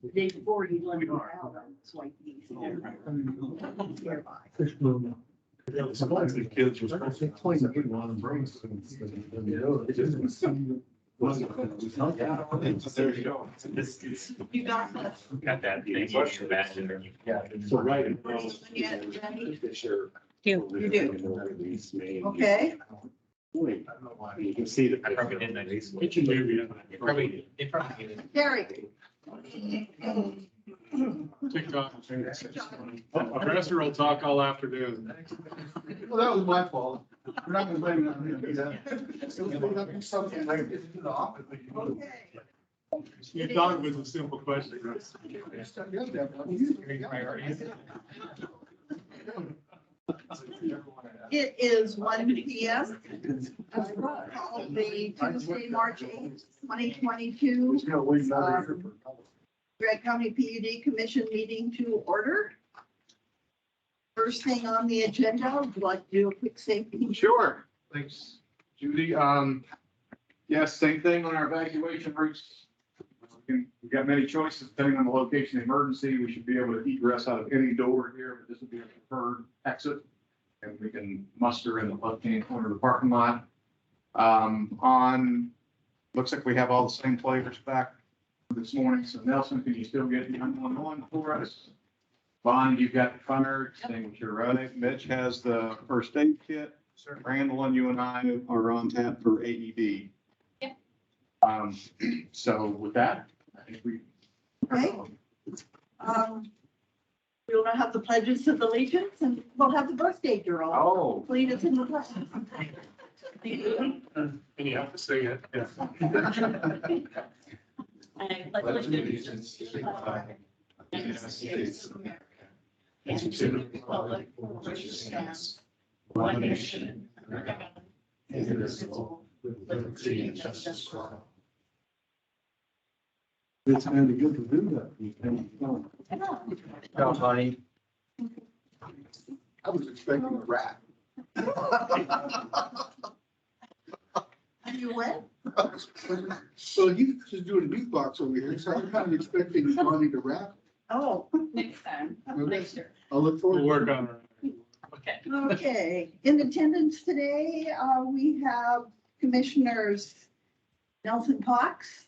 The day before he let it out, it's like these. The kids was playing good on brains. There you go. You got this. Got that thing. Yeah. So right. You do. Okay. You can see I that. probably didn't. It's a movie. They probably didn't. Gary. TikTok. Professor will talk all afternoon. Well, that was my fault. We're not gonna blame it on him. Something like this to the office. Okay. You thought it was a simple question. It is 1 p.m. Call the Tuesday, March 8th, 2022, Grant County PUD Commission meeting to order. First thing on the agenda, would you like to do a quick safety? Sure, thanks, Judy. Yes, same thing on our evacuation routes. We've got many choices depending on the location of the emergency. We should be able to egress out of any door here, but this would be a preferred exit. And we can muster in the left-hand corner of the parking lot. Looks like we have all the same flavors back this morning. So Nelson, can you still get the 911 for us? Bonnie, you've got the fire extinguisher, right? Mitch has the first aid kit. Randall and you and I are on tap for AED. Yeah. So with that, I think we. Okay. We'll now have the pledges of allegiance and we'll have the birthday girl. Oh. Lead us in the pledge. And you have to sing it. Yeah. I pledge allegiance to the flag of the United States of America and to the republic for which it stands, one nation, under God, indivisible, with liberty and justice for all. It's kind of good to do that. Oh, honey. I was expecting a rat. And you went? So he's just doing a beatbox over here, so I'm kind of expecting Bonnie to rap. Oh, Next time, next year. I'll look forward. We'll work on it. Okay. okay. In attendance today, we have Commissioners Nelson Cox,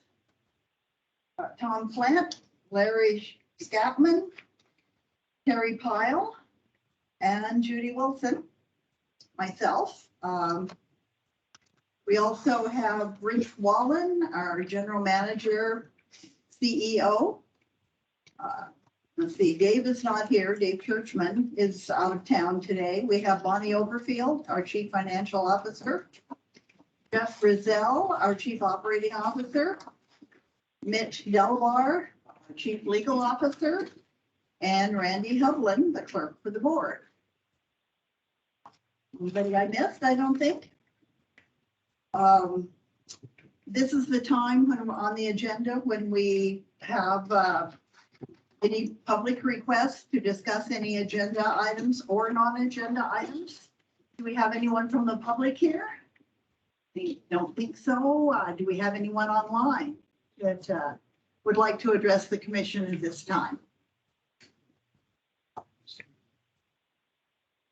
Tom Flint, Larry Scapman, Terry Pyle, and Judy Wilson, myself. We also have Rich Wallen, our General Manager, CEO. Let's see, Dave is not here. Dave Churchman is out of town today. We have Bonnie Overfield, our Chief Financial Officer. Jeff Rizell, our Chief Operating Officer. Mitch Delbar, our Chief Legal Officer. And Randy Hovland, the Clerk for the Board. Anybody I missed, I don't think. This is the time when we're on the agenda when we have any public requests to discuss any agenda items or non-agenda items. Do we have anyone from the public here? We don't think so. Do we have anyone online that would like to address the commission at this time?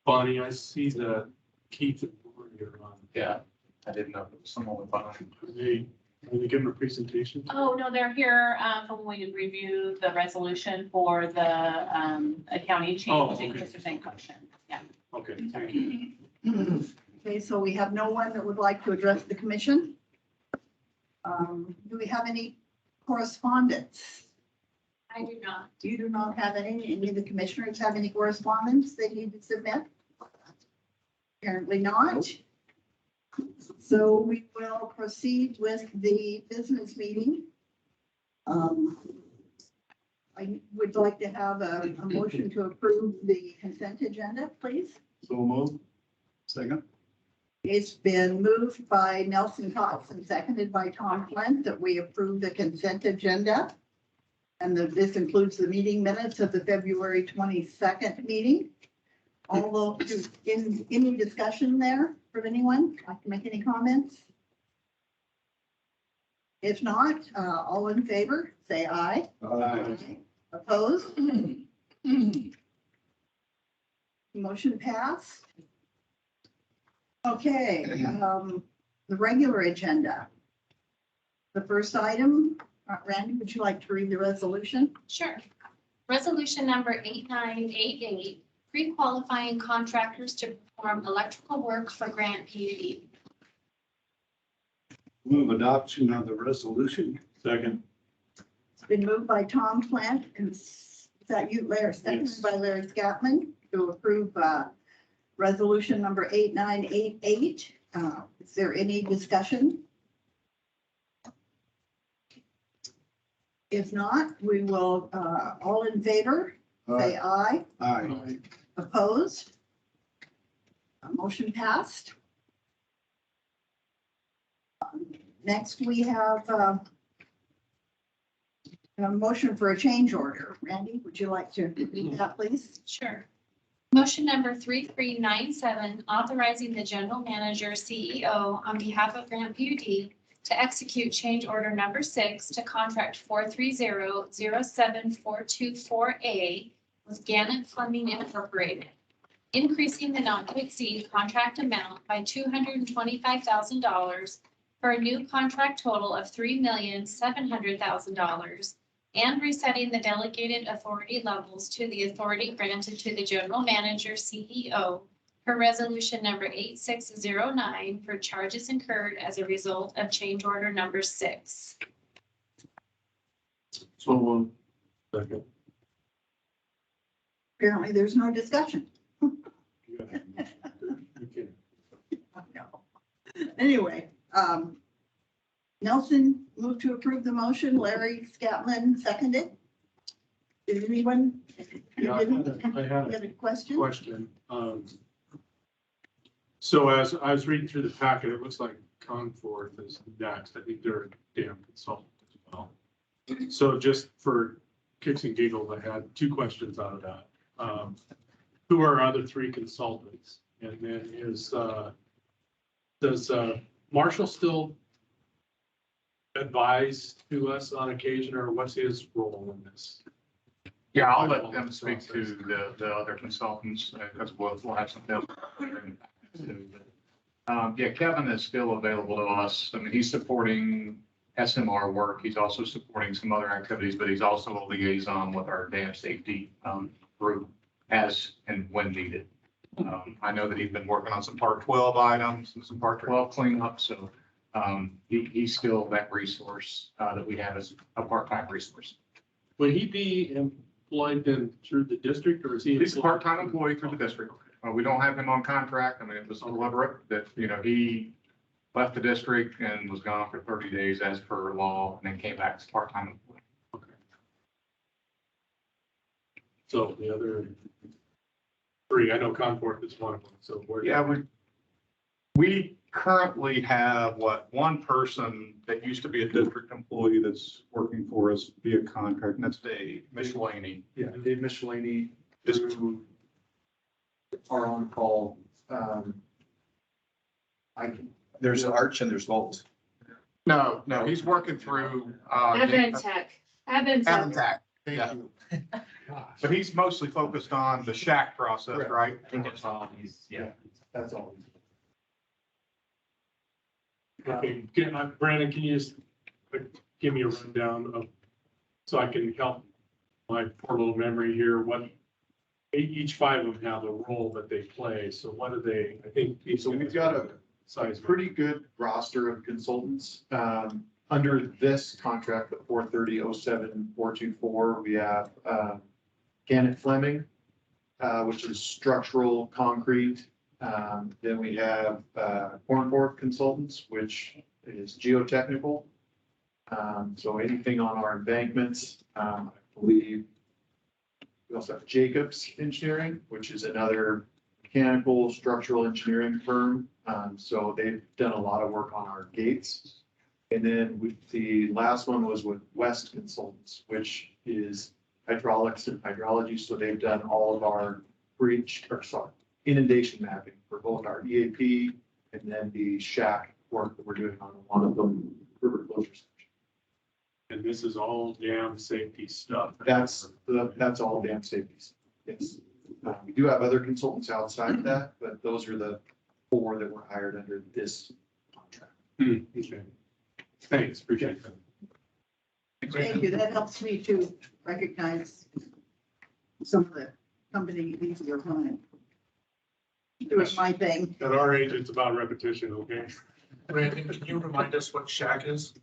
Bonnie, I see the Keith and Lauren are on. Yeah, I didn't know there was someone with Bonnie. Are they giving a presentation? Oh, no, they're here for when we review the resolution for the accounting Oh, change in okay. Christopher St. Caution. Yeah. Okay, thank you. Okay, so we have no one that would like to address the commission. Do we have any correspondence? I do not. You do not have any of the commissioners have any correspondence they need to submit? Apparently not. So we will proceed with the business meeting. I would like to have a motion to approve the consent agenda, please. So move. Second. It's been moved by Nelson Cox and seconded by Tom Flint that we approve the consent agenda And this includes the meeting minutes of the February 22nd meeting. Although, in any discussion there from anyone, like to make any comments? If not, all in favor, say aye. Opposed? Motion passed. Okay, the regular agenda. The first item, Randy, would you like to read the resolution? Sure. Resolution number 8988, pre-qualifying contractors to perform electrical work for Grant PUD. Move adoption of the resolution. Second. It's been moved by Tom Plant, and is that you, Larry? Seconded Yes. by Larry Scatman to approve resolution number 8988. Is there any discussion? If not, we will, all in favor, say aye. Aye. Opposed? Motion passed. Next, we have a motion for a change order. Randy, would you like to read that, please? Sure. Motion number 3397, authorizing the general manager CEO on behalf of Grant PUD to execute change order number 6 to contract 430-07424A with Gannett Plumbing Incorporated, increasing the not to exceed contract amount by $225,000 for a new contract total of $3,700,000 and resetting the delegated authority levels to the authority granted to the general manager CEO per resolution number 8609 for charges incurred as a result of change order number 6. So, second. Apparently, there's no discussion. Okay. No. Anyway, Nelson moved to approve the motion. Larry Scatman seconded. Did anyone? Yeah, I had Got a question? question. So as I was reading through the packet, it looks like Conforth is next. I think they're a dam consultant as well. So just for kicks and giggles, I had two questions out of that. Who are our other three consultants? And then does Marshall still advise to us on occasion, or what's his role in this? Yeah, I'll let them speak to the other consultants, because we'll have some. Yeah, Kevin is still available to us. I mean, he's supporting SMR work. He's also supporting some other activities, but he's also a liaison with our dam safety group as and when needed. I know that he's been working on some Part 12 items and some Part 12 cleanup, so he's still that resource that we have as a part-time resource. Will he be employed then through the district, or is he? He's a part-time employee through the district. We don't have him on contract. I mean, it was deliberate that, he left the district and was gone for 30 days as per law, and then came back as part-time employee. Okay. So the other three, I know Conforth is one of them, so where? Yeah, we currently have one person that used to be a district employee that's working for us via contract, and that's Dave Michelini. Yeah, Dave Michelini, This- who are on call. There's Arch and there's Volt. No, he's working through. Aventech. Aventech. Thank you. But he's mostly focused on the shack process, right? I think that's all he's, yeah. That's all. Okay, Brandon, can you just give me a rundown of, so I can help my poor little memory here, what each five of them have a role that they play, so what do they, I think. So we've got a size. pretty good roster of consultants. Under this contract, the 430-07-424, we have Gannett Fleming, which is structural concrete. Then we have Cornforth Consultants, which is geotechnical. So anything on our embankments, I believe. We also have Jacobs Engineering, which is another mechanical structural engineering firm. So they've done a lot of work on our gates. And then the last one was with West Consultants, which is hydraulics and hydrology. So they've done all of our inundation mapping for both our EAP and then the shack work that we're doing on one of the river closure sections. And this is all dam safety stuff. That's all dam safety. Yes. We do have other consultants outside of that, but those are the 4 that were hired under this contract. Okay. Thanks, appreciate that. Thank you. That helps me to recognize some of the company easier time. Doing my thing. At our age, it's about repetition, okay? Brandon, can you remind us what SHAC is?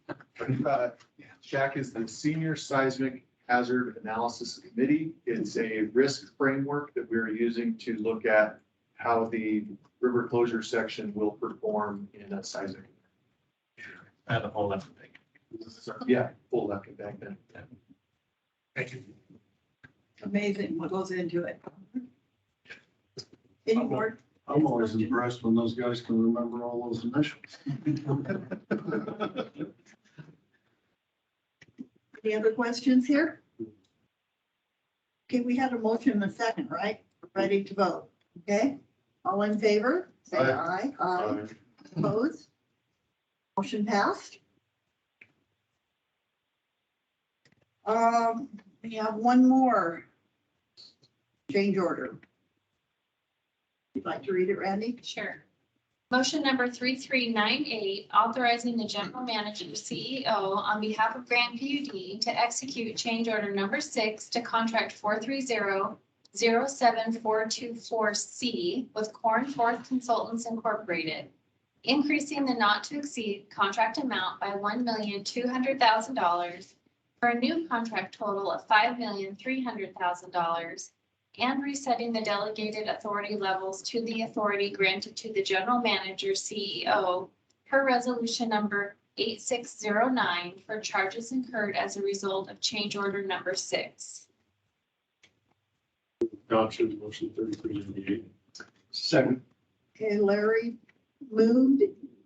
SHAC is the Senior Seismic Hazard Analysis Committee. It's a risk framework that we're using to look at how the river closure section will perform in a seismic. The whole left thing. Yeah, full left and back then. Thank you. Amazing what goes into it. Any more? I'm always impressed when those guys can remember all those initials. Any other questions here? Okay, we had a motion and a second, right? Ready to vote, okay? All in favor? Say aye. Aye. Opposed? Motion passed. We have one more change order. You'd like to read it, Randy? Sure. Motion number 3398, authorizing the general manager, CEO, on behalf of Grand PUD to execute change order number 6 to contract 430-07424C with Cornforth Consultants Incorporated, increasing the not to exceed contract amount by $1,200,000 for a new contract total of $5,300,000 and resetting the delegated authority levels to the authority granted to the general manager, CEO, per resolution number 8609 for charges incurred as a result of change order number 6. Adoption, motion 3398. Second. Okay, Larry moved,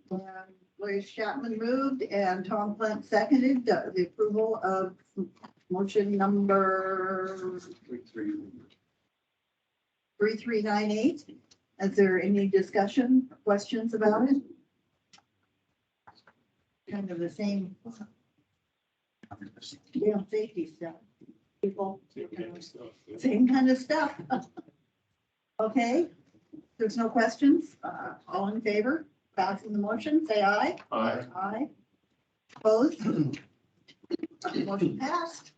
and Larry Chapman moved, and Tom Plant seconded the approval of motion number 3398. Is there any discussion, or questions about it? Kind of the same. Yeah, safety stuff. People, same kind of stuff. Okay, there's no questions. All in favor, passing the motion, say aye. Aye. Aye. Opposed? Motion passed.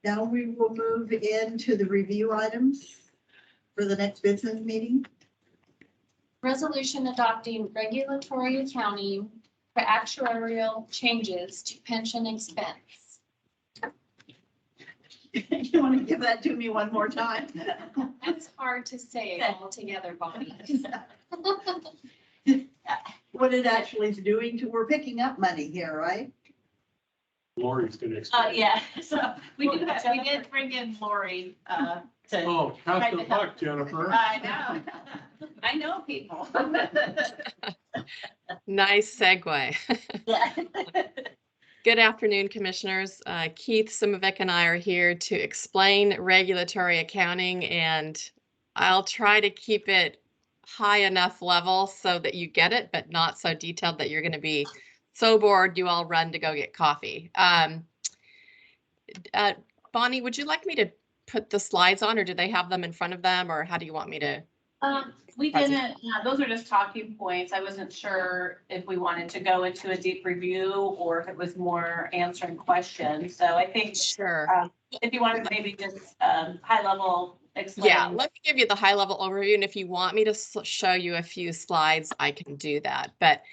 Now we will move into the review items for the next business meeting. Resolution adopting regulatory accounting for actuarial changes to pension expense. You want to give that to me one more time? That's hard to say all together, Bonnie. What it actually is doing to, we're picking up money here, right? Lori's gonna explain. Yeah, so we did bring in Lori, to. Oh, pass the buck, Jennifer. I know people. Nice segue. Yeah. Good afternoon, Commissioners. Keith Simovic and I are here to explain regulatory accounting, and I'll try to keep it high enough level so that you get it, but not so detailed that you're going to be so bored you all run to go get coffee. Bonnie, would you like me to put the slides on, or do they have them in front of them, or how do you want me to? We didn't, those are just talking points. I wasn't sure if we wanted to go into a deep review or if it was more answering questions. So I think Sure. if you wanted to maybe just high level explain. Yeah, let me give you the high level overview, and if you want me to show you a few slides, I can do that. But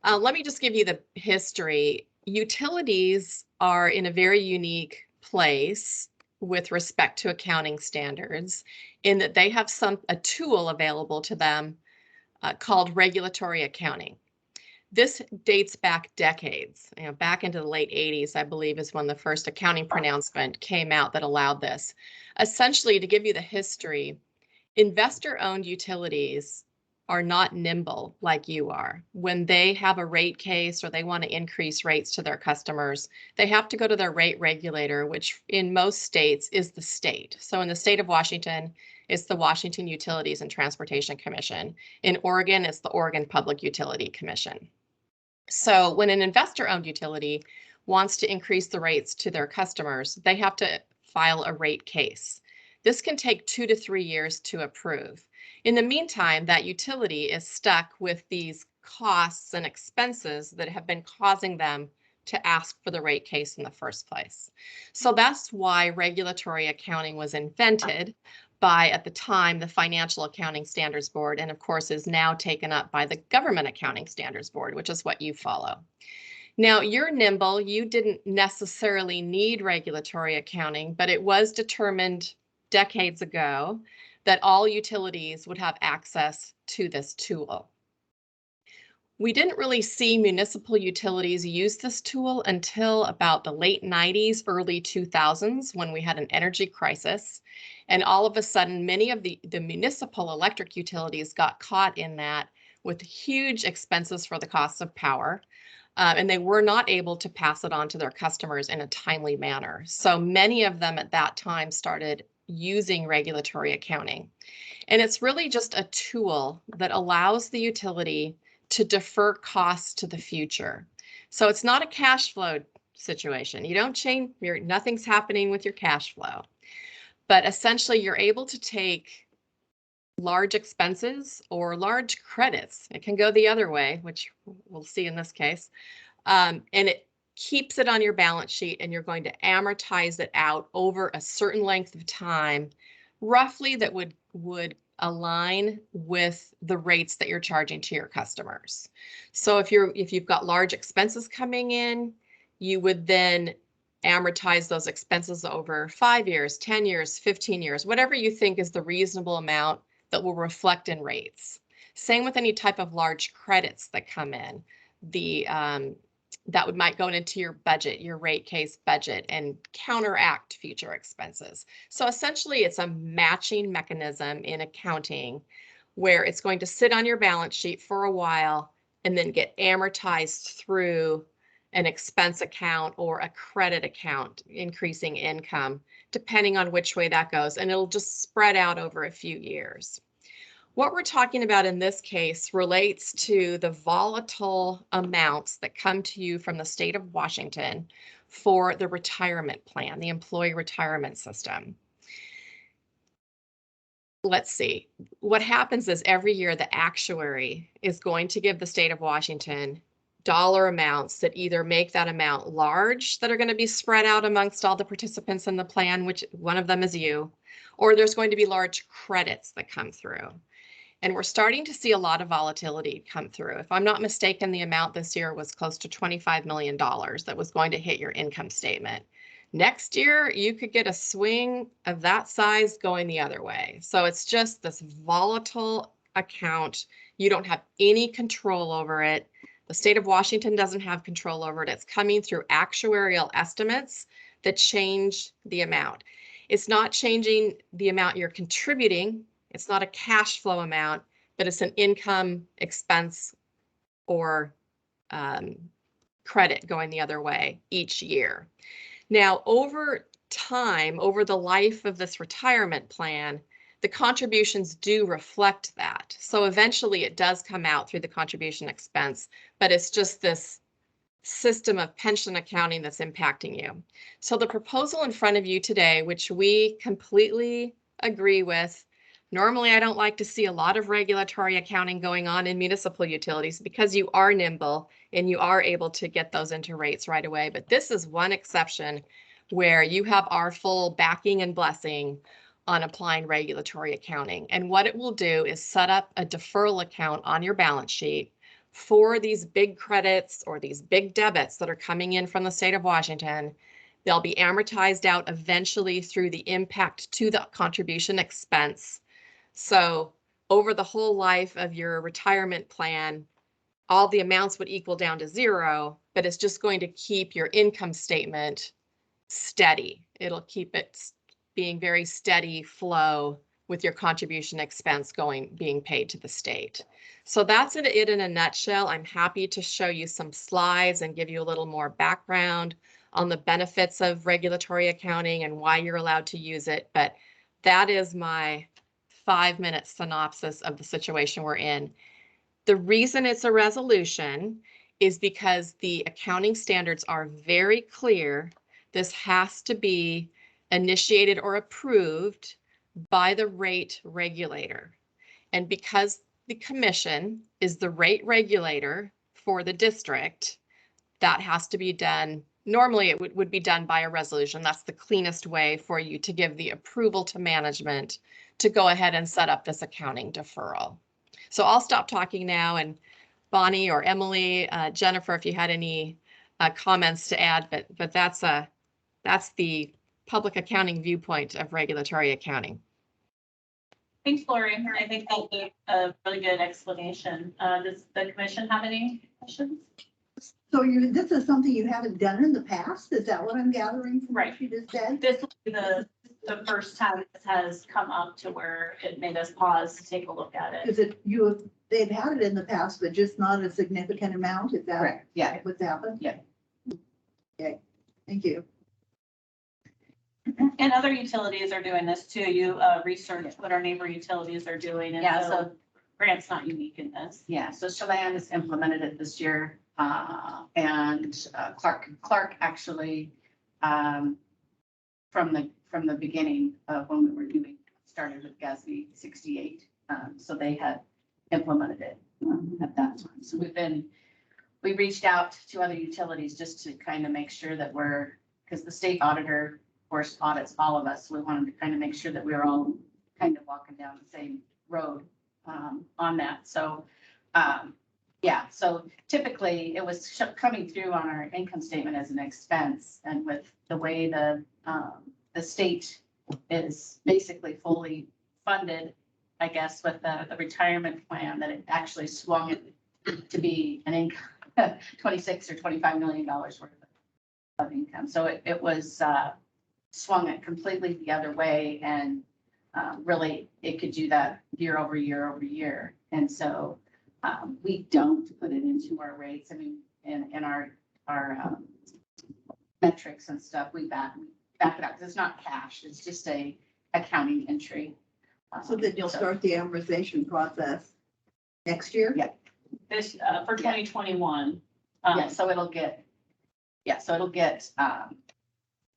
let me just give you the history. Utilities are in a very unique place with respect to accounting standards in that they have a tool available to them called regulatory accounting. This dates back decades, back into the late 80s, I believe, is when the first accounting pronouncement came out that allowed this. Essentially, to give you the history, investor-owned utilities are not nimble like you are. When they have a rate case or they want to increase rates to their customers, they have to go to their rate regulator, which in most states is the state. So in the state of Washington, it's the Washington Utilities and Transportation Commission. In Oregon, it's the Oregon Public Utility Commission. So when an investor-owned utility wants to increase the rates to their customers, they have to file a rate case. This can take 2 to 3 years to approve. In the meantime, that utility is stuck with these costs and expenses that have been causing them to ask for the rate case in the first place. So that's why regulatory accounting was invented by, at the time, the Financial Accounting Standards Board, and of course is now taken up by the Government Accounting Standards Board, which is what you follow. Now, you're nimble. You didn't necessarily need regulatory accounting, but it was determined decades ago that all utilities would have access to this tool. We didn't really see municipal utilities use this tool until about the late 90s, early 2000s, when we had an energy crisis. And all of a sudden, many of the municipal electric utilities got caught in that with huge expenses for the cost of power. And they were not able to pass it on to their customers in a timely manner. So many of them at that time started using regulatory accounting. And it's really just a tool that allows the utility to defer costs to the future. So it's not a cash flow situation. You don't change, nothing's happening with your cash flow. But essentially, you're able to take large expenses or large credits. It can go the other way, which we'll see in this case. And it keeps it on your balance sheet, and you're going to amortize it out over a certain length of time, roughly that would align with the rates that you're charging to your customers. So if you've got large expenses coming in, you would then amortize those expenses over 5 years, 10 years, 15 years, whatever you think is the reasonable amount that will reflect in rates. Same with any type of large credits that come in. That might go into your budget, your rate case budget, and counteract future expenses. So essentially, it's a matching mechanism in accounting where it's going to sit on your balance sheet for a while and then get amortized through an expense account or a credit account, increasing income, depending on which way that goes. And it'll just spread out over a few years. What we're talking about in this case relates to the volatile amounts that come to you from the state of Washington for the retirement plan, the employee retirement system. Let's see. What happens is every year the actuary is going to give the state of Washington dollar amounts that either make that amount large, that are going to be spread out amongst all the participants in the plan, which one of them is you, or there's going to be large credits that come through. And we're starting to see a lot of volatility come through. If I'm not mistaken, the amount this year was close to $25 million that was going to hit your income statement. Next year, you could get a swing of that size going the other way. So it's just this volatile account. You don't have any control over it. The state of Washington doesn't have control over it. It's coming through actuarial estimates that change the amount. It's not changing the amount you're contributing. It's not a cash flow amount, but it's an income, expense, or credit going the other way each year. Now, over time, over the life of this retirement plan, the contributions do reflect that. So eventually it does come out through the contribution expense, but it's just this system of pension accounting that's impacting you. So the proposal in front of you today, which we completely agree with. Normally, I don't like to see a lot of regulatory accounting going on in municipal utilities because you are nimble and you are able to get those into rates right away. But this is one exception where you have our full backing and blessing on applying regulatory accounting. And what it will do is set up a deferral account on your balance sheet for these big credits or these big debits that are coming in from the state of Washington. They'll be amortized out eventually through the impact to the contribution expense. So over the whole life of your retirement plan, all the amounts would equal down to zero, but it's just going to keep your income statement steady. It'll keep it being very steady flow with your contribution expense being paid to the state. So that's it in a nutshell. I'm happy to show you some slides and give you a little more background on the benefits of regulatory accounting and why you're allowed to use it. But that is my 5-minute synopsis of the situation we're in. The reason it's a resolution is because the accounting standards are very clear. This has to be initiated or approved by the rate regulator. And because the commission is the rate regulator for the district, that has to be done. Normally it would be done by a resolution. That's the cleanest way for you to give the approval to management to go ahead and set up this accounting deferral. So I'll stop talking now, and Bonnie or Emily, Jennifer, if you had any comments to add, but that's the public accounting viewpoint of regulatory accounting. Thanks, Lori. I think that's a really good explanation. Does the commission have any questions? So this is something you haven't done in the past? Is that what I'm gathering from what you just said? This will be the first time this has come up to where it made us pause to take a look at it. Because they've had it in the past, but just not a significant amount. Is that Correct. Yeah. what's happened? Yeah. Okay, thank you. And other utilities are doing this too. You researched what our neighbor utilities are doing. And Yeah, so Grant's not unique in this. Yeah, so Chelan has implemented it this year, and Clark actually, from the beginning of when we were started with GASB 68, so they had implemented it at that time. So we reached out to other utilities just to kind of make sure that because the state auditor, of course, audits all of us, so we wanted to kind of make sure that we were all kind of walking down the same road on that. So, yeah, so typically it was coming through on our income statement as an expense, and with the way the state is basically fully funded, I guess, with the retirement plan, that it actually swung it to be an income, $26 or $25 million worth of income. So it was swung it completely the other way, and really it could do that year over year over year. And so we don't put it into our rates. I mean, in our metrics and stuff, we back it up because it's not cash. It's just a accounting entry. So then you'll start the amortization process next year? Yeah. This for 2021. Yeah, so it'll get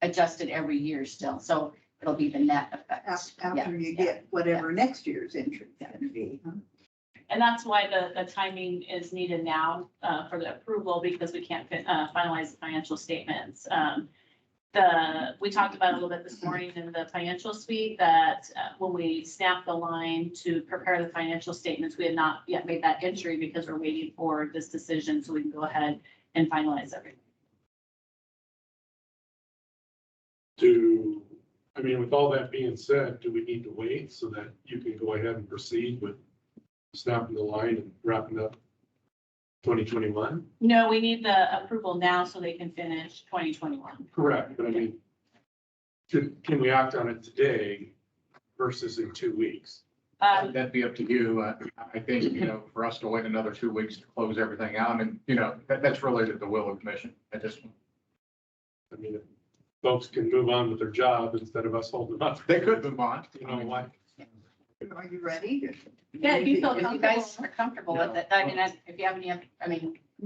adjusted every year still. So it'll be the net effect. After you get whatever next year's entry is going to be. Huh? And that's why the timing is needed now for the approval, because we can't finalize the financial statements. We talked about a little bit this morning in the financial suite that when we snapped the line to prepare the financial statements, we had not yet made that entry because we're waiting for this decision so we can go ahead and finalize everything. With all that being said, do we need to wait so that you can go ahead and proceed with snapping the line and wrapping up 2021? No, we need the approval now so they can finish 2021. Correct, but can we act on it today versus in 2 weeks? That'd be up to you. I think, for us to wait another 2 weeks to close everything out, and, that's really the will of the commission at this point. If folks can move on with their job instead of us holding them up. They could move on. You know what? Are you ready? Yeah, if you feel If you guys are comfortable with it, I mean, if you have any, I'm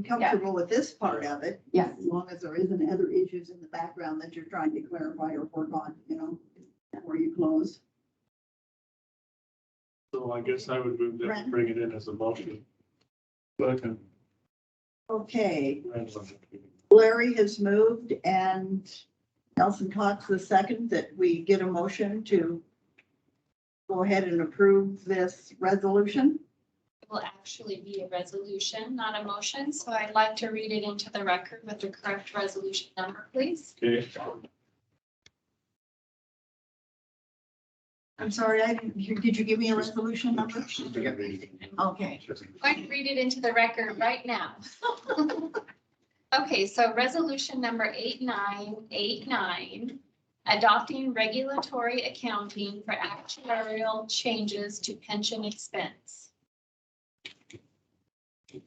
comfortable with this part of it. Yeah. As long as there isn't other issues in the background that you're trying to clarify or work on, before you close. So I guess I would move that Brent? we bring it in as a motion. Second. Okay, Larry has moved and Nelson Cox the second, that we get a motion to go ahead and approve this resolution. It will actually be a resolution, not a motion, so I'd like to read it into the record with the correct resolution number, please. Okay. I'm sorry, did you give me a resolution number? Okay. I'm going to read it into the record right now. Okay, so resolution number 8989, adopting regulatory accounting for actuarial changes to pension expense.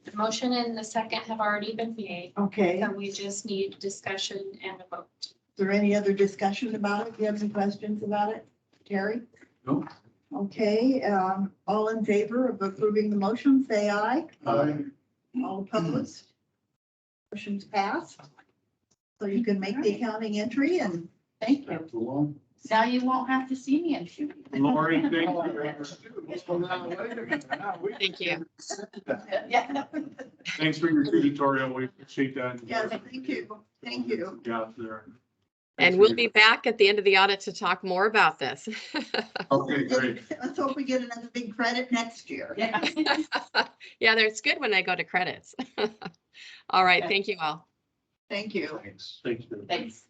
The motion and the second have already been made, Okay, so we just need discussion and a vote. is there any other discussion about it? Do you have any questions about it? Terry? No. Okay, all in favor of approving the motion, say aye. All opposed? Motion's passed. So you can make the accounting entry and thank you. That's the one. Now you won't have to see me and shoot. Lori, thank you. Thank you. Yeah. Thanks for your tutorial. We appreciate that. Yes, thank you. Thank you. Got there. And we'll be back at the end of the audit to talk more about this. Okay, great. Let's hope we get another big credit next year. Yeah. Yeah, it's good when I go to credits. All right, thank you all. Thank you. Thanks. Thank you. Thanks.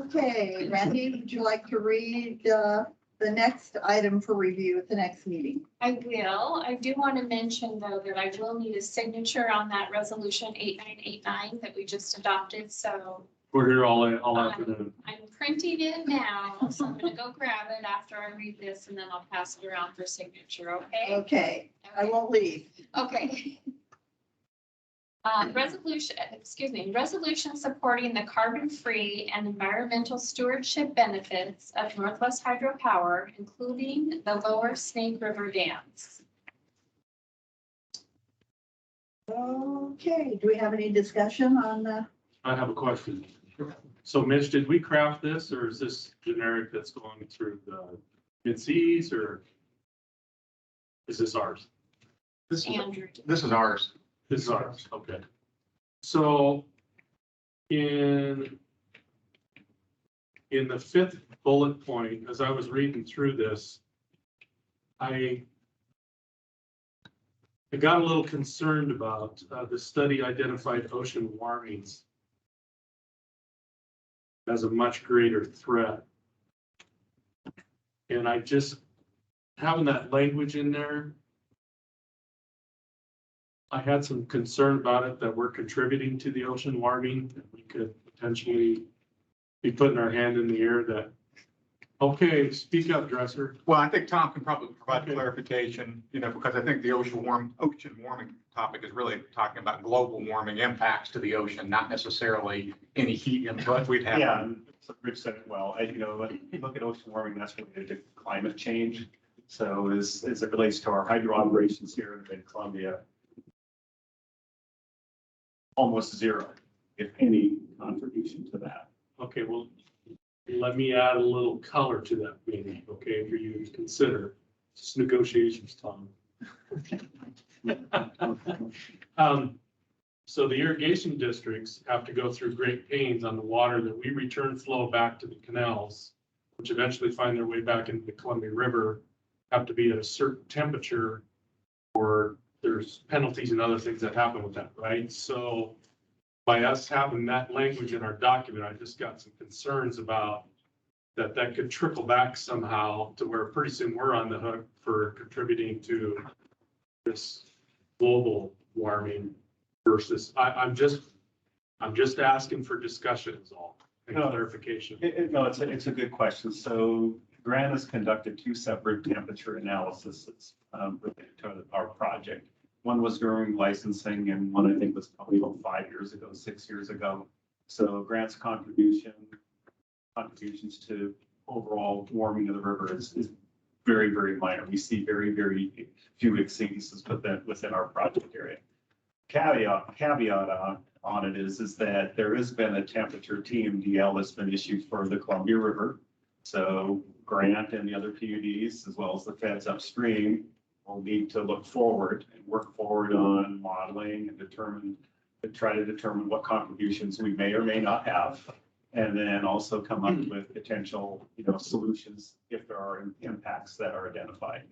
Okay, Randy, would you like to read the next item for review at the next meeting? I will. I do want to mention, though, that I will need a signature on that resolution 8989 that we just adopted, so We're here all afternoon. I'm printing it now, so I'm gonna go grab it after I read this, and then I'll pass it around for signature, okay? Okay, I won't leave. Okay. Resolution supporting the carbon-free and environmental stewardship benefits of Northwest Hydropower, including the Lower Snake River dams. Okay, do we have any discussion on the? I have a question. So Mitch, did we craft this or is this generic that's going through the mid-seas or is this ours? This is, Andrew. this is ours. This is ours, okay. So in the fifth bullet point, as I was reading through this, I got a little concerned about the study identified ocean warmings as a much greater threat. And I just, having that language in there, I had some concern about it that we're contributing to the ocean warming, and we could potentially be putting our hand in the air that, okay, speak up, Dresser. Well, I think Tom can probably provide Okay. clarification, because I think the ocean warming topic is really talking about global warming impacts to the ocean, not necessarily any heat input we'd have. Yeah, and so Rich said it well, when you look at ocean warming, that's related to climate change. So as it relates to our hydro operations here in Columbia, almost zero, if any, contribution to that. Okay, well, let me add a little color to that maybe, okay, for you to consider. Just negotiations, Tom. So the irrigation districts have to go through great pains on the water that we return flow back to the canals, which eventually find their way back into the Columbia River, have to be at a certain temperature, or there's penalties and other things that happen with that, right? So by us having that language in our document, I just got some concerns about that could trickle back somehow to where pretty soon we're on the hook for contributing to this global warming versus, I'm just asking for discussion is all, and No. clarification. No, it's a good question. So Grant has conducted two separate temperature analyses related to our project. One was during licensing and one I think was probably about 5 years ago, 6 years ago. So Grant's contributions to overall warming of the river is very, very minor. We see very, very few exceedances within our project area. Caveat on it is that there has been a temperature TMDL that's been issued for the Columbia River. So Grant and the other PUDs, as well as the feds upstream, will need to look forward and work forward on modeling and try to determine what contributions we may or may not have. And then also come up with potential, solutions if there are impacts that are identified.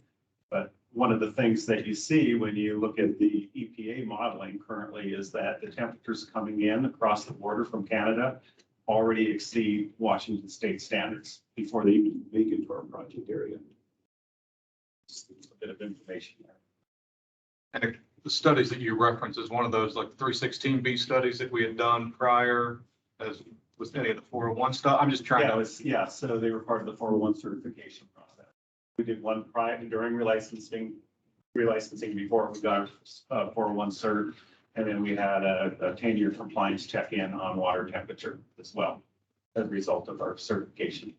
But one of the things that you see when you look at the EPA modeling currently is that the temperatures coming in across the border from Canada already exceed Washington state standards before they even make it into our project area. Just a bit of information there. And the studies that you reference is one of those like 316B studies that we had done prior, as Was any of the 401 stuff? I'm just trying Yeah, it to, was, yeah, so they were part of the 401 certification process. We did one prior, during relicensing before we got our 401 cert. And then we had a 10-year compliance check-in on water temperature as well, as a result of our certification.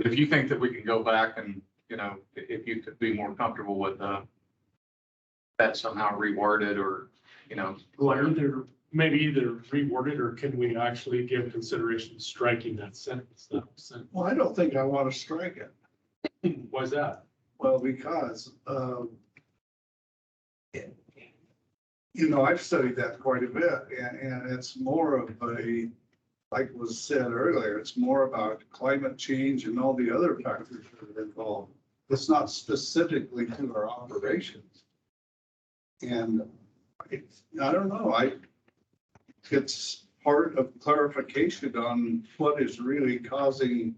if you think that we can go back and, you know, if you could be more comfortable with that somehow reworded or, you know, Well, maybe either reword it, or can we actually give consideration to striking that sentence? Well, I don't think I want to strike it. Why's that? Well, because, you know, I've studied that quite a bit and it's more of a, like was said earlier, it's more about climate change and all the other factors that are involved. It's not specifically to our operations. And I don't know, it's part of clarification on what is really causing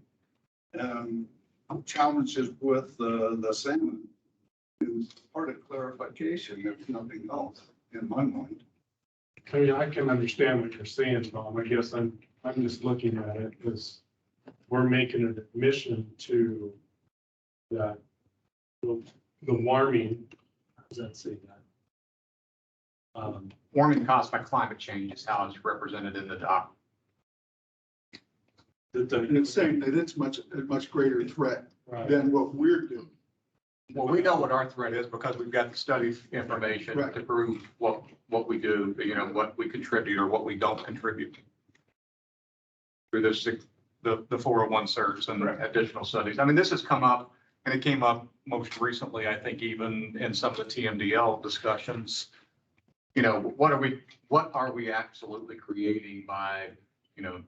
challenges with the salmon. It's part of clarification, if nothing else, in my mind. I mean, I can understand what you're saying, Tom. I guess I'm just looking at it as we're making an admission to that, the warming, how does that say that? warming caused by climate change is how it's represented in the doc. And it's saying that it's a much greater threat Right. than what we're doing. Well, we know what our threat is because we've got the study information Right. to prove what we do, you know, what we contribute or what we don't contribute. Through the 401 certs and additional studies. I mean, this has come up, and it came up most recently, I think, even in some of the TMDL discussions. You know, what are we absolutely creating by, you know,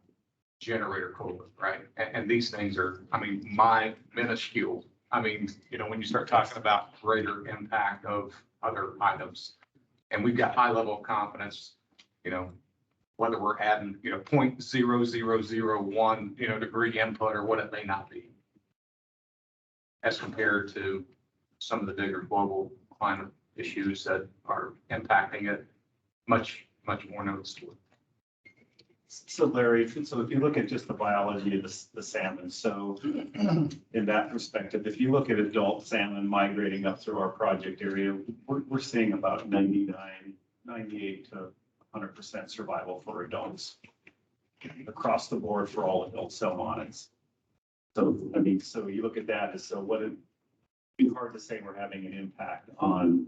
generator cooling, right? And these things are, I mean, minuscule. I mean, you know, when you start talking about greater impact of other items, and we've got high level of confidence, you know, whether we're adding, you know, 0.0001, you know, degree input or what it may not be, as compared to some of the bigger global climate issues that are impacting it much, much more noticeably. So Larry, so if you look at just the biology of the salmon, so in that perspective, if you look at adult salmon migrating up through our project area, we're seeing about 98 to 100% survival for adults across the board for all adult salmonids. So, I mean, so you look at that as, so what it'd be hard to say we're having an impact on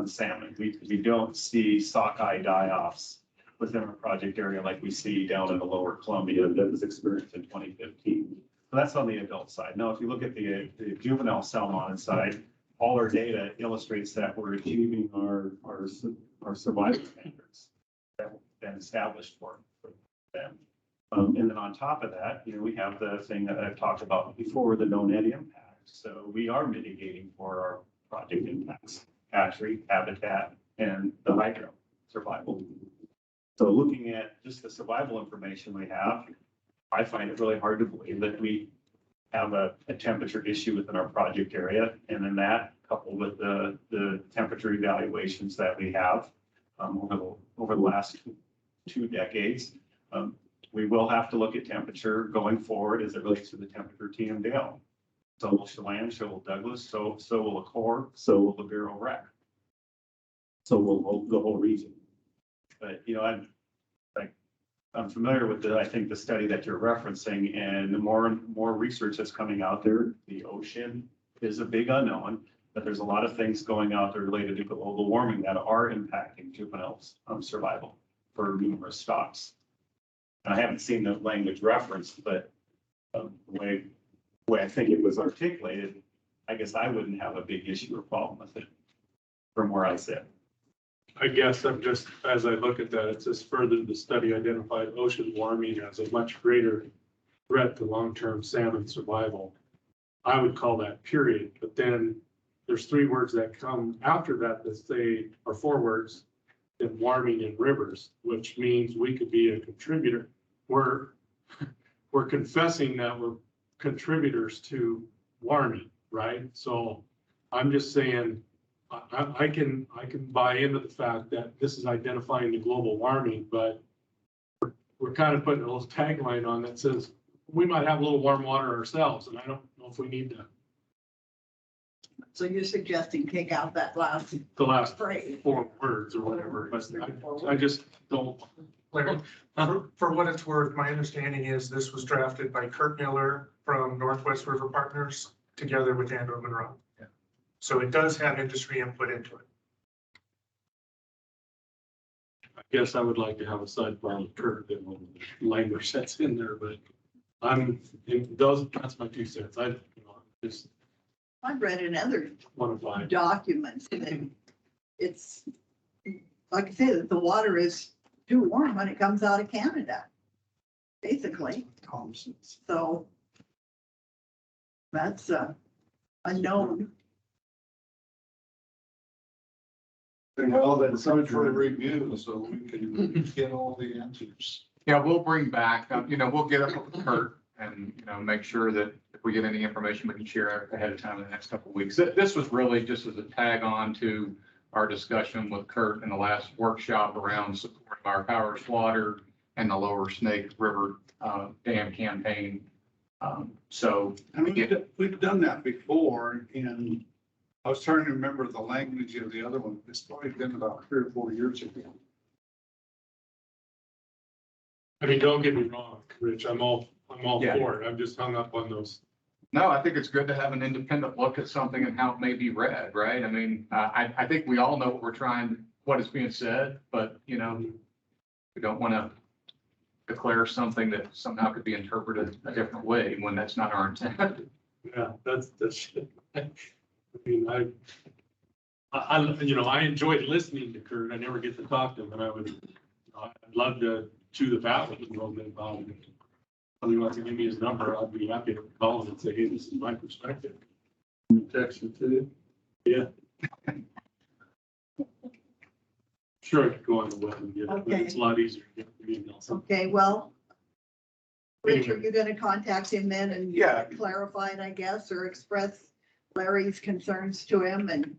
salmon. We don't see sockeye die-offs within our project area like we see down in the lower Columbia that was experienced in 2015. So that's on the adult side. Now, if you look at the juvenile salmon side, all our data illustrates that we're achieving our survival standards that have been established for them. And then on top of that, you know, we have the thing that I've talked about before, the no net impact. So we are mitigating for our project impacts, hatchery, habitat, and the hydro survival. So looking at just the survival information we have, I find it really hard to believe that we have a temperature issue within our project area. And then that coupled with the temperature evaluations that we have over the last 2 decades, we will have to look at temperature going forward as it relates to the temperature TMDL. So will Chelan, so will Douglas, so will Accor, so will the Bureau Rec. So will the whole region. But, you know, I'm familiar with I think the study that you're referencing, and the more research that's coming out there. The ocean is a big unknown, but there's a lot of things going out there related to global warming that are impacting juveniles survival for numerous stocks. I haven't seen the language referenced, but the way I think it was articulated, I guess I wouldn't have a big issue or problem with it from where I sit. I guess I'm just, as I look at that, it says further, the study identified ocean warming as a much greater threat to long-term salmon survival. I would call that period, but then there's 3 words that come after that say, or 4 words, in warming in rivers, which means we could be a contributor. We're confessing that we're contributors to warming, right? So I'm just saying, I can buy into the fact that this is identifying the global warming, but we're we're kind of putting a little tagline on that says, we might have a little warm water ourselves, and I don't know if we need to, So you're suggesting take out that last the last phrase. 4 words or whatever, but I just don't. For what it's worth, my understanding is this was drafted by Kurt Miller from Northwest River Partners together with Andrew Monroe. Yeah. So it does have industry input into it. I guess I would like to have a sidebar with Kurt and all the language that's in there, but that's my 2 cents. I, just I've read in other want to find. documents that it's, like I say, that the water is too warm when it comes out of Canada, basically. So that's a known. Well, that's something for review, so we can get all the answers. Yeah, we'll bring back, we'll get up with Kurt and, make sure that if we get any information, we can share ahead of time in the next couple of weeks. This was really just as a tag on to our discussion with Kurt in the last workshop around supporting our Powers Water and the Lower Snake River Dam campaign. So, I mean, we've done that before, and I was trying to remember the language of the other one. It's probably been about 3 or 4 years ago. I mean, don't get me wrong, Rich, I'm all Yeah. for it. I'm just hung up on those. no, I think it's good to have an independent look at something and how it may be read, right? I mean, I think we all know what is being said, but, we don't want to declare something that somehow could be interpreted a different way when that's not our intent. Yeah, that's, I mean, I enjoyed listening to Kurt. I never get to talk to him, and I'd love to chew the fat with him a little bit about it. If he wants to give me his number, I'd be happy to call him and say, hey, this is my perspective. Text it to you. Yeah. Sure, I could go on the web and get it, but Okay. it's a lot easier to get the emails. Okay, well, Rich, are you gonna contact him then and Yeah. clarify it, I guess, or express Larry's concerns to him and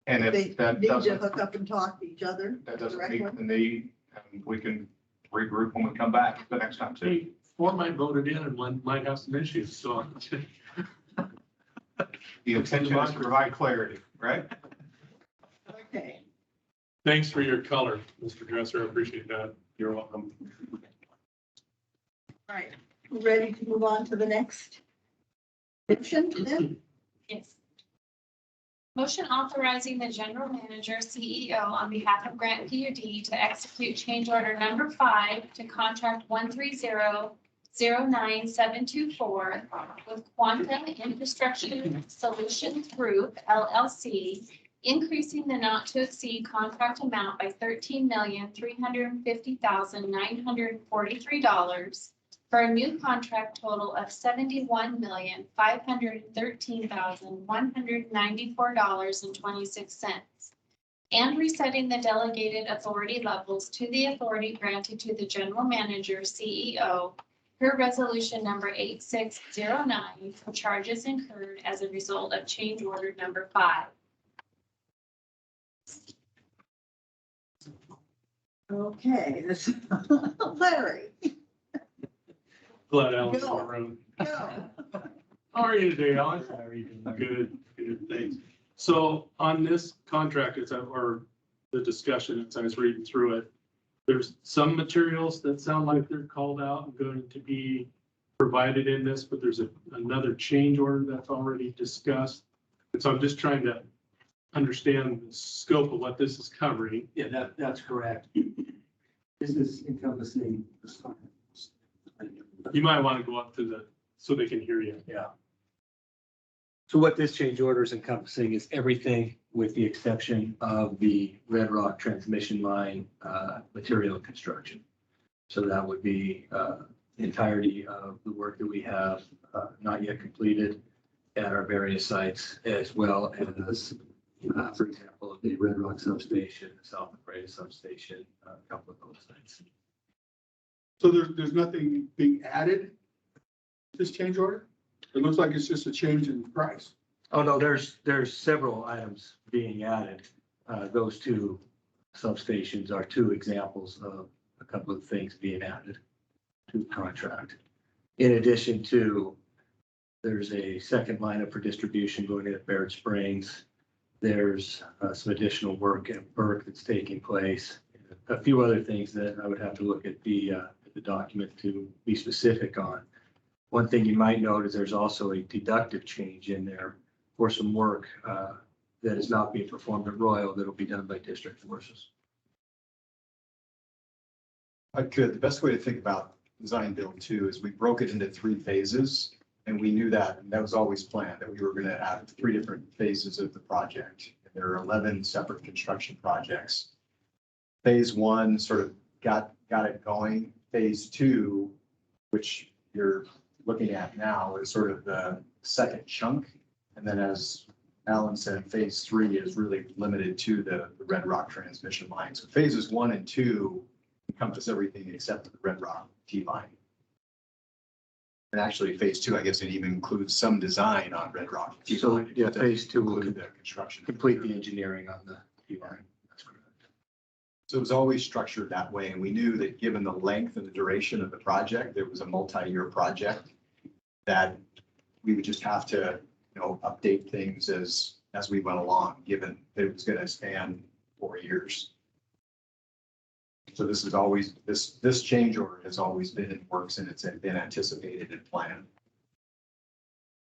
And they if that need to doesn't, hook up and talk to each other that doesn't directly? meet the need, and we can regroup when we come back the next time too. Hey, 4 might vote it in and 1 might have some issues, so. The intention is to provide clarity, right? Okay, Thanks for your color, Mr. Dresser. I appreciate that. You're welcome. all right, ready to move on to the next section then? Yes. Motion authorizing the general manager, CEO, on behalf of Grant PUD to execute change order number 5 to contract 130-09724 with Quanta Infrastructure Solutions Group LLC, increasing the not to exceed contract amount by $13,350,943 for a new contract total of $71,513,194.26, and resetting the delegated authority levels to the authority granted to the general manager, CEO, per resolution number 8609 for charges incurred as a result of change order number 5. Okay, this, Larry, Glad Alan's in Go. the room. go. How are you today, Alan? Good, thanks. So on this contract, or the discussion, as I was reading through it, there's some materials that sound like they're called out and going to be provided in this, but there's another change order that's already discussed. And so I'm just trying to understand the scope of what this is covering. Yeah, that's correct. This is encompassing the sign. You might want to go up to so they can hear you. Yeah. So what this change order is encompassing is everything with the exception of the Red Rock transmission line material construction. So that would be the entirety of the work that we have not yet completed at our various sites, as well as, for example, the Red Rock substation, the South Lafreda substation, a couple of those sites. So there's nothing being added to this change order? It looks like it's just a change in price. Oh, no, there's several items being added. Those 2 substations are 2 examples of a couple of things being added. to the contract. In addition to, there's a second lineup for distribution going in at Barrett Springs. There's some additional work at Burke that's taking place. A few other things that I would have to look at the document to be specific on. One thing you might note is there's also a deductive change in there for some work that is not being performed at Royal that'll be done by district forces. I could, the best way to think about design build two is we broke it into 3 phases. And we knew that, and that was always planned, that we were gonna have 3 different phases of the project. There are 11 separate construction projects. Phase 1 sort of got it going. Phase 2, which you're looking at now, is sort of the second chunk. And then as Alan said, phase 3 is really limited to the Red Rock transmission line. So phases 1 and 2 encompass everything except the Red Rock T line. And actually, phase 2, I guess it even includes some design on Red Rock. So, yeah, phase 2 will include the construction. complete the engineering on the T line. That's correct. So it was always structured that way, and we knew that given the length and the duration of the project, it was a multi-year project, that we would just have to, update things as we went along, given that it was going to span 4 years. So this is always, this change order has always been in works, and it's been anticipated and planned.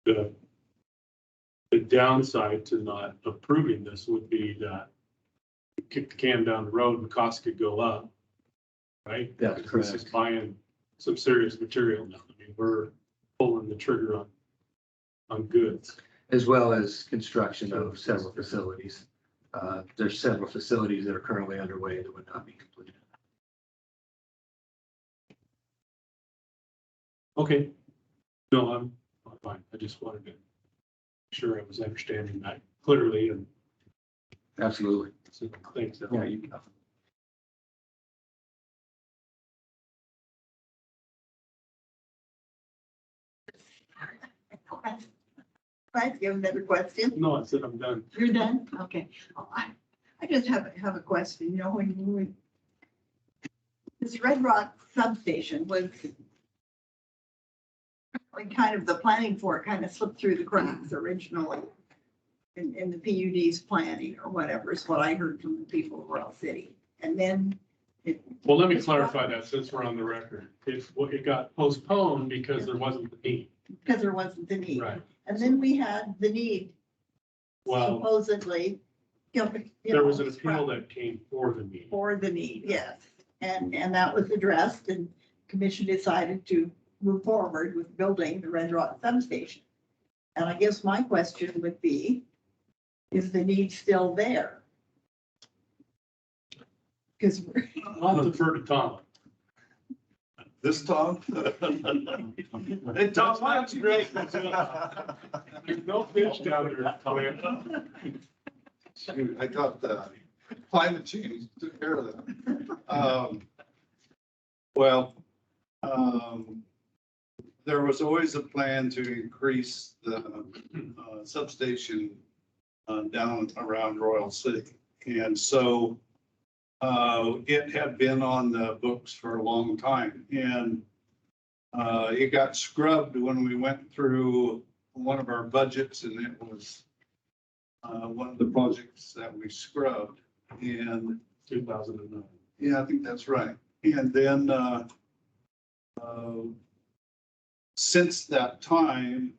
The downside to not approving this would be that you kick the can down the road and costs could go up, right? That's Because this is correct. buying some serious material now. I mean, we're pulling the trigger on goods. As well as construction of several facilities. There's several facilities that are currently underway that would not be completed. Okay. No, I'm fine. I just wanted to make sure I was understanding that clearly and Absolutely. some things that. Yeah, you can. Right, you have another question? No, I said I'm done. You're done? Okay. Oh, I just have a question, when this Red Rock substation was when kind of the planning for it kind of slipped through the cracks originally in the PUD's planning or whatever is what I heard from the people of Royal City. And then Well, let me clarify that since we're on the record. It got postponed because there wasn't the need. because there wasn't the need. Right. And then we had the need Well, supposedly. there was an appeal that came for the need. For the need, yes. And that was addressed and commission decided to move forward with building the Red Rock substation. And I guess my question would be, is the need still there? Because I'll defer to Tom. This Tom? Hey, Tom, why don't you great? There's no fish down there. Shoot, I thought the climate change took care of that. There was always a plan to increase the substation down around Royal City. And so it had been on the books for a long time, and it got scrubbed when we went through one of our budgets, and it was one of the projects that we scrubbed. And 2009. yeah, I think that's right. And then since that time,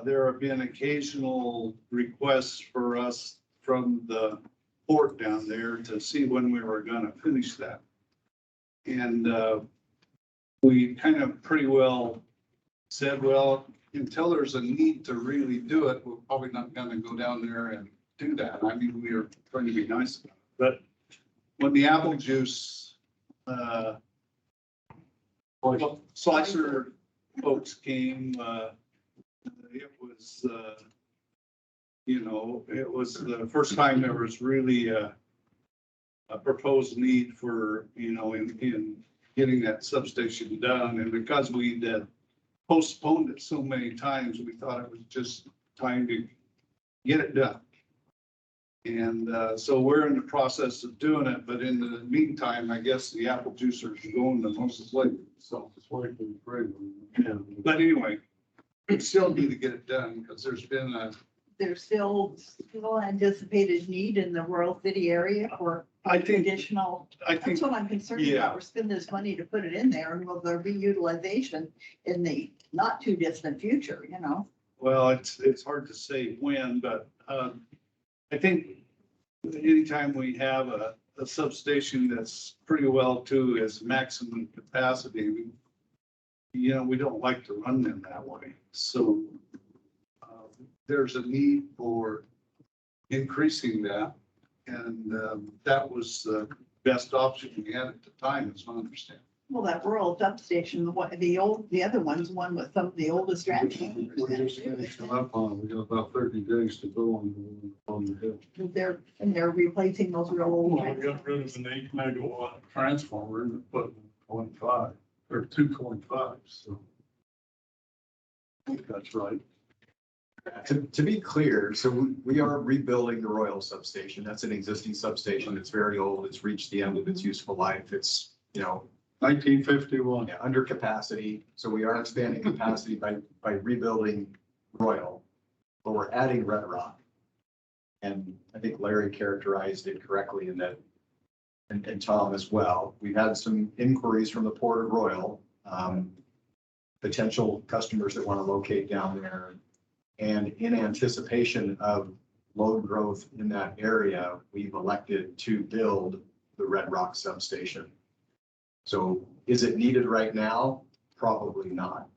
there have been occasional requests for us from the port down there to see when we were going to finish that. And we kind of pretty well said, well, until there's a need to really do it, we're probably not going to go down there and do that. I mean, we are trying to be nice about it. But when the apple juice slicer folks came, it was, it was the first time there was really a proposed need for, in getting that substation done. And because we postponed it so many times, we thought it was just time to get it done. And so we're in the process of doing it, but in the meantime, I guess the apple juicers are going to Moses Lake. So, but anyway, we still need to get it done because there's been There's still anticipated need in the Royal City area for I think, additional, I think, that's what I'm concerned yeah. about. We're spending this money to put it in there, and will there be utilization in the not too distant future, you know? well, it's hard to say when, but I think anytime we have a substation that's pretty well to its maximum capacity, we don't like to run them that way. So there's a need for increasing that. And that was the best option we had at the time, as I understand. Well, that rural substation, the other one's one with some of the oldest transformers. We're just finishing up on, we got about 30 days to go on the hill. They're replacing those real old. Well, we got rid of an 8 megawatt transformer and put 0.5 or 2.5, so. I think that's right. To be clear, so we are rebuilding the Royal substation. That's an existing substation. It's very old. It's reached the end of its useful life. It's, 1951. under capacity. So we are expanding capacity by rebuilding Royal, but we're adding Red Rock. And I think Larry characterized it correctly in that, and Tom as well. We've had some inquiries from the Port of Royal, potential customers that want to locate down there. And in anticipation of load growth in that area, we've elected to build the Red Rock substation. So is it needed right now? Probably not.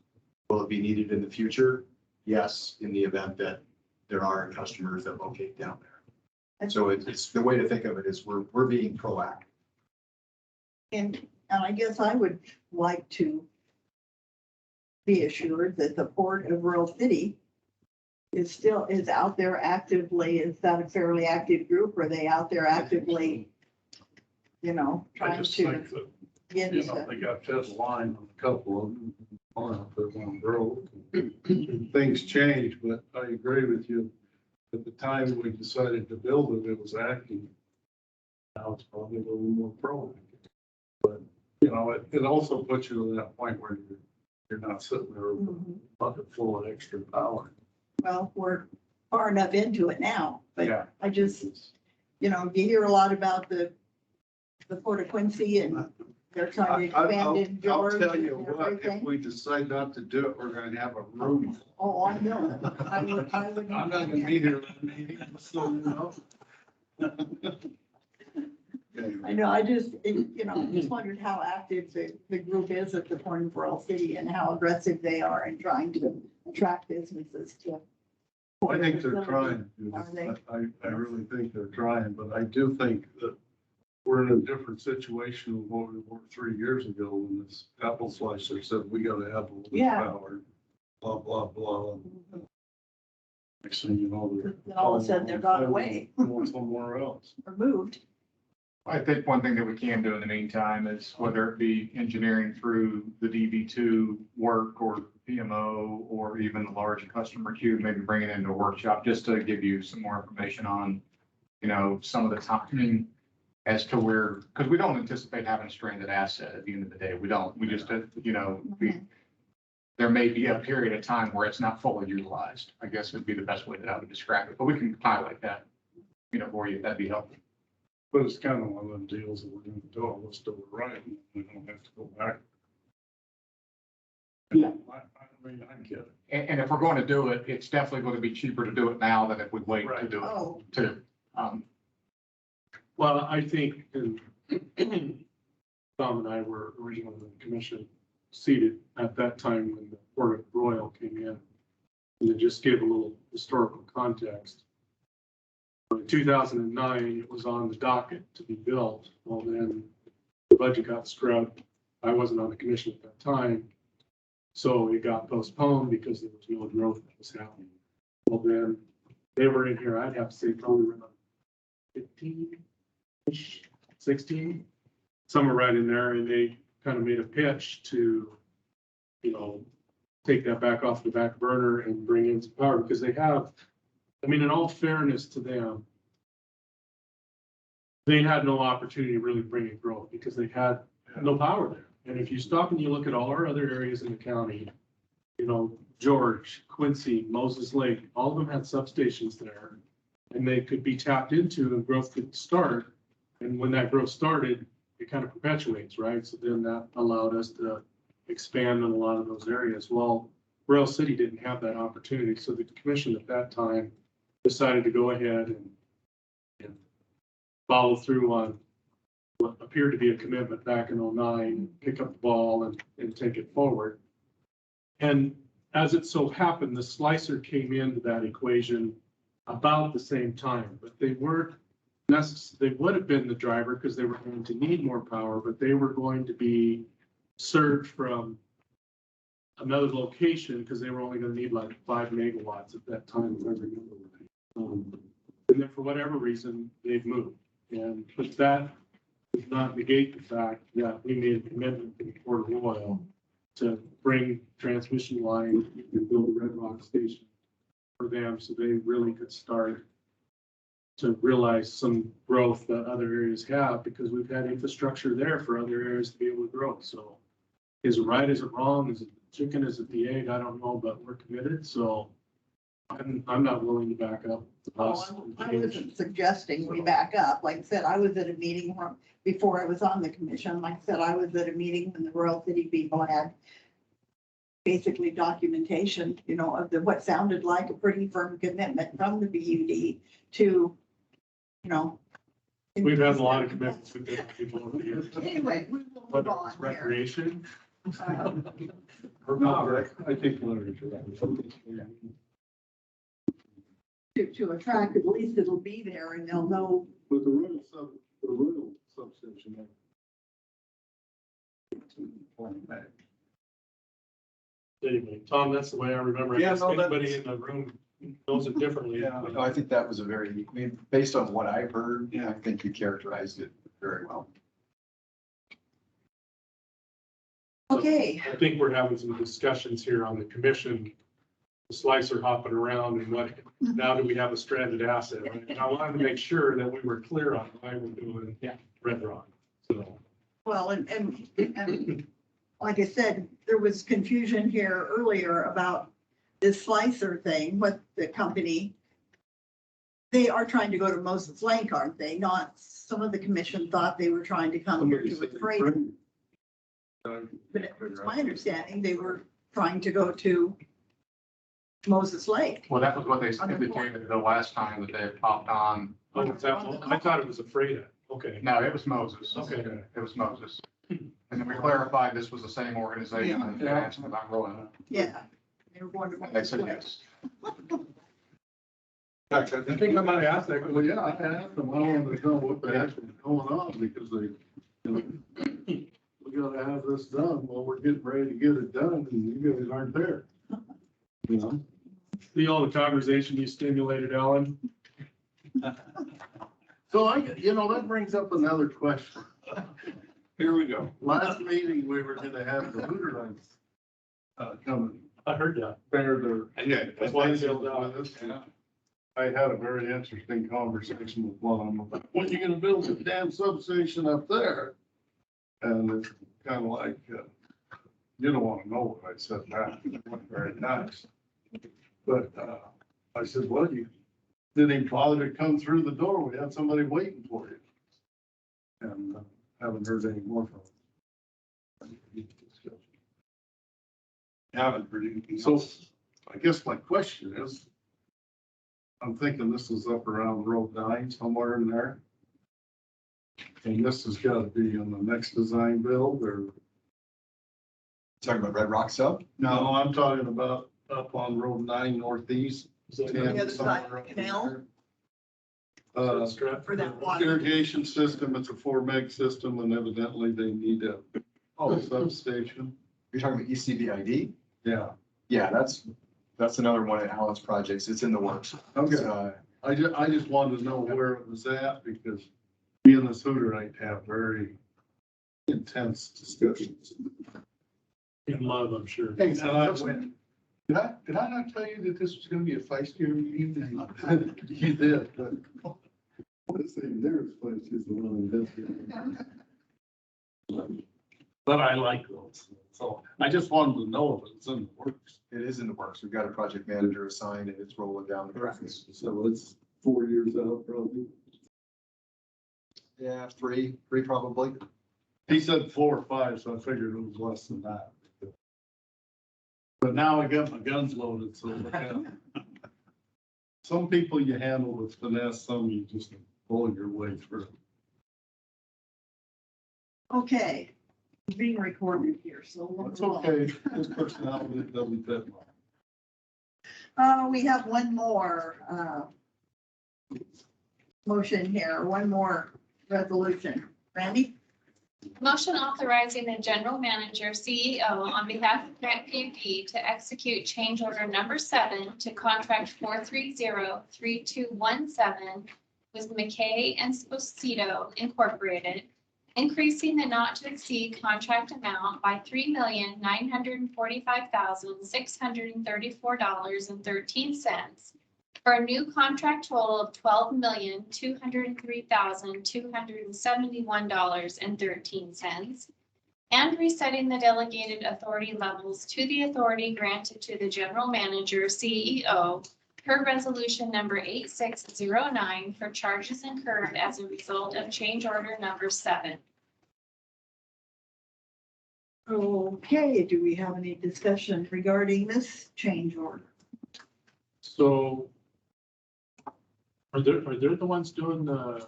Will it be needed in the future? Yes, in the event that there are customers that locate down there. So it's the way to think of it is we're being proactive. And I guess I would like to be assured that the Port of Rural City is out there actively. Is that a fairly active group? Are they out there actively, I trying just to think that, get into? they got Ted Line on a couple of them, on up there one broke. Things change, but I agree with you. At the time we decided to build it, it was active. Now it's probably a little more proactive. But, it also puts you to that point where you're not sitting there with a bucket full of extra power. Well, we're far enough into it now, but Yeah. I just, you hear a lot about the Port of Quincy and they're trying to expand in I'll George tell you and what, if everything. we decide not to do it, we're going to have a room. Oh, I know. I would. I'm not going to be here at the meeting, so I know, I just, just wondered how active the group is at the Port of Rural City and how aggressive they are in trying to attract businesses to. I think they're trying. Are they? I really think they're trying, but I do think that we're in a different situation than what we were 3 years ago when this apple slicer said, we gotta have a little Yeah. power, blah, blah, blah. Next thing you know, they're. Then all of a sudden they're gone away. Going somewhere else. Or moved. I think one thing that we can do in the meantime is whether it be engineering through the DB2 work or PMO or even the large customer queue, maybe bring it into a workshop just to give you some more information on, some of the timing as to where, because we don't anticipate having a stranded asset at the end of the day. We don't. We just, there may be a period of time where it's not fully utilized, I guess would be the best way that I would describe it. But we can highlight that, for you. That'd be helpful. But it's kind of one of them deals that we're gonna do it, let's do it right, and we don't have to go back. Yeah. I mean, I get it. And if we're going to do it, it's definitely going to be cheaper to do it now than if we wait to Right. do it Oh, too. Well, I think, and Tom and I were originally on the commission seated at that time when the Port of Royal came in. And to just give a little historical context. In 2009, it was on the docket to be built. Well, then the budget got scrubbed. I wasn't on the commission at that time. So it got postponed because there was no growth that was happening. Well, then they were in here, I'd have to say probably around 15-ish, 16, somewhere right in there. And they kind of made a pitch to, take that back off the back burner and bring in some power because they have, in all fairness to them, they had no opportunity to really bring in growth because they had no power there. And if you stop and you look at all our other areas in the county, you know, George, Quincy, Moses Lake, all of them had substations there. And they could be tapped into and growth could start. And when that growth started, it kind of perpetuates, right? So then that allowed us to expand in a lot of those areas. Well, Royal City didn't have that opportunity. So the commission at that time decided to go ahead and follow through on what appeared to be a commitment back in '09, pick up the ball and take it forward. And as it so happened, the slicer came into that equation about the same time, but they weren't necessarily, they would have been the driver because they were going to need more power, but they were going to be served from another location because they were only going to need like 5 megawatts at that time, if I remember right. And then for whatever reason, they've moved. But that does not negate the fact that we made a commitment to Port Royal to bring transmission line and build a Red Rock station for them so they really could start to realize some growth that other areas have because we've had infrastructure there for other areas to be able to grow. So is it right? Is it wrong? Is it the chicken? Is it the egg? I don't know, but we're committed. So I'm not willing to back up the bus. I wasn't suggesting we back up. Like I said, I was at a meeting before I was on the commission. Like I said, I was at a meeting when the Royal City people had basically documentation, you know, of what sounded like a pretty firm commitment from the BUD to, you know. We've had a lot of commitments with different people over the years. Anyway, we will move Whether on it's here. recreation. Or not, I think To attract, at least it'll be there and they'll know. With the rural substation. Anyway, Tom, that's the way I remember it. Yeah, no, Anybody in the room knows it differently. Yeah. No, I think that was a very, I mean, based on what I've heard, I think you characterized it very well. Okay, I think we're having some discussions here on the commission, the slicer hopping around and what, now do we have a stranded asset? Right? And I wanted to make sure that we were clear on why we're doing Red Rock. So, well, and like I said, there was confusion here earlier about this slicer thing, what the company, they are trying to go to Moses Lake, aren't they? Not, some of the commission thought they were trying to come here to a freight. But it's my understanding, they were trying to go to Moses Lake. Well, that was what they indicated the last time that they had popped on. oh, I thought it was afraid of. Okay. No, it was Moses. Okay. It was Moses. And then we clarified this was the same organization and they asked them about rolling Yeah. They were going to. it. They said yes. I think I might have asked that, well, yeah, I asked them, I wanted to know what the heck was going on, because they, you know, we gotta have this done, well, we're getting ready to get it done, and you guys aren't there. You know? See all the conversation you stimulated, Ellen? So that brings up another question. Here we go. Last meeting, we were gonna have the Hooterlings coming. I heard that. Bear their. Yeah. That's why I sailed out. Yeah. I had a very interesting conversation with one of them about, when you gonna build a damn substation up there? And it's kind of like, you don't want to know what I said back. It wasn't very nice. But, I said, well, you didn't even bother to come through the door. We had somebody waiting for you. And haven't heard any more from them. Haven't heard anything. So I guess my question is, I'm thinking this is up around Road 9, somewhere in there. And this has got to be on the next design build, or? Talking about Red Rock sub? No, I'm talking about up on Road 9 Northeast. The other side of the canal for that water. Irrigation system, it's a 4 meg system, and evidently they need a substation. You're talking about ECBID? Yeah, Yeah, that's another one of Alan's projects. It's in the works. okay. I just wanted to know where it was at, because me and this Hooterite have very intense discussions. In love, I'm sure. Hey, so did I not tell you that this was gonna be a feisty meeting? You did, but St. Mary's place is the one invested. But I like those, so I just wanted to know if it's in the works. It is in the works. We've got a project manager assigned and it's rolling down the process. So it's 4 years out probably. Yeah, three probably. He said 4 or 5, so I figured it was less than that. But now I got my guns loaded, so. Some people you handle with finesse, some you just pull your way through. Okay, being recorded here, so. we'll That's move on. okay, this personality doesn't fit mine. We have one more, motion here, one more resolution. Randy? Motion authorizing the general manager, CEO, on behalf of Grant PMP to execute change order number 7 to contract 430-3217 with McKay and Sposito Incorporated, increasing the not to exceed contract amount by $3,945,634.13 for a new contract total of $12,203,271.13, and resetting the delegated authority levels to the authority granted to the general manager, CEO, per resolution number 8609 for charges incurred as a result of change order number 7. Okay, do we have any discussion regarding this change order? So are they the ones doing the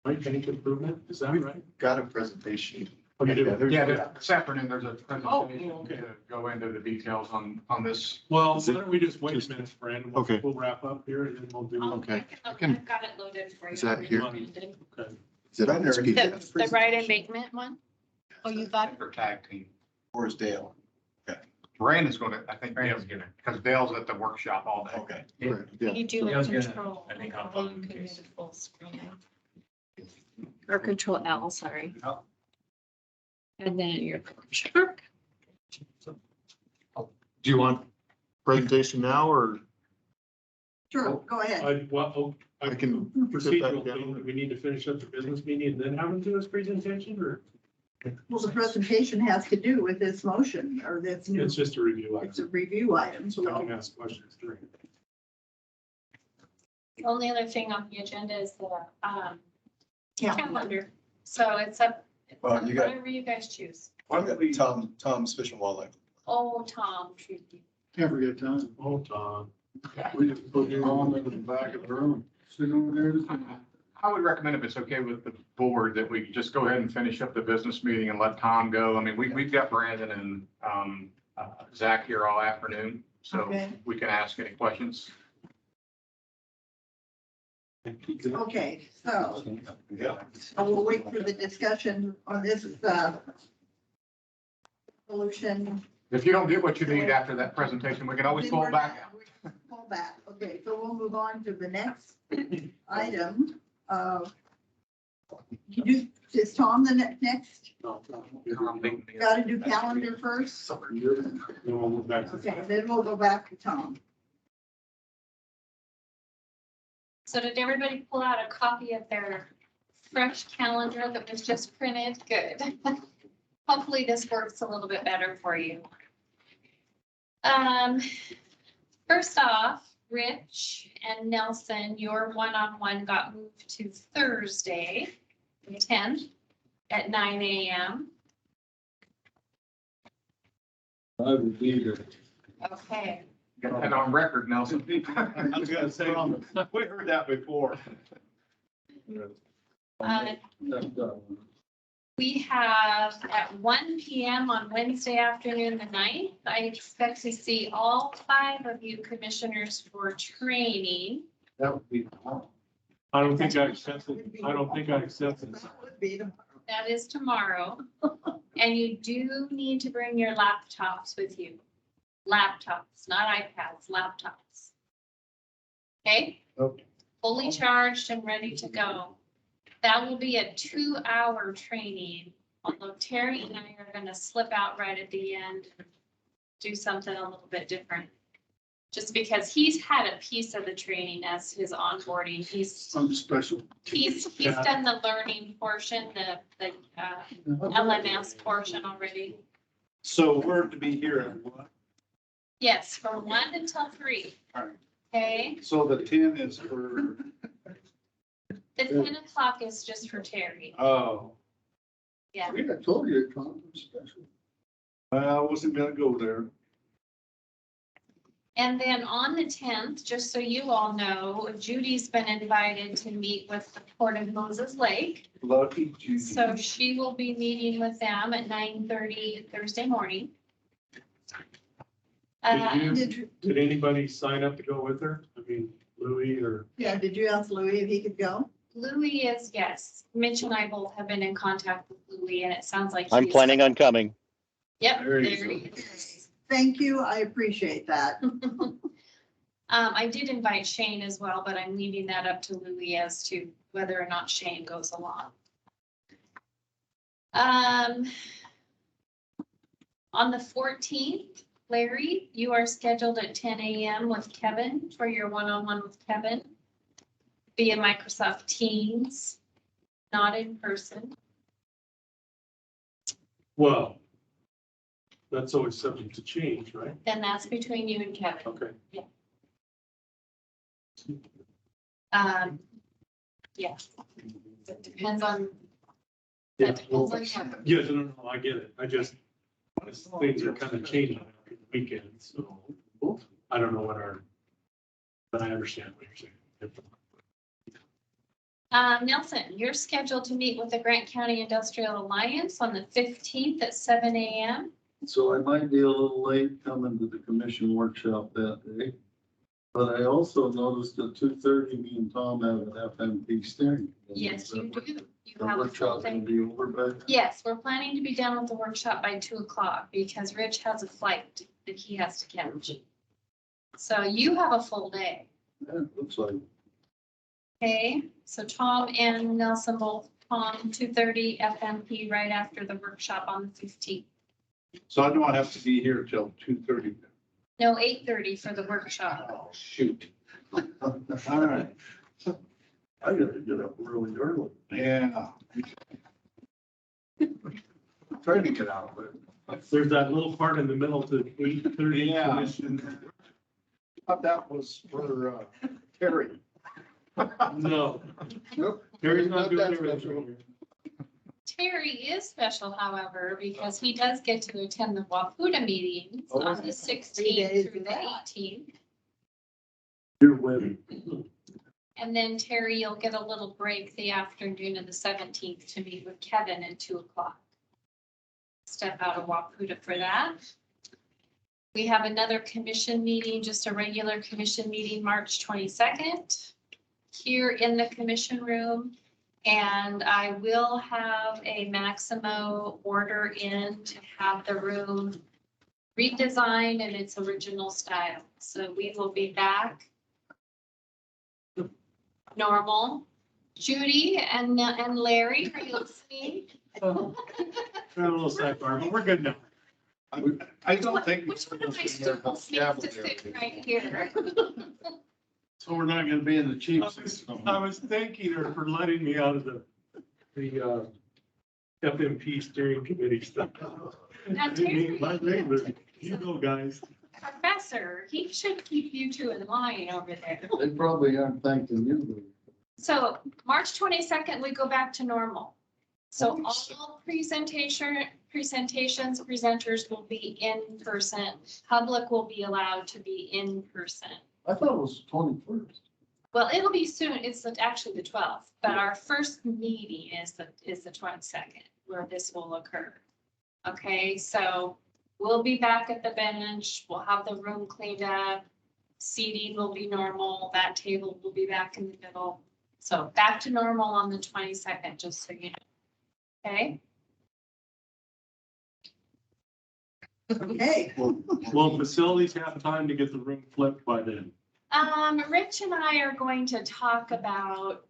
white tank improvement? Is that right? Got a presentation. Oh, you do? Yeah, this afternoon, there's a Oh, presentation okay. to go into the details on this. Well, Is why it don't we just wait a minute, Brandon? Okay. We'll wrap up here and then we'll do. Okay. I've can- got it loaded for you. Is that here? Okay. Is it on this The PDF? right embankment one? Oh, you got, For tag team. Or is Dale? Brandon's gonna, I think Dale's gonna, because Dale's at the workshop all day. Okay. you do Yeah, I was a gonna- control. I think I'll Volume vote in can case. move full screen. Or control L, sorry. And then you're. Sure. Do you want presentation now or? Sure, go ahead. I can put that procedural down. thing, we need to finish up the business meeting and then have him do his presentation, or Well, the presentation has to do with this motion or this new, it's just a review it's a item? review item, So I can so. ask questions during it. The only other thing on the agenda is the Yeah. calendar. So it's up, Well, you got- whatever you guys choose. Why don't we, Tom's Fish and Wildlife. Oh, Tom, Trudy. Can't forget time. Oh, Tom. We just put you on in the back of the room, sit over there. I would recommend, if it's okay with the board, that we just go ahead and finish up the business meeting and let Tom go. I mean, we've got Brandon and Zach here all afternoon, so Okay. we can ask any questions. Okay, so we'll wait for the discussion on this, solution. If you don't get what you need after that presentation, we can always pull back. Pull back. Okay, so we'll move on to the next item. Is Tom the next? Got to do calendar first? Then we'll move back to. Okay, then we'll go back to Tom. So did everybody pull out a copy of their fresh calendar that was just printed? Good. Hopefully this works a little bit better for you. First off, Rich and Nelson, your one-on-one got moved to Thursday, the 10th at 9 a.m. I would be there. Okay. Got that on record, Nelson. I was gonna say, we heard that before. We have at 1 p.m. on Wednesday afternoon, the 9th, I expect to see all 5 of you commissioners for training. That would be. I don't think I accept it. I don't think I accept it. That would be the- That is tomorrow. And you do need to bring your laptops with you. Laptops, not iPads, laptops. Okay? Okay. Fully charged and ready to go. That will be a 2-hour training, although Terry and I are gonna slip out right at the end and do something a little bit different. Just because he's had a piece of the training as his onboarding, Some special. he's done the learning portion, the LMS portion already. So we're to be here at what? Yes, from 1 until 3. All right. Okay, So the 10 is for, the 10 o'clock is just for Terry. oh, Yeah. I think I told you it comes special. I wasn't gonna go there. And then on the 10th, just so you all know, Judy's been invited to meet with the Port of Moses Lake. Lucky Judy. So she will be meeting with them at 9:30 Thursday morning. Did anybody sign up to go with her? I mean, Louis or? Yeah, did you ask Louis if he could go? Louis is, yes. Mitch and I both have been in contact with Louis, and it sounds like. I'm he's- planning on coming. Yep, There you there go. he is. Thank you, I appreciate that. I did invite Shane as well, but I'm leaving that up to Louis as to whether or not Shane goes along. On the 14th, Larry, you are scheduled at 10 a.m. with Kevin for your one-on-one with Kevin via Microsoft Teams, not in person. Well, that's always subject to change, right? Then that's between you and Kevin. Okay. Yeah. It depends on. Yeah, That depends on Kevin. yes, no, I get it. I just, things are kind of changing after the weekend, so I don't know what but I understand what you're saying. Nelson, you're scheduled to meet with the Grant County Industrial Alliance on the 15th at 7 a.m. So I might be a little late coming to the commission workshop that day. But I also noticed at 2:30, me and Tom have an FMP steering. Yes, you do. You The have a full workshop's gonna day. be over by then. Yes, we're planning to be done with the workshop by 2 o'clock because Rich has a flight that he has to catch. So you have a full day. Yeah, looks like. Okay, so Tom and Nelson both, Tom, 2:30 FMP right after the workshop on the 15th. So I don't have to be here till 2:30. No, 8:30 for the workshop. Oh, shoot. All right. I gotta get up really early. Yeah. Trying to get out, but. There's that little part in the middle to 8:30 Yeah. commission. Thought that was for Terry. No, Nope. Terry's not doing Not it. that special. Terry is special, however, because he does get to attend the Wapuda meetings Oh, on the 3 16th days through of the that. 18th. You're winning. And then Terry, you'll get a little break the afternoon of the 17th to meet with Kevin at 2 o'clock. Step out of Wapuda for that. We have another commission meeting, just a regular commission meeting, March 22nd, here in the commission room. And I will have a Maximo order in to have the room redesigned in its original style. So we will be back normal. Judy and Larry, are you listening? A little sidebar, but we're good now. I don't think. Which one of my stools needs to sit right here? So we're not gonna be in the chief seat. I was thanking her for letting me out of the FMP steering committee stuff. Now, I didn't mean Terry, my regular, you know, guys. Professor, he should keep you two in line over there. They probably aren't thanking you. So March 22nd, we go back to normal. So all presentations, presenters will be in person. Public will be allowed to be in person. I thought it was 21st. Well, it'll be soon. It's actually the 12th, but our first meeting is the 22nd where this will occur. Okay, so we'll be back at the bench. We'll have the room cleaned up. Seating will be normal. That table will be back in the middle. So back to normal on the 22nd, just so you know. Okay, Okay, Will facilities have time to get the room flipped by then? Rich and I are going to talk about,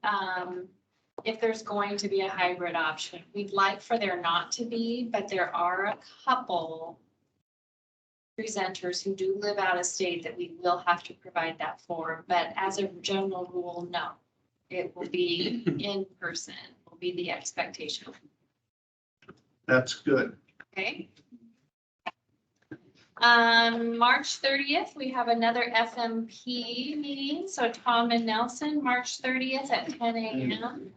if there's going to be a hybrid option. We'd like for there not to be, but there are a couple presenters who do live out of state that we will have to provide that for, but as a general rule, no. It will be in person, will be the expectation, That's good. okay? March 30th, we have another FMP meeting, so Tom and Nelson, March 30th at 10 a.m.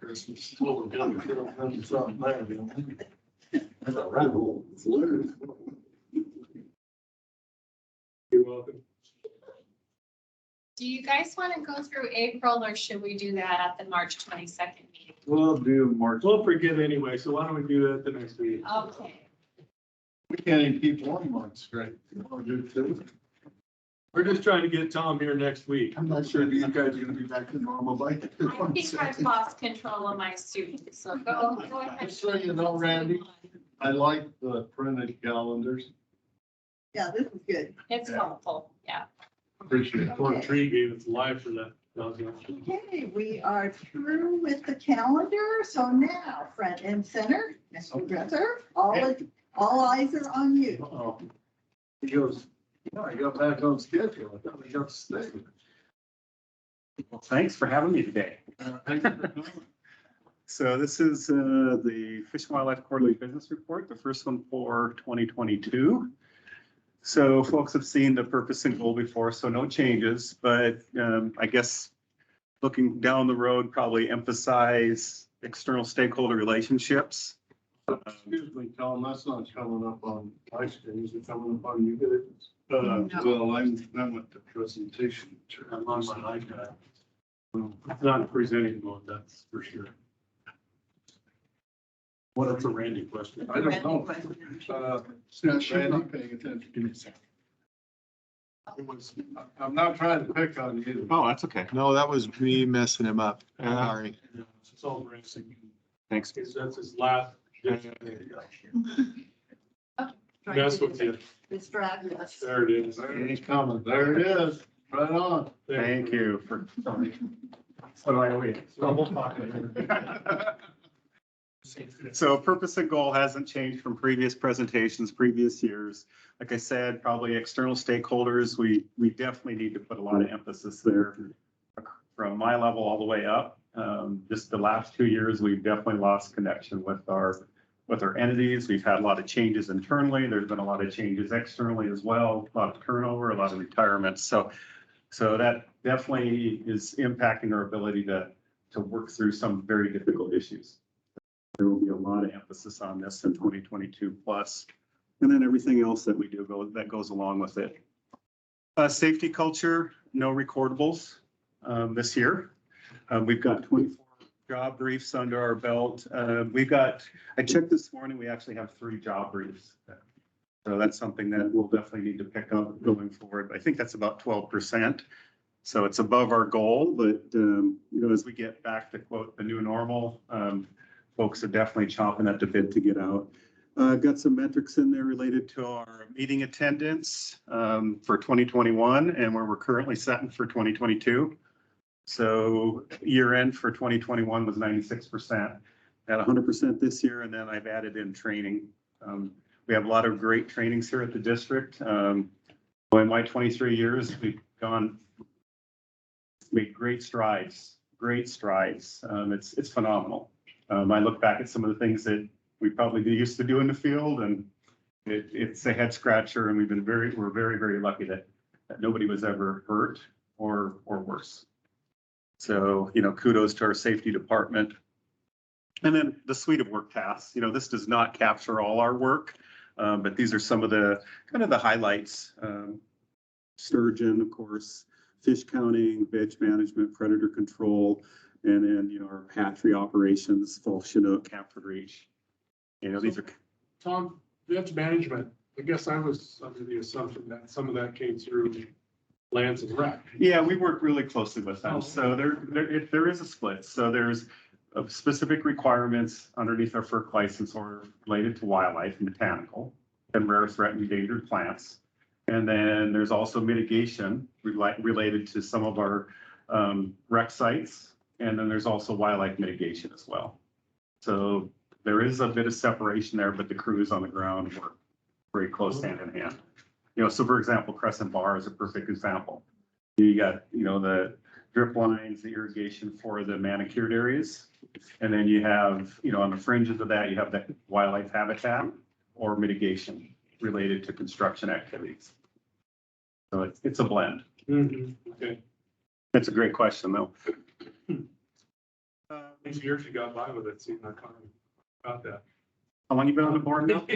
You're welcome. Do you guys want to go through April or should we do that at the March 22nd meeting? We'll do March. We'll forget anyway, so why don't we do that the next week? Okay. We can't even keep 1 month straight. You wanna do 2? We're just trying to get Tom here next week. I'm not sure you guys are gonna be back to normal by. I think I've lost control of my students, so go ahead. Just so you know, Randy, I like the printed calendars. Yeah, this is good. It's helpful, yeah. Appreciate it. Poor tree gave its life for that. Okay, we are through with the calendar. So now, front and center, Mr. Dresser, all eyes are on you. Uh-oh. He goes, yeah, I got back on schedule. I thought we got to stay. Well, thanks for having me today. Thank you for coming. So this is the Fish and Wildlife Quarterly Business Report, the first one for 2022. So folks have seen the purpose and goal before, so no changes, but I guess looking down the road, probably emphasize external stakeholder relationships. Excuse me, Tom, that's not coming up on my screen. Is it coming up on you guys? No. Well, I'm at the presentation. I'm on my iPad. It's not presenting mode, that's for sure. What is a Randy question? I don't know. Since Randy paying attention. It was, I'm not trying to pick on you. Oh, that's okay. No, that was me messing him up. Sorry. Yeah, It's all racing. Thanks. That's his last. Mess with you. Distract us. There it is. There he's coming. There it is. Right on. Thank you for. What do I owe you? Double pocket. So purpose and goal hasn't changed from previous presentations, previous years. Like I said, probably external stakeholders, we definitely need to put a lot of emphasis there from my level all the way up. Just the last 2 years, we've definitely lost connection with our entities. We've had a lot of changes internally. There's been a lot of changes externally as well, a lot of turnover, a lot of retirements. So that definitely is impacting our ability to work through some very difficult issues. There will be a lot of emphasis on this in 2022 plus, and then everything else that we do that goes along with it. Safety culture, no recordables this year. We've got 24 job briefs under our belt. I checked this morning, we actually have 3 job briefs. So that's something that we'll definitely need to pick up going forward. I think that's about 12%. So it's above our goal, but as we get back to quote the new normal, folks are definitely chomping at the bit to get out. Got some metrics in there related to our meeting attendance for 2021 and where we're currently setting for 2022. So year end for 2021 was 96%, at 100% this year, and then I've added in training. We have a lot of great trainings here at the district. In my 23 years, we've made great strides. It's phenomenal. I look back at some of the things that we probably used to do in the field, and it's a head scratcher, and we're very, very lucky that nobody was ever hurt or worse. So, kudos to our safety department. And then the suite of work tasks, this does not capture all our work, but these are some of the kind of the highlights. Sturgeon, of course, fish counting, veg management, predator control, and then, our hatchery operations, fall Chinook, Camford Reach. These are. Tom, veg management, I guess I was under the assumption that some of that came through Lands and Rec. Yeah, we work really closely with them. Oh. So there is a split. So there's specific requirements underneath our FERC license or related to wildlife and botanical and rare, threatened, endangered plants. And then there's also mitigation related to some of our rec sites. And then there's also wildlife mitigation as well. So there is a bit of separation there, but the crews on the ground work very close hand in hand. So for example, Crescent Bar is a perfect example. You got, the drip lines, the irrigation for the manicured areas. And then you have, on the fringes of that, you have the wildlife habitat or mitigation related to construction activities. So it's a blend. Okay. That's a great question, though. 6 years you got by with it, seeing that kind about that. How long you been on the board now?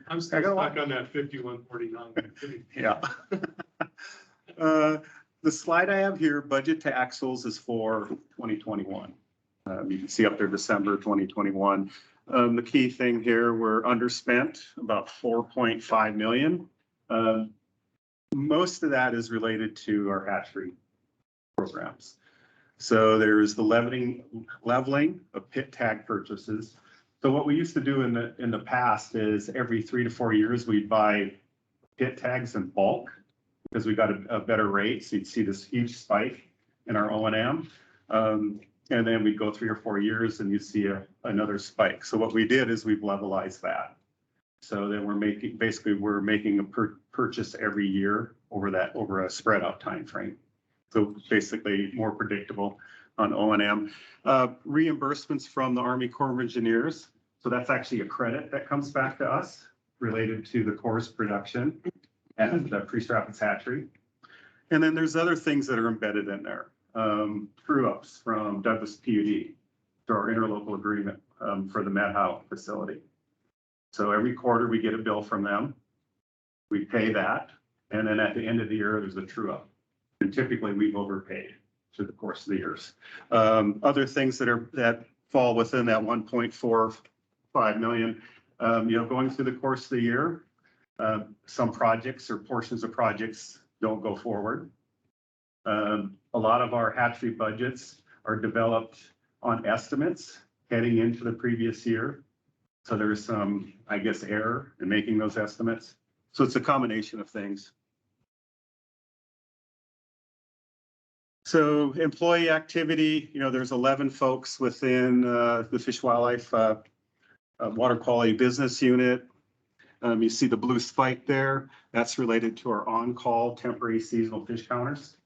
I'm still stuck on that 5149. Yeah. The slide I have here, budget to axles, is for 2021. You can see up there, December 2021. The key thing here, we're underspent about 4.5 million. Most of that is related to our hatchery programs. So there's the leveling of pit tag purchases. So what we used to do in the past is every 3 to 4 years, we'd buy pit tags in bulk because we got a better rate. So you'd see this huge spike in our O&M. And then we'd go 3 or 4 years and you see another spike. So what we did is we've levelized that. So then we're making a purchase every year over a spread out time frame. So basically more predictable on O&M. Reimbursements from the Army Corps of Engineers. So that's actually a credit that comes back to us related to the Corps' production and the Priest Rapids hatchery. And then there's other things that are embedded in there. True ups from Douglas PUD to our interlocal agreement for the Medhow facility. So every quarter we get a bill from them. We pay that. And then at the end of the year, there's a true up. And typically we've overpaid through the course of the years. Other things that fall within that 1.45 million, going through the course of the year, some projects or portions of projects don't go forward. A lot of our hatchery budgets are developed on estimates heading into the previous year. So there's some, error in making those estimates. So it's a combination of things. So employee activity, there's 11 folks within the Fish Wildlife Water Quality Business Unit. You see the blue spike there. That's related to our on-call temporary seasonal fish counters.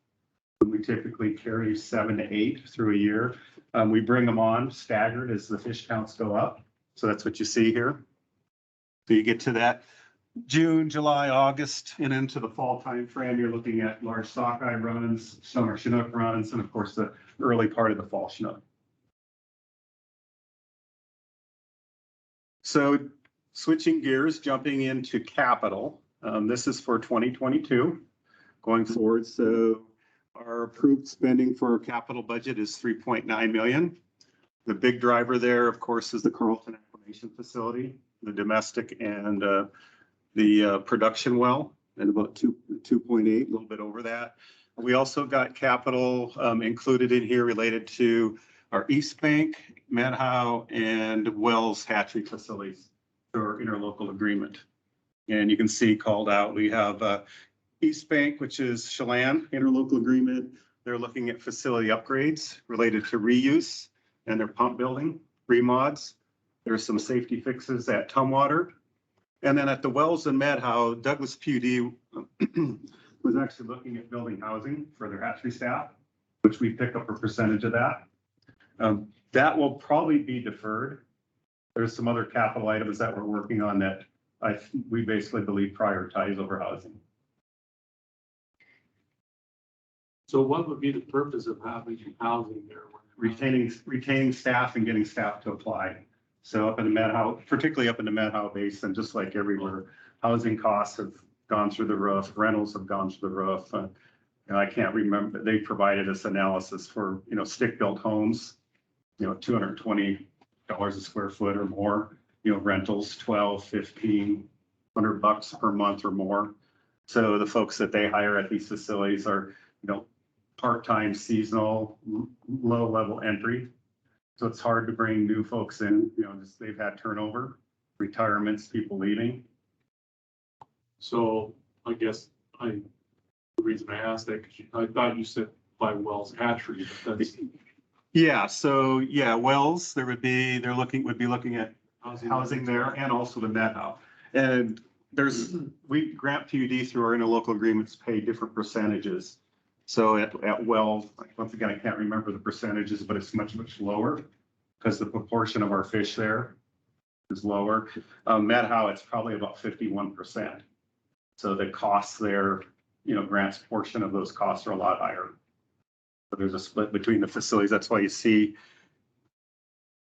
We typically carry 7 to 8 through a year. We bring them on staggered as the fish counts go up. So that's what you see here. So you get to that June, July, August, and into the fall timeframe, you're looking at large sockeye runs, summer Chinook runs, and of course the early part of the fall Chinook. So switching gears, jumping into capital. This is for 2022 going forward. So our approved spending for our capital budget is 3.9 million. The big driver there, of course, is the Carlton Acclimation Facility, the domestic and the production well, and about 2.8, a little bit over that. We also got capital included in here related to our East Bank, Medhow, and Wells hatchery facilities through our interlocal agreement. And you can see called out, we have East Bank, which is Chelan interlocal agreement. They're looking at facility upgrades related to reuse and their pump building, remods. There's some safety fixes at Tumwater. And then at the Wells and Medhow, Douglas PUD was actually looking at building housing for their hatchery staff, which we pick up a percentage of that. That will probably be deferred. There's some other capital items that we're working on that we basically believe prioritize over housing. So what would be the purpose of having housing there? Retaining staff and getting staff to apply. So up in the Medhow, particularly up in the Medhow Basin, just like everywhere, housing costs have gone through the roof, rentals have gone through the roof. I can't remember, they provided us analysis for, stick-built homes, $220 a square foot or more, rentals, $1,200, $1,500 per month or more. So the folks that they hire at these facilities are, part-time, seasonal, low-level entry. So it's hard to bring new folks in, they've had turnover, retirements, people leaving. So I guess the reason I asked that, because I thought you said by Wells Hatchery, but that's. Yeah, so Wells, would be looking at housing there and also the Medhow. And we grant PUD through our interlocal agreements pay different percentages. So at well, once again, I can't remember the percentages, but it's much, much lower because the proportion of our fish there is lower. Medhow, it's probably about 51%. So the costs there, grants portion of those costs are a lot higher. So there's a split between the facilities. That's why you see,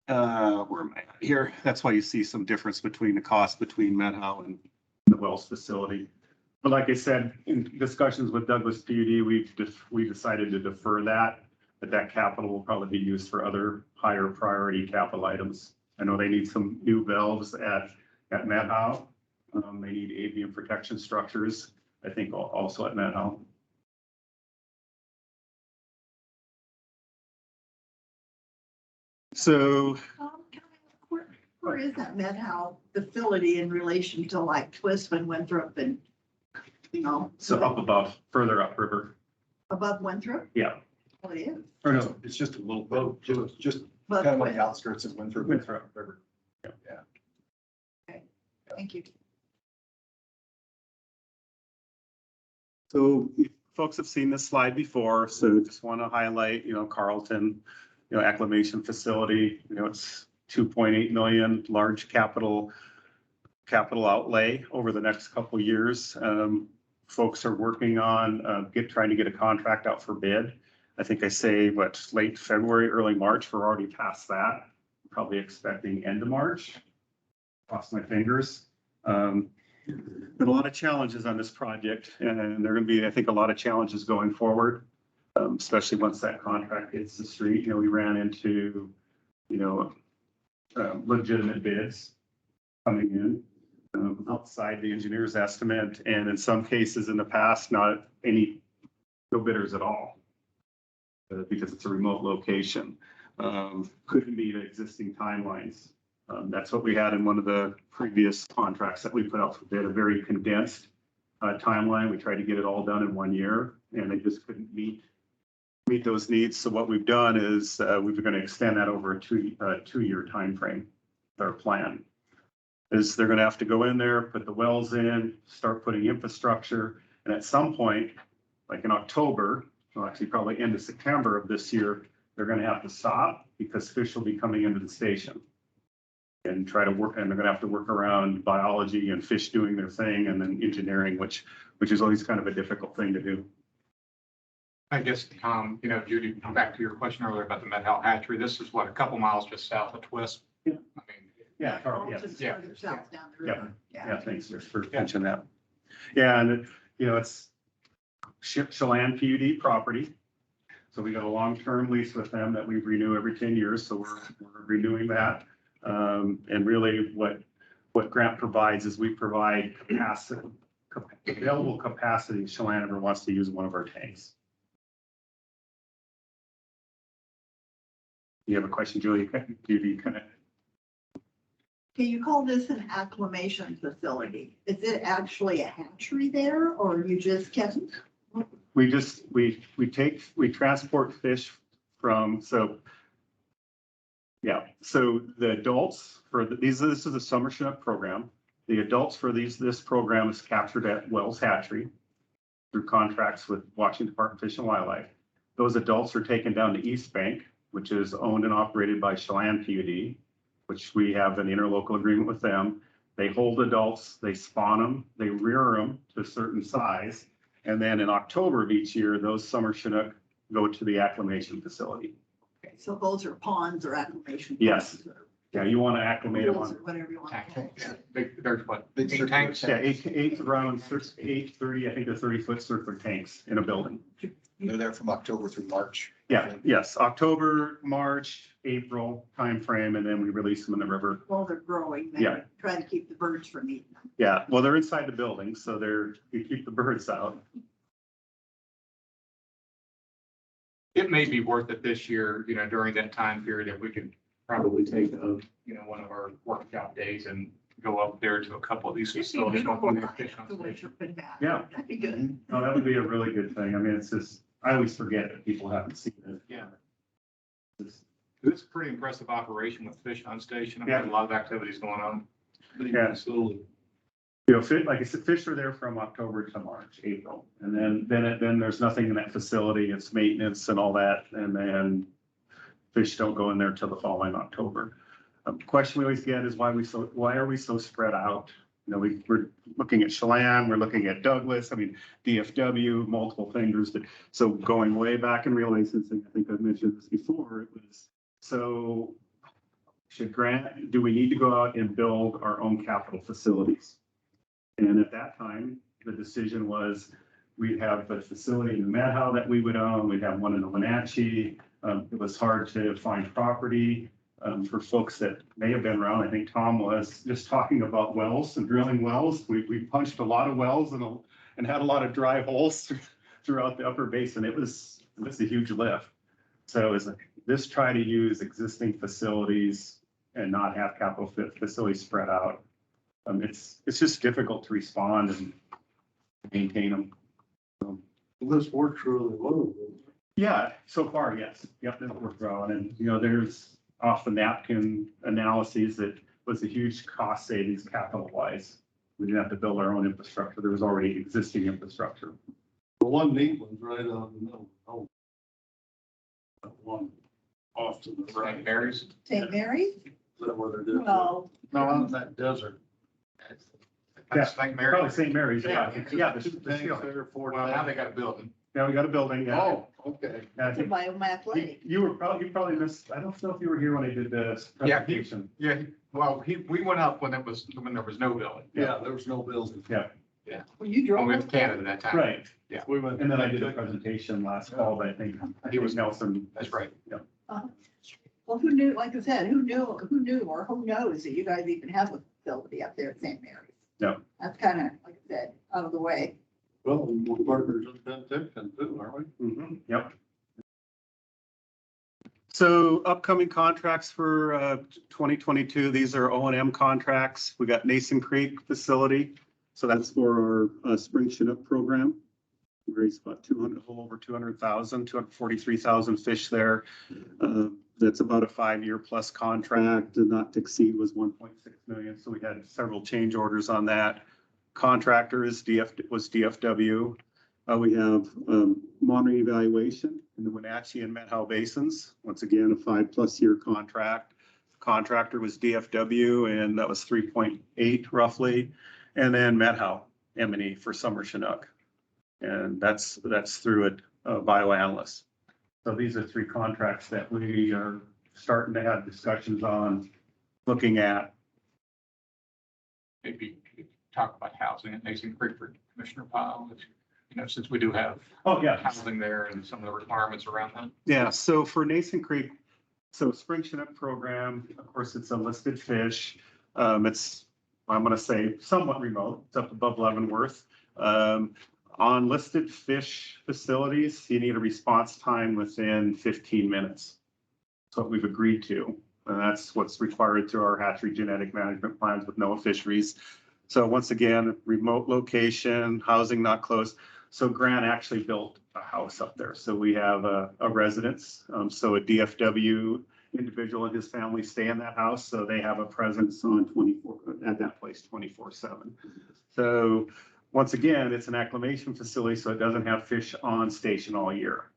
where am I at here? That's why you see some difference between the cost between Medhow and the Wells facility. But like I said, in discussions with Douglas PUD, we decided to defer that, but that capital will probably be used for other higher priority capital items. I know they need some new valves at Medhow. They need avian protection structures, I think also at Medhow. So Where is that Medhow facility in relation to like Twistman, Winthrop and, so up above, further upriver. above Winthrop? Yeah. Oh, it is. Or no, it's just a little bit, just Above kind of on Winthrop. the outskirts of Winthrop. Winthrop. River. Thank you. So folks have seen this slide before, so just want to highlight, Carlton, acclimation facility, it's 2.8 million, large capital outlay over the next couple of years. Folks are working on trying to get a contract out for bid. I think I say late February, early March. We're already past that. Probably expecting end of March. Cross my fingers. Been a lot of challenges on this project, and there are going to be, I think, a lot of challenges going forward, especially once that contract hits the street. We ran into, legitimate bids coming in outside the engineer's estimate, and in some cases in the past, no bidders at all, because it's a remote location. Couldn't meet existing timelines. That's what we had in one of the previous contracts that we put out for bid, a very condensed timeline. We tried to get it all done in 1 year, and they just couldn't meet those needs. So what we've done is we're going to extend that over a two-year timeframe. Our plan is they're going to have to go in there, put the wells in, start putting infrastructure, and at some point, like in October, well, actually probably end of September of this year, they're going to have to stop because fish will be coming into the station and try to work, and they're going to have to work around biology and fish doing their thing, and then engineering, which is always kind of a difficult thing to do. I guess, Judy, back to your question earlier about the Medhow hatchery. This is what, a couple miles just south of Twist? Yeah. I mean, Yeah, Carl, yes. Carlton's Yeah. further south down the Yeah. river. Yeah, thanks for mentioning that. Yeah, and it's Chelan PUD property. So we got a long-term lease with them that we renew every 10 years. So we're renewing that. And really what Grant provides is we provide available capacity if Chelan ever wants to use one of our tanks. You have a question, Julie? Judy, kind of. Can you call this an acclimation facility? Is it actually a hatchery there or you just kept? We transport fish from, so the adults this is a summer Chinook program. The adults for this program is captured at Wells Hatchery through contracts with Washington Department of Fish and Wildlife. Those adults are taken down to East Bank, which is owned and operated by Chelan PUD, which we have an interlocal agreement with them. They hold adults, they spawn them, they rear them to a certain size. And then in October of each year, those summer Chinook go to the acclimation facility. Okay, so those are ponds or acclimation. Yes. ponds or Yeah, you want to acclimate them pools on, or whatever you want to call it. there's what, Big eight tanks? yeah, eight around 30, I think the 30-foot circular tanks in a building. They're there from October through March. Yeah, yes, October, March, April timeframe, and then we release them in the river. While they're growing, Yeah. they're trying to keep the birds from eating them. Yeah, well, they're inside the building, so you keep the birds out. It may be worth it this year, during that time period, if we could probably take one of our workshop days and go up there to a couple of these It'd be facilities. beautiful when they're time fish on to station. worship in back. Yeah. That'd be good. No, that would be a really good thing. I mean, it's just, I always forget that people haven't seen it. Yeah. It's- It's a pretty impressive operation with fish on station. I've had a lot of activities going on. Yeah. Facility. You know, like I said, fish are there from October to March, April, and then there's nothing in that facility, it's maintenance and all that, and then fish don't go in there till the following October. Question we always get is why are we so spread out? You know, we're looking at Chelan, we're looking at Douglas, I mean, DFW, multiple fingers. So going way back in real licensing, I think I've mentioned this before, it was, so do we need to go out and build our own capital facilities? And at that time, the decision was we'd have a facility in Medhow that we would own, we'd have one in Wenatchee. It was hard to find property. For folks that may have been around, I think Tom was just talking about wells and drilling wells. We punched a lot of wells and had a lot of dry holes throughout the upper basin. It was a huge lift. So it's like this try to use existing facilities and not have capital facilities spread out. It's just difficult to respond and maintain them. This works really well. Yeah, so far, yes. Yep, that worked well. And, you know, there's off the napkin analyses that was a huge cost savings capital wise. We didn't have to build our own infrastructure. There was already existing infrastructure. The one neat one's right out in the middle. Oh. That one off to the right. St. Mary's. St. Mary's? Is that where they're doing? Well, No, out in that desert. Yeah, St. Mary's. Probably St. Mary's, yeah. Yeah, Two tanks there, four. Well, now they got a building. Yeah, we got a building, yeah. Oh, okay. Yeah, I to think Biomac Lake. you probably missed, I don't know if you were here when I did the Yeah, presentation. Yeah, well, we went up when there was no building. Yeah, there was no building. Yeah, Well, you When drove we up went to Canada that time. right. We went. And then I did a presentation last fall, but I think it was Nelson. That's right. Well, who knew, like I said, who knew or who knows that you guys even have a facility up there at St. Mary's? No. That's kind of, like I said, out of the way. Well, we're partners in Penticton too, aren't we? Yep. So upcoming contracts for 2022, these are O&M contracts. We got Nason Creek facility. So that's for our spring Chinook program. We raised about 200, a little over 200,000, 243,000 fish there. That's about a 5-year plus contract, and not to exceed was 1.6 million. So we had several change orders on that. Contractor was DFW. We have monitoring evaluation in the Wenatchee and Medhow basins. Once again, a 5+ year contract. Contractor was DFW, and that was 3.8 roughly. And then Medhow M&E for summer Chinook. And that's through a bioanalyst. So these are 3 contracts that we are starting to have discussions on, looking at. Maybe talk about housing at Mason Creek for Commissioner Powell, which, you know, since we do have Oh, yeah. housing there and some of the requirements around that. Yeah, so for Nason Creek, so spring Chinook program, of course, it's a listed fish. It's, I'm going to say, somewhat remote. It's up above Leavenworth. On listed fish facilities, you need a response time within 15 minutes. That's what we've agreed to. And that's what's required through our hatchery genetic management plans with NOAA Fisheries. So once again, remote location, housing not close. So Grant actually built a house up there. So we have a residence. So a DFW individual and his family stay in that house. So they have a presence on at that place 24/7. So once again, it's an acclimation facility, so it doesn't have fish on station all year.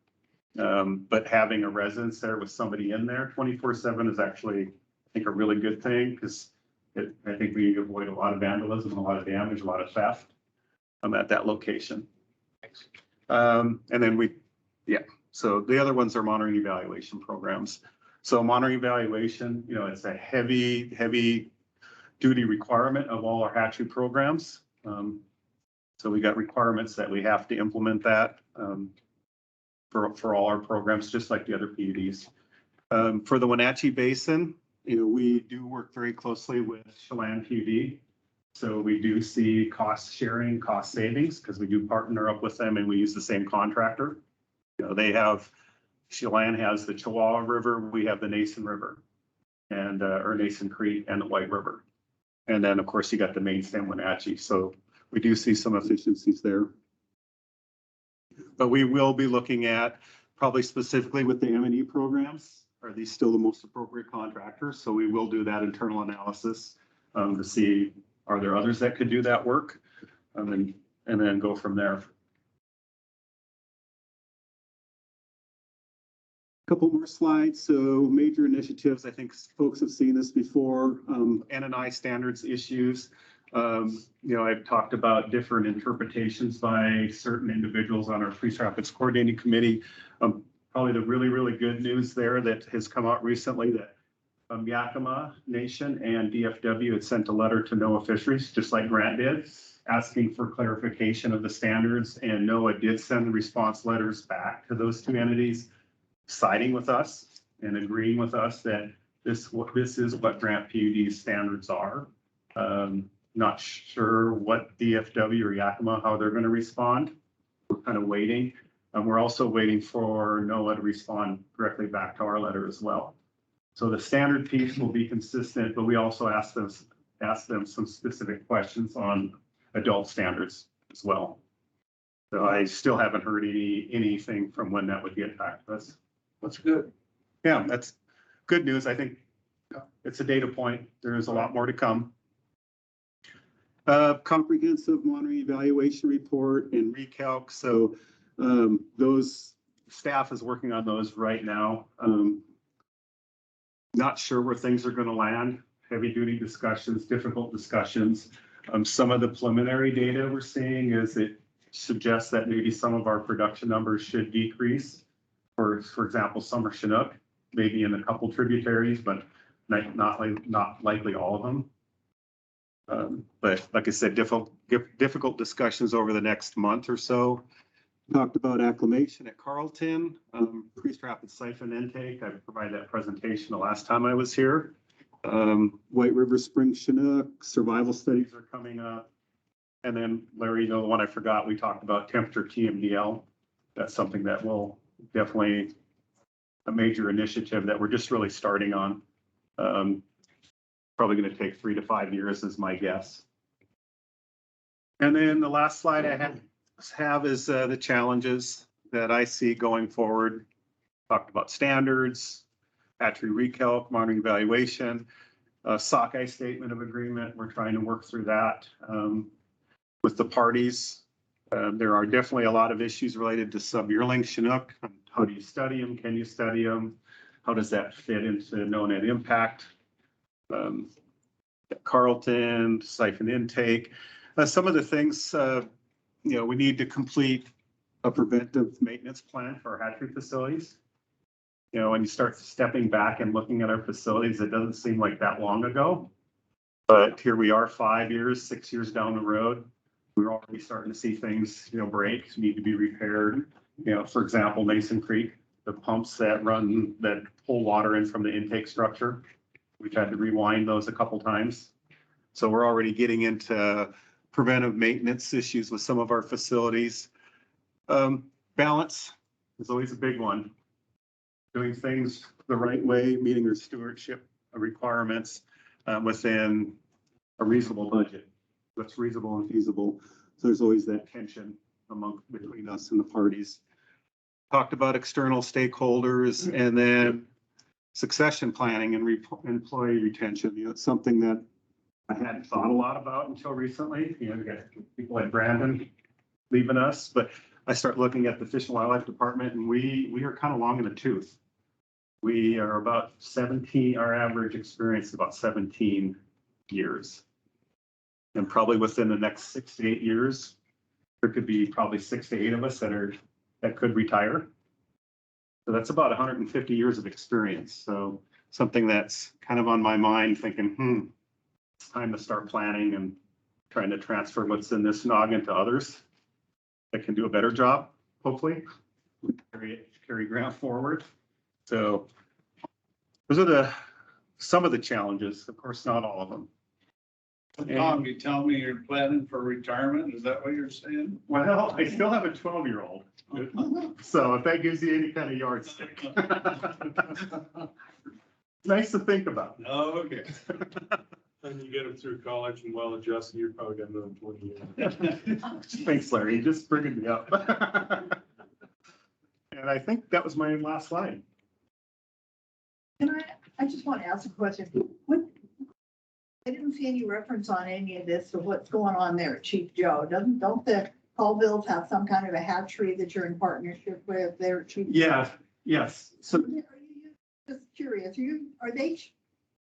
But having a residence there with somebody in there 24/7 is actually, I think, a really good thing, because I think we avoid a lot of vandalism, a lot of damage, a lot of theft at that location. And then so the other ones are monitoring evaluation programs. So monitoring evaluation, you know, it's a heavy duty requirement of all our hatchery programs. So we got requirements that we have to implement that for all our programs, just like the other PUDs. For the Wenatchee Basin, you know, we do work very closely with Chelan PUD. So we do see cost sharing, cost savings, because we do partner up with them and we use the same contractor. You know, Chelan has the Chihuahua River, we have the Nason River, and or Nason Creek and the White River. And then, of course, you got the main stem Wenatchee. So we do see some efficiencies there. But we will be looking at, probably specifically with the M&E programs, are these still the most appropriate contractors? So we will do that internal analysis to see, are there others that could do that work? And then go from there. Couple more slides. So major initiatives, I think folks have seen this before, NNI standards issues. I've talked about different interpretations by certain individuals on our police traffic coordinating committee. Probably the really, really good news there that has come out recently that Yakima Nation and DFW had sent a letter to NOAA Fisheries, just like Grant did, asking for clarification of the standards, and NOAA did send the response letters back to those two entities, siding with us and agreeing with us that this is what Grant PUD's standards are. Not sure what DFW or Yakima, how they're going to respond. We're kind of waiting. We're also waiting for NOAA to respond directly back to our letter as well. So the standard piece will be consistent, but we also asked them some specific questions on adult standards as well. So I still haven't heard anything from when that would get back to us. That's good. Yeah, that's good news. I think it's a data point. There is a lot more to come. Comprehensive monitoring evaluation report and recalc. So those staff is working on those right now. Not sure where things are going to land. Heavy duty discussions, difficult discussions. Some of the preliminary data we're seeing is it suggests that maybe some of our production numbers should decrease. For example, Summer Chinook, maybe in a couple tributaries, but not likely all of them. But like I said, difficult discussions over the next month or so. Talked about acclimation at Carlton, pre-rapid siphon intake. I provided that presentation the last time I was here. White River Spring Chinook, survival studies are coming up. And then Larry, the one I forgot, we talked about temperature TMDL. That's something that will definitely a major initiative that we're just really starting on. Probably going to take 3 to 5 years is my guess. And then the last slide I have is the challenges that I see going forward. Talked about standards, hatchery recalc, monitoring evaluation, sockeye statement of agreement. We're trying to work through that with the parties. There are definitely a lot of issues related to sub-yearling Chinook. How do you study them? Can you study them? How does that fit into known net impact? Carlton, siphon intake. Some of the things, we need to complete a preventive maintenance plan for our hatchery facilities. When you start stepping back and looking at our facilities, it doesn't seem like that long ago. But here we are 5 years, 6 years down the road. We're already starting to see things, break, need to be repaired. For example, Mason Creek, the pumps that pull water in from the intake structure. We've had to rewind those a couple times. So we're already getting into preventive maintenance issues with some of our facilities. Balance is always a big one. Doing things the right way, meeting our stewardship requirements within a reasonable budget. That's reasonable and feasible. So there's always that tension between us and the parties. Talked about external stakeholders and then succession planning and employee retention. It's something that I hadn't thought a lot about until recently. We got people like Brandon leaving us, but I start looking at the Fish and Wildlife Department, and we are kind of long in the tooth. We are about 17. Our average experience is about 17 years, and probably within the next 6 to 8 years, there could be probably 6 to 8 of us that could retire. So that's about 150 years of experience. So something that's kind of on my mind, thinking, it's time to start planning and trying to transfer what's in this noggin to others that can do a better job, hopefully, carry Grant forward. So those are some of the challenges, of course, not all of them. Tom, you tell me you're planning for retirement? Is that what you're saying? Well, I still have a 12-year-old. So if that gives you any kind of yardstick. Nice to think about. Oh, okay. And you get them through college and well adjusted, you're probably got another 20 years. Thanks, Larry. You're just bringing me up. And I think that was my last slide. And I just want to ask a question. I didn't see any reference on any of this of what's going on there at Chief Joe. Don't the Colvilles have some kind of a hatchery that you're in partnership with their Chief? Yeah, yes. So Are you just curious, are they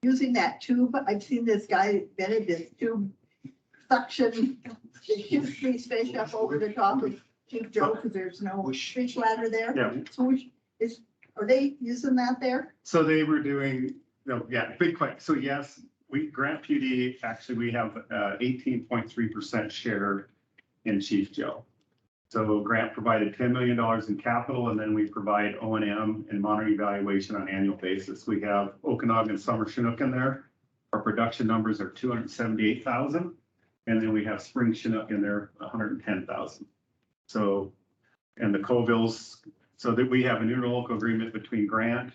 using that tube? I've seen this guy invented this tube suction, it shoots these fish up over the top of Chief Joe because there's no fish ladder there. Yeah. So are they using that there? So they were doing, no, yeah, big question. So yes, Grant PD, actually, we have 18.3% share in Chief Joe. So Grant provided $10 million in capital, and then we provide O&M and monitoring evaluation on an annual basis. We have Okanagan and Summer Chinook in there. Our production numbers are 278,000. And then we have Spring Chinook in there, 110,000. So, and the Colvilles, so that we have an interlocal agreement between Grant,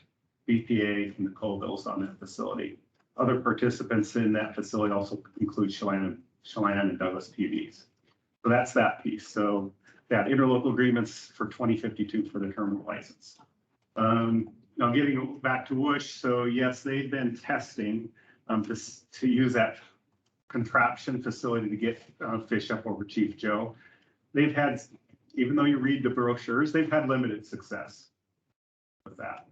BPA, and the Colvilles on that facility. Other participants in that facility also include Chelan and Douglas PDs. So that's that piece. So that interlocal agreements for 2052 for the terminal license. Now getting back to Whoosh, so yes, they've been testing to use that contraption facility to get fish up over Chief Joe. They've had, even though you read the brochures, they've had limited success with that.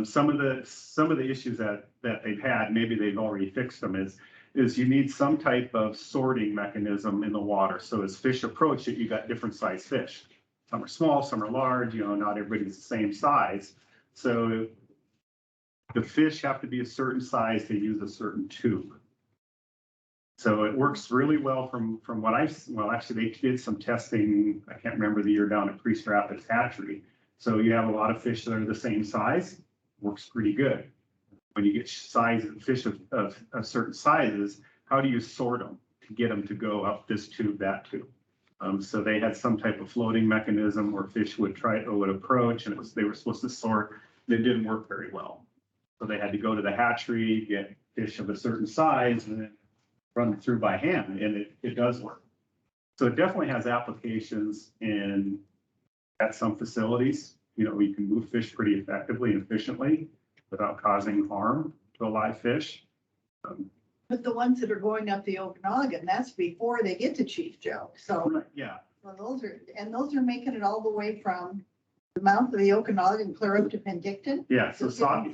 Some of the issues that they've had, maybe they've already fixed them, is you need some type of sorting mechanism in the water. So as fish approach it, you got different size fish. Some are small, some are large, not everybody's the same size. So the fish have to be a certain size to use a certain tube. So it works really well from what actually they did some testing, I can't remember the year, down at Priest Rapids Hatchery. So you have a lot of fish that are the same size, works pretty good. When you get fish of certain sizes, how do you sort them to get them to go up this tube, that tube? So they had some type of floating mechanism where fish would approach, and they were supposed to sort. It didn't work very well. So they had to go to the hatchery, get fish of a certain size, and then run them through by hand, and it does work. So it definitely has applications at some facilities. You can move fish pretty effectively and efficiently without causing harm to a live fish. But the ones that are going up the Okanagan, that's before they get to Chief Joe. So, yeah. So those are making it all the way from the mouth of the Okanagan clear up to Penticton. Yeah. So Sockeye.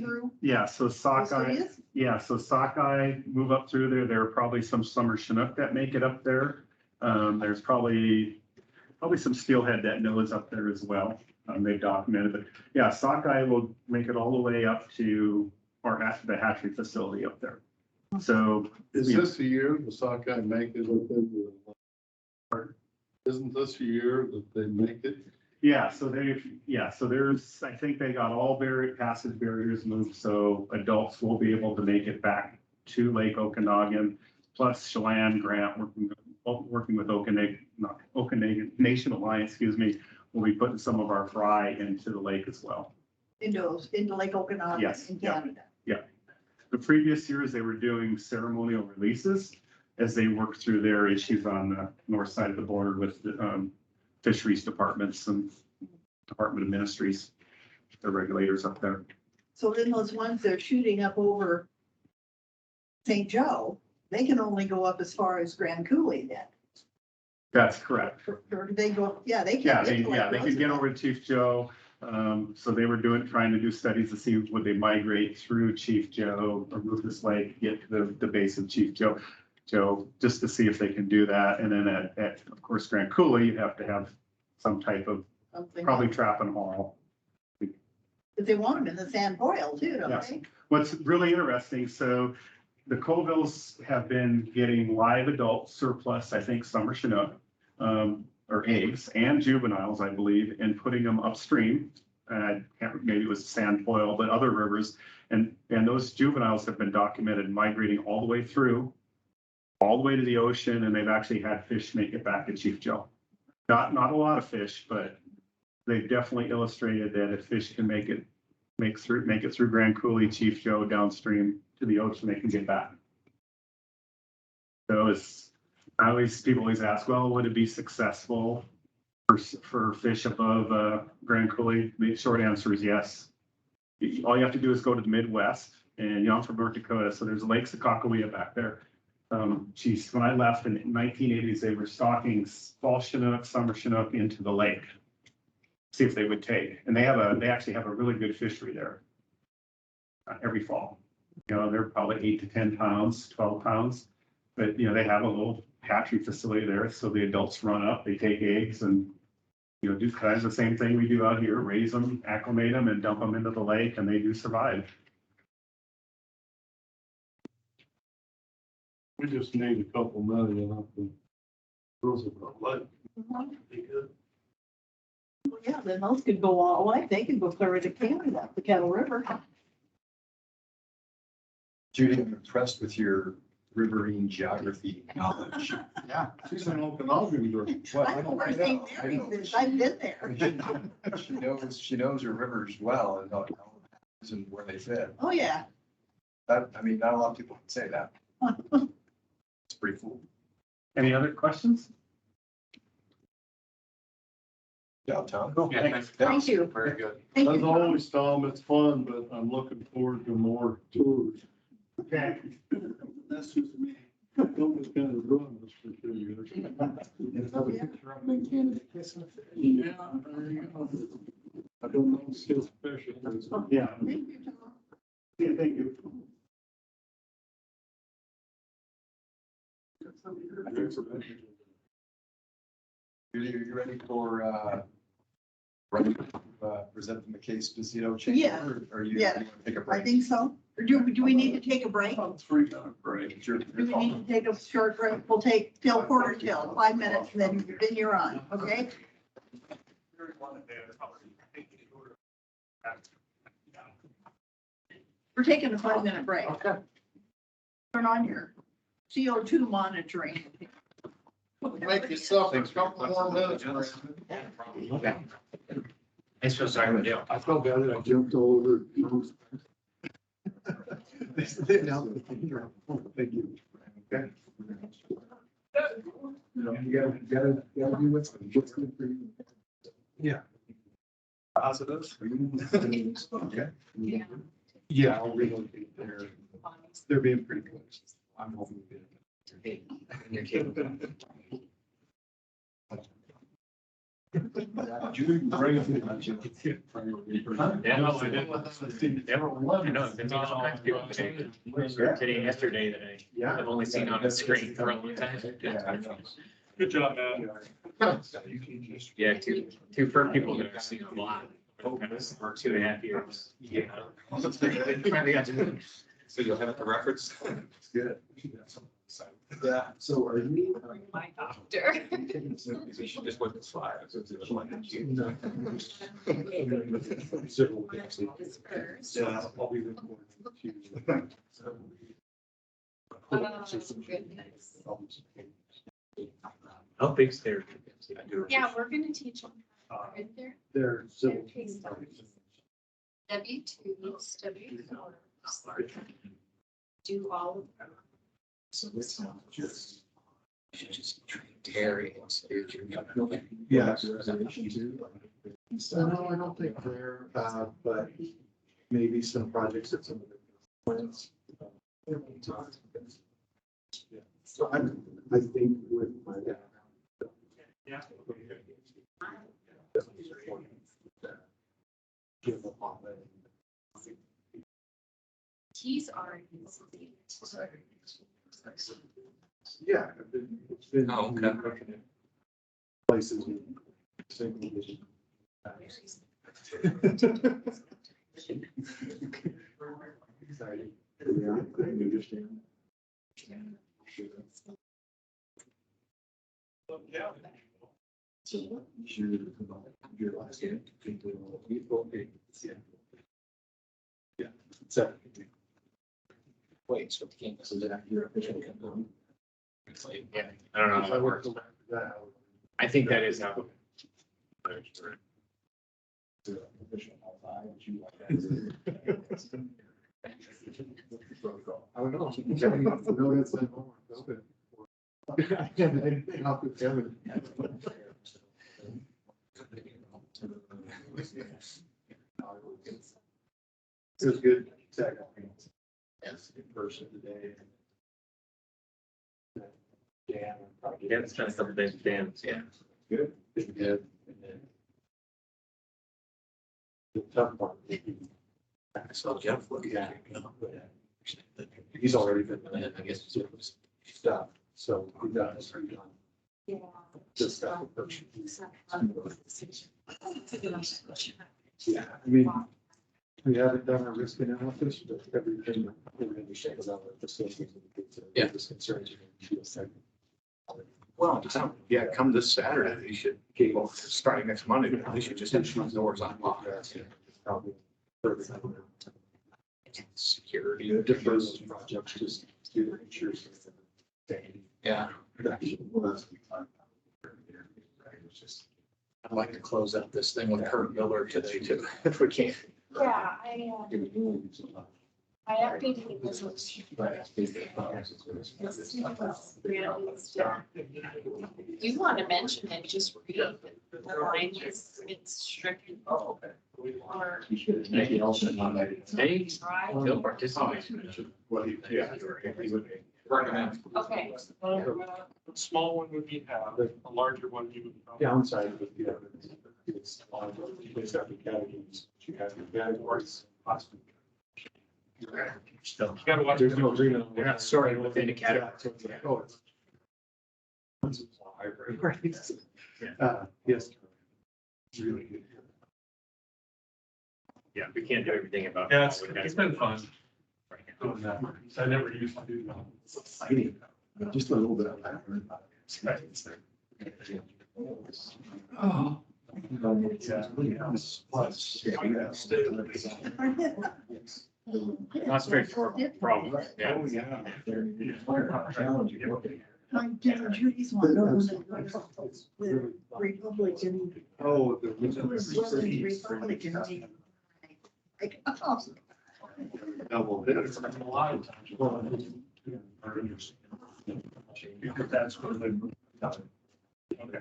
So Sockeye. Yeah. So Sockeye move up through there. There are probably some summer Chinook that make it up there. There's probably some steelhead that knows up there as well. They've documented it. Yeah, Sockeye will make it all the way up to the hatchery facility up there. So is this the year the Sockeye make it up there? Isn't this the year that they make it? Yeah, so there's, I think they got all passage barriers moved, so adults will be able to make it back to Lake Okanagan, plus Chelan Grant working with Okanagan Nation Alliance, we'll be putting some of our fry into the lake as well. Into Lake Okanagan in Canada. Yeah. The previous years, they were doing ceremonial releases as they worked through their issues on the north side of the border with the fisheries departments and Department of Ministries, the regulators up there. So then those ones they're shooting up over St. Joe, they can only go up as far as Grand Coulee then. That's correct. Or do they go, they can. They could get over to Chief Joe. So they were trying to do studies to see would they migrate through Chief Joe or Rufus Lake, get to the base of Chief Joe, just to see if they can do that. And then at of course, Grand Coulee, you have to have some type of probably trap and haul. But they want them in the San Boyle too, don't they? What's really interesting, so the Colvilles have been getting live adult surplus, I think summer Chinook, or eggs and juveniles, I believe, and putting them upstream. Maybe it was San Boyle, but other rivers. And those juveniles have been documented migrating all the way through, all the way to the ocean, and they've actually had fish make it back to Chief Joe. Not a lot of fish, but they've definitely illustrated that if fish can make it through Grand Coulee, Chief Joe, downstream to the ocean, they can get back. So people always ask, well, would it be successful for fish above Grand Coulee? The short answer is yes. All you have to do is go to the Midwest, and I'm from North Dakota, so there's Lake Sakakawea back there. Geez, when I left in the 1980s, they were stocking fall Chinook, summer Chinook into the lake. See if they would take, and they actually have a really good fishery there. Every fall, you know, they're probably 8 to 10 pounds, 12 pounds. But, you know, they have a little hatchery facility there, so the adults run up, they take eggs and, you know, do kind of the same thing we do out here, raise them, acclimate them and dump them into the lake, and they do survive. We just need a couple million up in Roosevelt Lake. Be good. Well, yeah, then those could go all the way. They could go clear to Canada, the Kettle River. Judy, I'm impressed with your riverine geography knowledge. Yeah. She's an Okanagan girl. Well, I know where St. Mary's is. I've been there. She knows her rivers well and and where they fit. Oh, yeah. That, I mean, not a lot of people can say that. It's pretty cool. Any other questions? Yeah, Tom. Yeah, thanks. Thank you. Very good. Thank As you. always, Tom, it's fun, but I'm looking forward to more tours. Okay. That's just me. Don't just kind of run this for 2 years. Yeah, there you go. I don't know, still special. Yeah. Thank you, Tom. Yeah, thank you. Judy, are you ready for, present the McKay Esposito change? Yeah. Or are you, Yeah. you want to take a I break? think so. Or do we need to take a break? 3-minute break. Sure. Do we need to take a short break? We'll take till quarter till, 5 minutes, then you're on, okay? We're taking a 5-minute break. Okay. Turn on your CO2 monitoring. Make yourself a couple more minutes. I'm so sorry, but yeah. I felt bad that I jumped all over. Thank you. Okay. You gotta do what's good for you. Yeah. Positive. Okay. Yeah. Yeah, I'll relocate there. They're being pretty good. I'm hoping to be. Julie, bring it to the. Yeah, no, I didn't. Everyone, I know, I've been meeting all kinds of people today. Today, yesterday, that Yeah. I've only seen on the screen for a long time. Good job, man. Yeah, two first people that I've seen a lot. For 2.5 years. Yeah. Finally got to. So you'll have it to reference? It's good. Yeah, so are you? My doctor. You should just look at the slides. Yeah, I'll be recording. Goodness. How big's their? Yeah, we're gonna teach them. Right there. They're Their case studies. W2s, W4s. Do all of them. So it's not just. Terry. Yeah. Reservation too. No, I don't think there, but maybe some projects that some of the plans. So I think with my. Yeah. Give up on that. T's are. Yeah. It's been. Oh, okay. Places. with single digit. Exciting. Yeah, I understand. So, your last name. Yeah. So. Wait, so the So that your official company. yeah, I don't know how that works. I think that is how. I don't know. No, that's not homework. Okay. I can't do anything else with Kevin. It was good. Yes, in person today. dam. Yeah, it's kind of couple days dams, yeah. Good. Good. And then the tough part. I saw Jeff looking at it. He's already been, I guess, stuff, so he does. Yeah. Just stuff. Yeah, I mean, we haven't done a risk analysis, but everything we're going to check about the facilities. Yeah. This concerns you. Well, yeah, come this Saturday, you should, well, starting next Monday, they should just have these doors unlocked. Probably. Security. The different projects just do the insurance. Yeah. I'd like to close out this thing with Kurt Miller today too, if we can. Yeah, I updated the resolution. You want to mention it, just read the line, it's stricken. Oh, okay. Or. Maybe also on that. Hey. Right. He'll participate. Well, yeah, he would recommend. Okay. A small one would be half, a larger one you would. probably- Downside would be that it's on the separate categories. You have your categories. You gotta watch. There's no agreement. We're not sorting within the category. Oh, it's. Yes. It's really good. Yeah, we can't do everything about. Yeah, it's been fun doing that. I never used to do that. It's exciting. Just a little bit of that. Oh. Not straightforward problem. Yeah. Oh, yeah. Judy's one of those with Republican. Oh, the. Republican. Double dip. A lot of times. Because that's where they.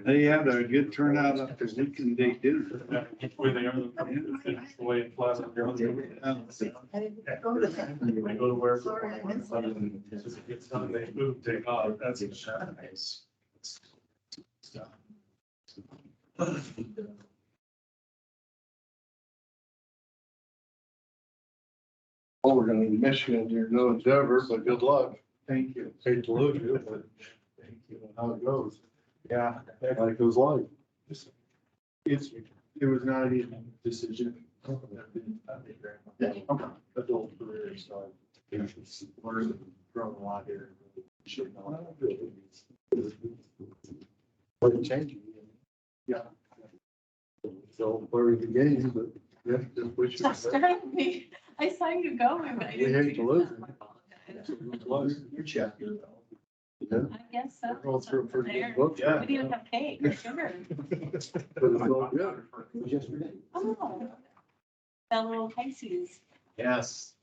They had a good turnout at the weekend day dinner. Where they are, it's the way it flies up there. I didn't go to that. They go to where. Sorry, I missed As it gets done, they move, take off. That's nice. Well, we're gonna miss you in your new endeavor, but good luck. Thank you. Hate to lose you, but Thank you. how it goes. Yeah, Like those life. it's, it was not an easy decision. Adult career, so it's learned, grown a lot here. Should know. But it changing. Yeah. So where the game, but yeah, just wish you. Just started me. I saw you going, but I We didn't. hate to see lose you. it. You're checking. Yeah. I guess so. We're going through a pretty There. good book. We didn't even have cake or sugar. But it's all good. It was yesterday. Oh. That little Pisces. Yes.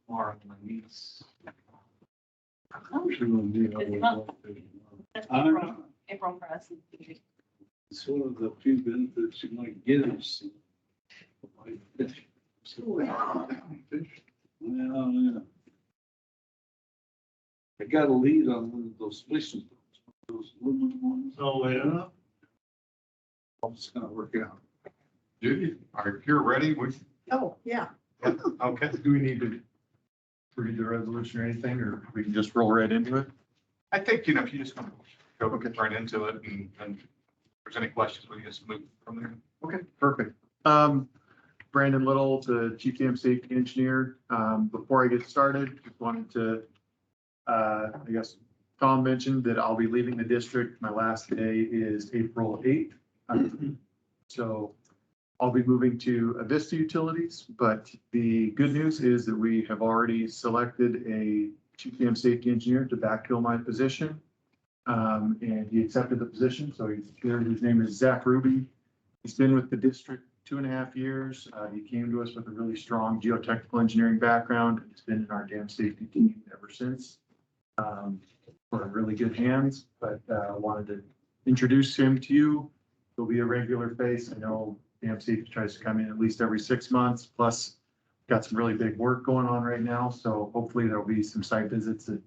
Tomorrow, my niece. Oh, Sure will be. that's I don't know. April for us. It's one of the few benefits you might get is. Well, yeah. I got a lead on one of those fishing boats, those aluminum ones. Oh, yeah. It's gonna work out. Judy, are you ready? Oh, yeah. Okay. Do we need to read the resolution or anything, or we can just roll right into it? I think, you know, if you just want to go right into it and if there's any questions, we can just move from there. Okay, perfect. Brandon Little, the GTM safety engineer. Before I get started, just wanted to, I guess, Tom mentioned that I'll be leaving the district. My last day is April 8th. So I'll be moving to Avista Utilities, but the good news is that we have already selected a GTM safety engineer to backfill my position. And he accepted the position, so he's here. His name is Zach Ruby. He's been with the district 2.5 years. He came to us with a really strong geotechnical engineering background. He's been in our dam safety team ever since. We're in really good hands, but wanted to introduce him to you. He'll be a regular face. I know Dam Safety tries to come in at least every 6 months, plus got some really big work going on right now. So hopefully there'll be some site visits that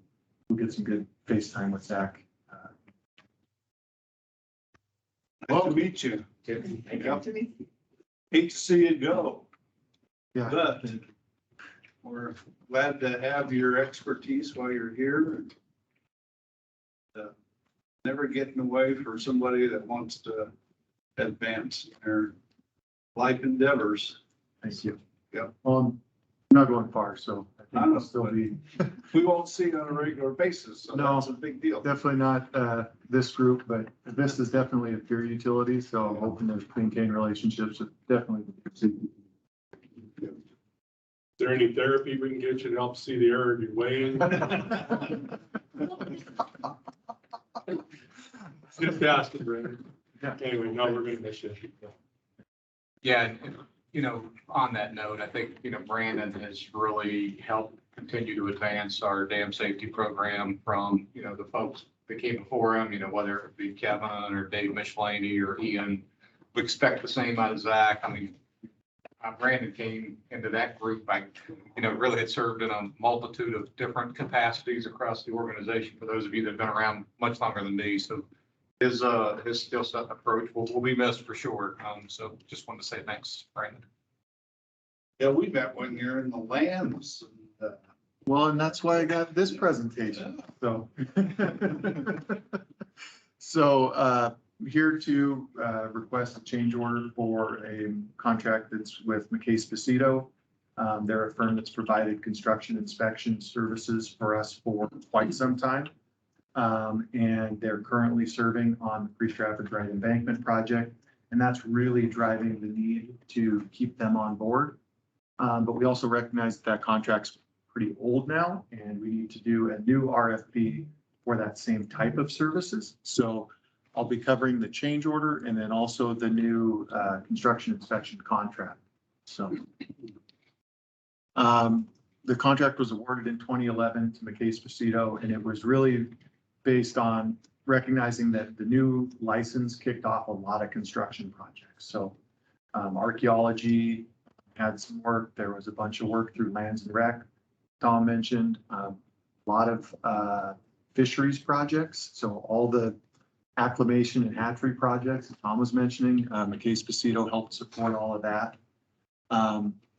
we'll get some good FaceTime with Zach. Nice to meet you. Yep. Hate to see you go, Yeah. but we're glad to have your expertise while you're here. Never getting away for somebody that wants to advance their life endeavors. Thank you. Yep. Well, I'm not going far, so I think I'll still be. We won't see you on a regular basis, so No. that's a big deal. Definitely not this group, but this is definitely a peer utility, so I'm hoping to maintain relationships with definitely. Is there any therapy we can get you to help see the error of your way? Just asking, Brandon. Yeah. Anyway, no, we're gonna miss you. Yeah, and, you know, on that note, I think, you know, Brandon has really helped continue to advance our dam safety program from, you know, the folks that came before him, you know, whether it be Kevin or Dave Michelini or Ian. We expect the same out of Zach. I mean, Brandon came into that group by, you know, really had served in a multitude of different capacities across the organization, for those of you that have been around much longer than me. So his skill set and approach will be missed for sure. So just wanted to say thanks, Brandon. Yeah, we met one year in the Lambs. Well, and that's why I got this presentation, so. So here to request a change order for a contract that's with McKay Spacito. They're a firm that's provided construction inspection services for us for quite some time. And they're currently serving on the Priest Rapid Dry Embankment project. And that's really driving the need to keep them on board. But we also recognize that contract's pretty old now, and we need to do a new RFP for that same type of services. So I'll be covering the change order and then also the new construction inspection contract. So the contract was awarded in 2011 to McKay Spacito, and it was really based on recognizing that the new license kicked off a lot of construction projects. So archaeology had some work. There was a bunch of work through Lands and Rec. Tom mentioned a lot of fisheries projects. So all the acclimation and hatchery projects that Tom was mentioning, McKay Spacito helped support all of that.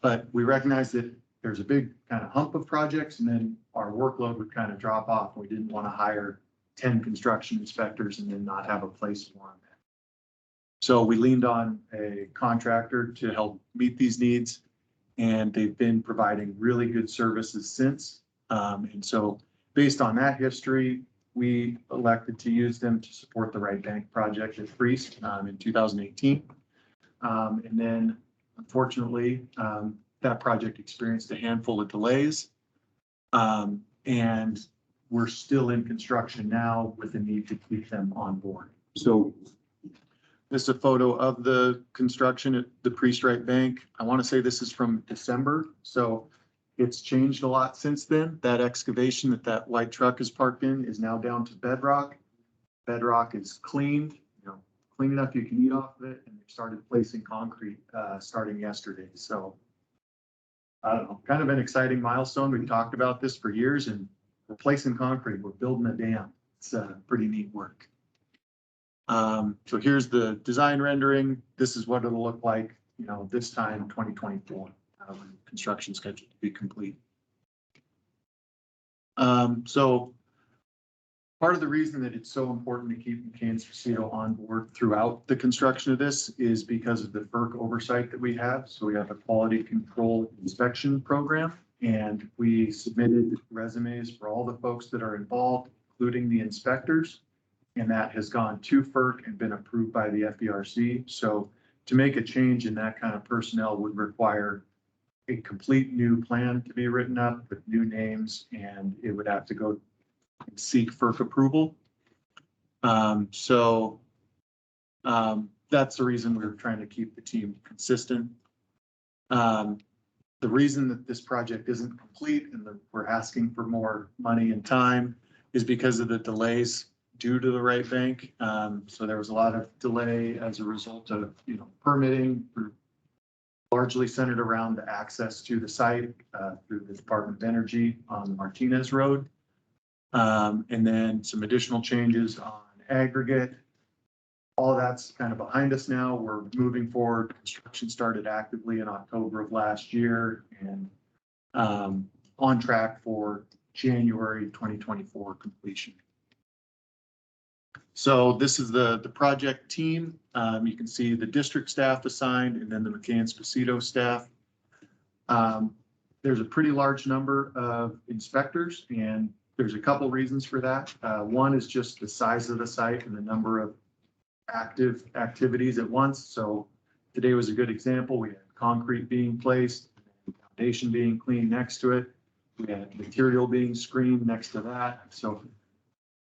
But we recognize that there's a big kind of hump of projects, and then our workload would kind of drop off. We didn't want to hire 10 construction inspectors and then not have a place for them. So we leaned on a contractor to help meet these needs, and they've been providing really good services since. And so based on that history, we elected to use them to support the Right Bank project at Priest in 2018. And then unfortunately, that project experienced a handful of delays. And we're still in construction now with the need to keep them on board. So this is a photo of the construction at the Priest Right Bank. I want to say this is from December. So it's changed a lot since then. That excavation that white truck is parked in is now down to bedrock. Bedrock is cleaned, clean enough you can eat off of it, and they've started placing concrete starting yesterday. So I don't know, kind of an exciting milestone. We've talked about this for years, and we're placing concrete. We're building a dam. It's pretty neat work. So here's the design rendering. This is what it'll look like, this time 2024, when construction scheduled to be complete. So part of the reason that it's so important to keep McKay Spacito on board throughout the construction of this is because of the FERC oversight that we have. So we have a quality control inspection program, and we submitted resumes for all the folks that are involved, including the inspectors. And that has gone to FERC and been approved by the FERC. So to make a change in that kind of personnel would require a complete new plan to be written up with new names, and it would have to go seek FERC approval. So that's the reason we're trying to keep the team consistent. The reason that this project isn't complete and that we're asking for more money and time is because of the delays due to the right bank. So there was a lot of delay as a result of, permitting largely centered around the access to the site through the Department of Energy on the Martinez Road. And then some additional changes on aggregate. All that's kind of behind us now. We're moving forward. Construction started actively in October of last year and on track for January 2024 completion. So this is the project team. You can see the district staff assigned and then the McCann-Sposito staff. There's a pretty large number of inspectors, and there's a couple reasons for that. One is just the size of the site and the number of active activities at once. So today was a good example. We had concrete being placed, foundation being cleaned next to it. We had material being screened next to that. So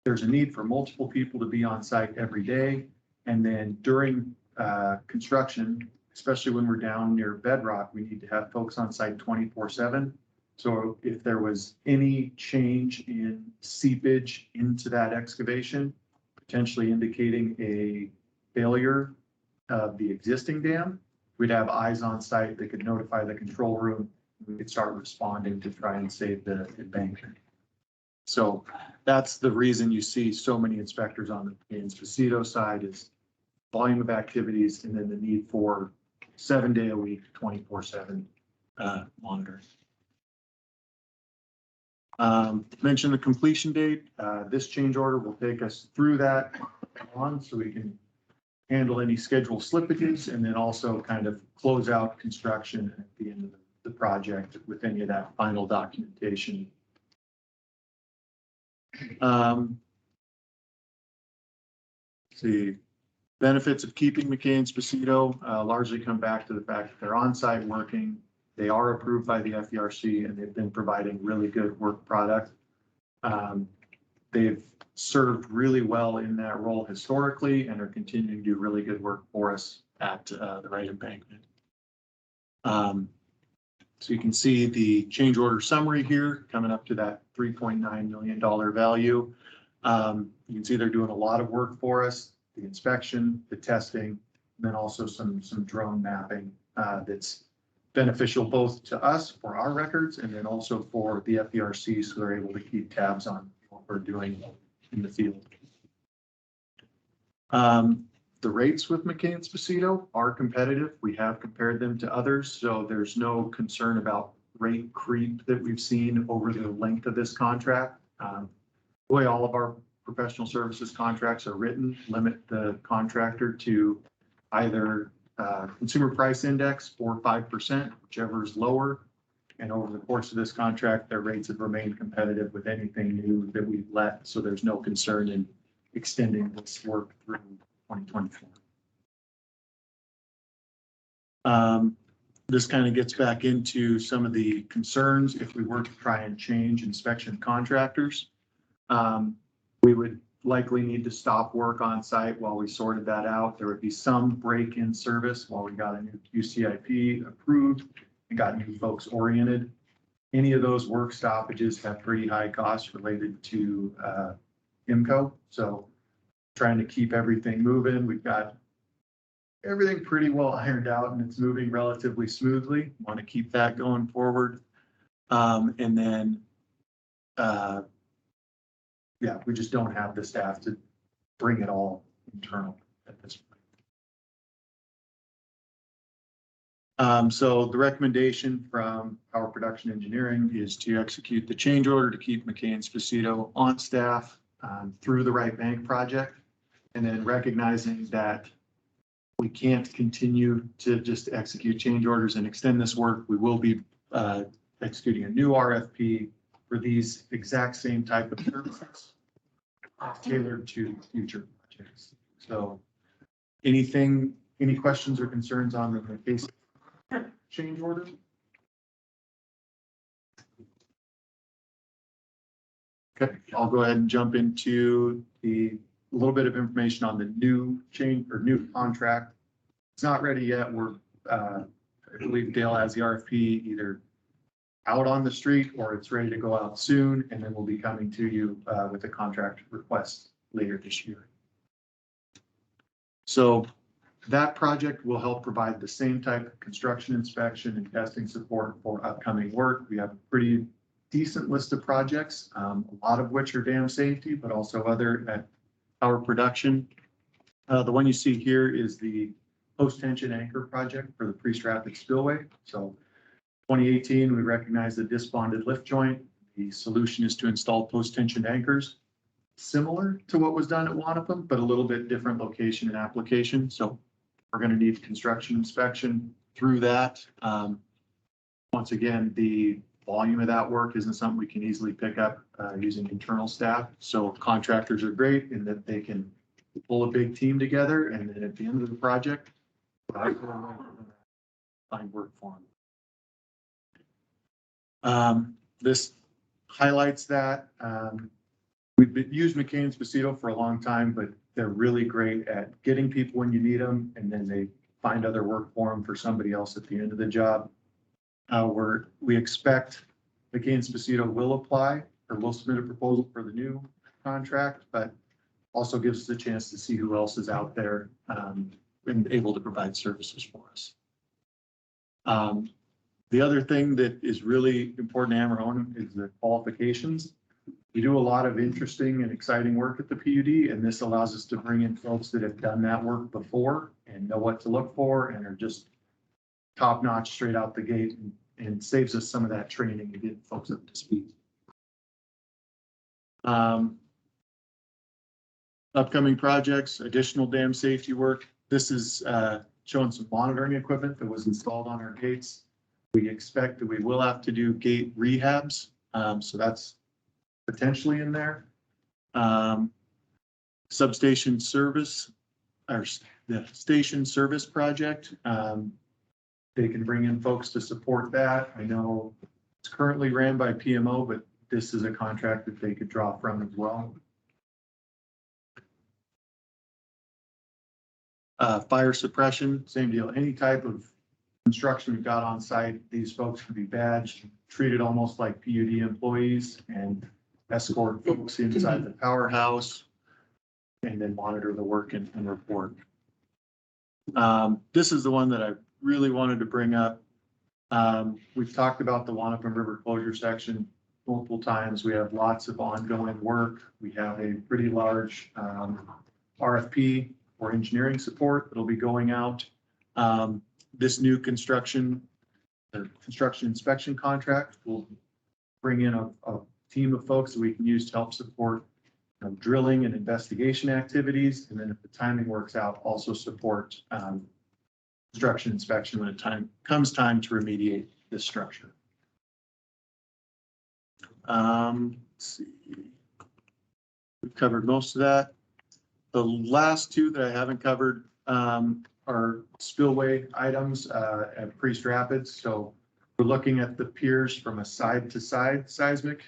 there's a need for multiple people to be on site every day. And then during construction, especially when we're down near bedrock, we need to have folks on site 24/7. So if there was any change in seepage into that excavation, potentially indicating a failure of the existing dam, we'd have eyes on site that could notify the control room. We could start responding to try and save the embankment. So that's the reason you see so many inspectors on the McCann-Sposito side is volume of activities and then the need for 7 day a week, 24/7 monitoring. Mention the completion date. This change order will take us through that on so we can handle any schedule slippages and then also kind of close out construction at the end of the project with any of that final documentation. See, benefits of keeping McCann-Sposito largely come back to the fact that they're on site working. They are approved by the FERC and they've been providing really good work product. They've served really well in that role historically and are continuing to do really good work for us at the right embankment. So you can see the change order summary here coming up to that $3.9 million value. You can see they're doing a lot of work for us, the inspection, the testing, and then also some drone mapping that's beneficial both to us for our records and then also for the FERC so they're able to keep tabs on what we're doing in the field. The rates with McCann-Sposito are competitive. We have compared them to others, so there's no concern about rate creep that we've seen over the length of this contract. The way all of our professional services contracts are written, limit the contractor to either consumer price index or 5%, whichever is lower. And over the course of this contract, their rates have remained competitive with anything new that we've let. So there's no concern in extending this work through 2024. This kind of gets back into some of the concerns if we were to try and change inspection contractors. We would likely need to stop work on site while we sorted that out. There would be some break-in service while we got a new QCIP approved and got new folks oriented. Any of those work stoppages have pretty high costs related to IMCO. So trying to keep everything moving. We've got everything pretty well ironed out and it's moving relatively smoothly. Want to keep that going forward. And then yeah, we just don't have the staff to bring it all internal at this point. So the recommendation from Power Production Engineering is to execute the change order to keep McCann-Sposito on staff through the Right Bank project. And then recognizing that we can't continue to just execute change orders and extend this work, we will be executing a new RFP for these exact same type of services tailored to future projects. So any questions or concerns on the basic change order? Okay, I'll go ahead and jump into a little bit of information on the new change or new contract. It's not ready yet. I believe Dale has the RFP either out on the street or it's ready to go out soon, and then we'll be coming to you with a contract request later this year. So that project will help provide the same type of construction inspection and testing support for upcoming work. We have a pretty decent list of projects, a lot of which are dam safety, but also other power production. The one you see here is the post-tension anchor project for the Priest Rapids Spillway. So 2018, we recognized the disbonded lift joint. The solution is to install post-tension anchors, similar to what was done at Wanapum, but a little bit different location and application. So we're going to need construction inspection through that. Once again, the volume of that work isn't something we can easily pick up using internal staff. So contractors are great in that they can pull a big team together, and then at the end of the project, find work for them. This highlights that. We've used McCain Spacito for a long time, but they're really great at getting people when you need them, and then they find other work for them for somebody else at the end of the job. We expect McCain Spacito will apply or will submit a proposal for the new contract, but also gives us a chance to see who else is out there and able to provide services for us. The other thing that is really important to hammer home is the qualifications. We do a lot of interesting and exciting work at the PUD, and this allows us to bring in folks that have done that work before and know what to look for and are just top notch straight out the gate, and saves us some of that training and getting folks up to speed. Upcoming projects, additional dam safety work. This is showing some monitoring equipment that was installed on our gates. We expect that we will have to do gate rehabs. So that's potentially in there. Substation service, or the station service project. They can bring in folks to support that. I know it's currently ran by PMO, but this is a contract that they could draw from as well. Fire suppression, same deal. Any type of construction we've got on site, these folks can be badged, treated almost like PUD employees, and escort folks inside the powerhouse, and then monitor the work and report. This is the one that I really wanted to bring up. We've talked about the Wanapum River closure section multiple times. We have lots of ongoing work. We have a pretty large RFP for engineering support that'll be going out. This new construction inspection contract will bring in a team of folks that we can use to help support drilling and investigation activities. And then if the timing works out, also support construction inspection when comes time to remediate this structure. Let's see. We've covered most of that. The last two that I haven't covered are spillway items at Priest Rapids. So we're looking at the piers from a side-to-side seismic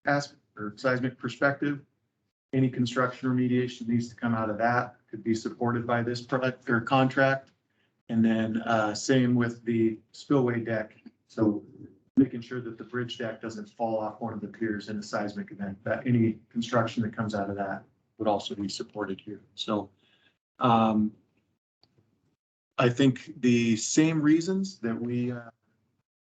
aspect or seismic perspective. Any construction remediation needs to come out of that, could be supported by this product or contract. And then same with the spillway deck. So making sure that the bridge deck doesn't fall off one of the piers in a seismic event, that any construction that comes out of that would also be supported here. So I think the same reasons that we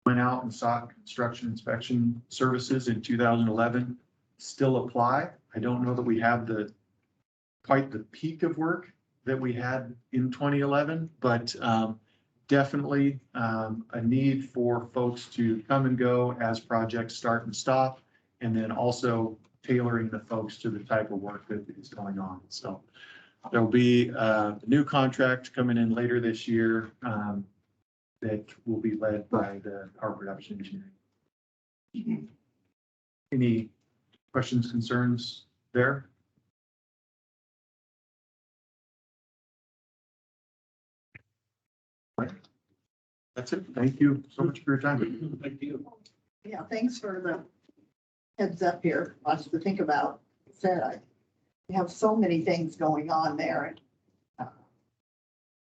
went out and sought construction inspection services in 2011 still apply. I don't know that we have quite the peak of work that we had in 2011, but definitely a need for folks to come and go as projects start and stop, and then also tailoring the folks to the type of work that is going on. So there'll be a new contract coming in later this year that will be led by the power production engineering. Any questions, concerns there? That's it. Thank you so much for your time. Thank you. Yeah, thanks for the heads up here. Lots to think about. Said I have so many things going on there, and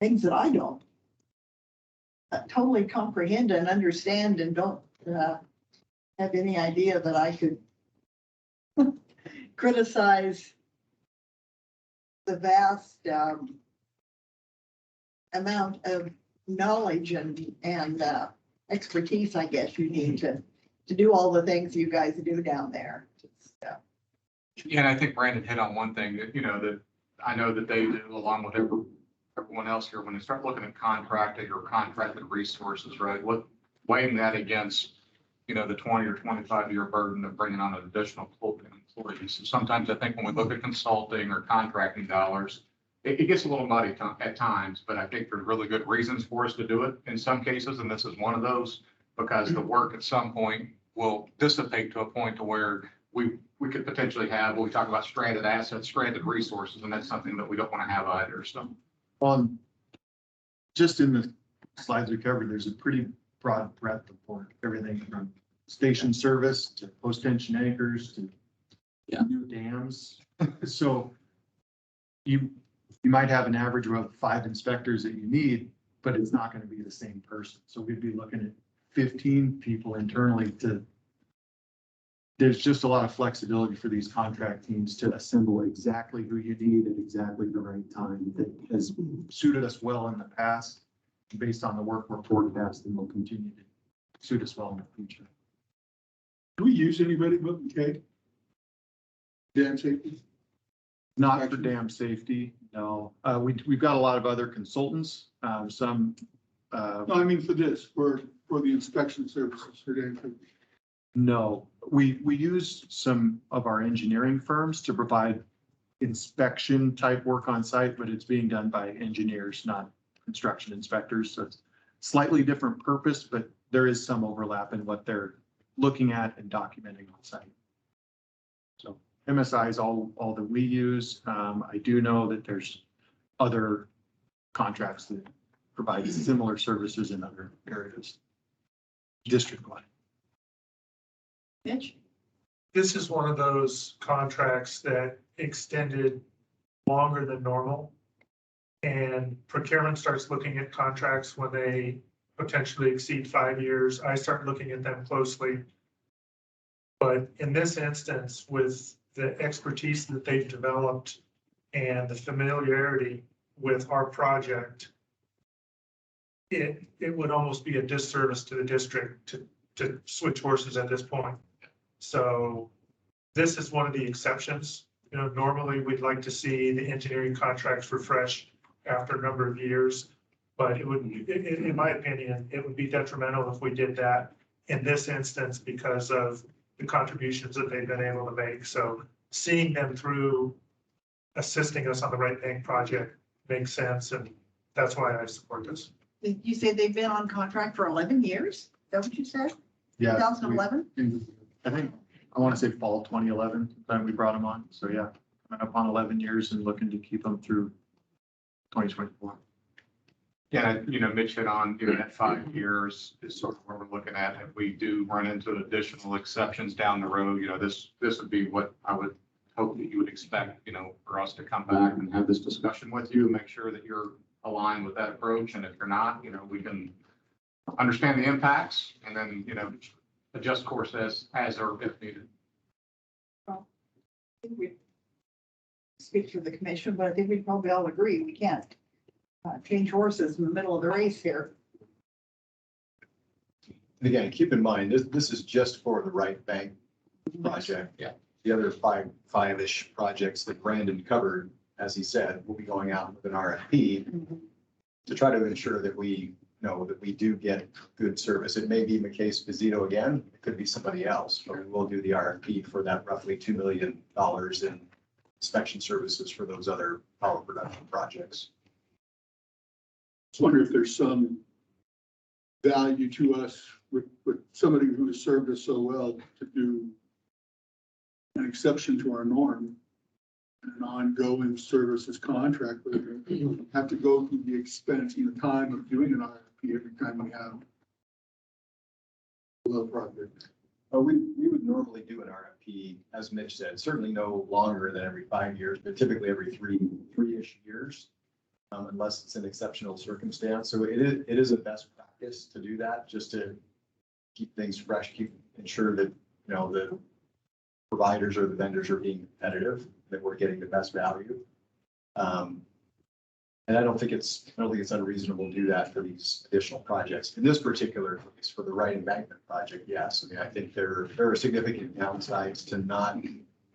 things that I don't totally comprehend and understand, and don't have any idea that I could criticize the vast amount of knowledge and expertise, I guess, you need to do all the things you guys do down there. Yeah, and I think Brandon hit on one thing that, that I know that they do along with everyone else here, when they start looking at contracted or contracted resources, right? Weighing that against, the 20 or 25-year burden of bringing on an additional employees. So sometimes I think when we look at consulting or contracting dollars, it gets a little muddy at times, but I think there's really good reasons for us to do it in some cases, and this is one of those, because the work at some point will dissipate to a point to where we could potentially have, when we talk about stranded assets, stranded resources, and that's something that we don't want to have either, so. Just in the slides we covered, there's a pretty broad breadth of work, everything from station service to post-tension anchors to new dams. So you might have an average of 5 inspectors that you need, but it's not going to be the same person. So we'd be looking at 15 people internally there's just a lot of flexibility for these contract teams to assemble exactly who you need at exactly the right time. That has suited us well in the past. Based on the work we're forecasting, will continue to suit us well in the future. Do we use anybody but McKay? Dam safety? Not for dam safety, no. We've got a lot of other consultants, some. No, I mean for this, for the inspection services for dam safety. No, we use some of our engineering firms to provide inspection type work on site, but it's being done by engineers, not construction inspectors. So it's slightly different purpose, but there is some overlap in what they're looking at and documenting on site. So MSI is all that we use. I do know that there's other contracts that provide similar services in other areas, district-wide. Mitch? This is one of those contracts that extended longer than normal. And procurement starts looking at contracts when they potentially exceed 5 years. I start looking at them closely. But in this instance, with the expertise that they've developed and the familiarity with our project, it would almost be a disservice to the district to switch horses at this point. So this is one of the exceptions. Normally we'd like to see the engineering contracts refreshed after a number of years, but it would, in my opinion, it would be detrimental if we did that in this instance because of the contributions that they've been able to make. So seeing them through assisting us on the Right Bank project makes sense, and that's why I support this. Did you say they've been on contract for 11 years? Is that what you said? Yeah. 2011? I think, I want to say fall 2011, time we brought them on. So yeah, coming up on 11 years and looking to keep them through 2024. Yeah, Mitch hit on, that 5 years is sort of where we're looking at. If we do run into additional exceptions down the road, this would be what I would hope that you would expect, for us to come back and have this discussion with you and make sure that you're aligned with that approach. And if you're not, we can understand the impacts and then, adjust course as or if needed. Well, I think we speak for the commission, but I think we probably all agree we can't change horses in the middle of the race here. And again, keep in mind, this is just for the Right Bank project. Yeah. The other five-ish projects that Brandon covered, as he said, will be going out with an RFP to try to ensure that we know that we do get good service. It may be McKay Esposito again, it could be somebody else, but we will do the RFP for that roughly $2 million in inspection services for those other power production projects. Just wonder if there's some value to us with somebody who has served us so well to do an exception to our norm, an ongoing services contract, but we have to go through the expense and the time of doing an RFP every time we have a low project. We would normally do an RFP, as Mitch said, certainly no longer than every 5 years, but typically every three-ish years, unless it's an exceptional circumstance. So it is a best practice to do that, just to keep things fresh, ensure that, the providers or the vendors are being competitive, that we're getting the best value. And I don't think it's unreasonable to do that for these additional projects. In this particular case, for the right embankment project, yes. I mean, I think there are significant downsides to not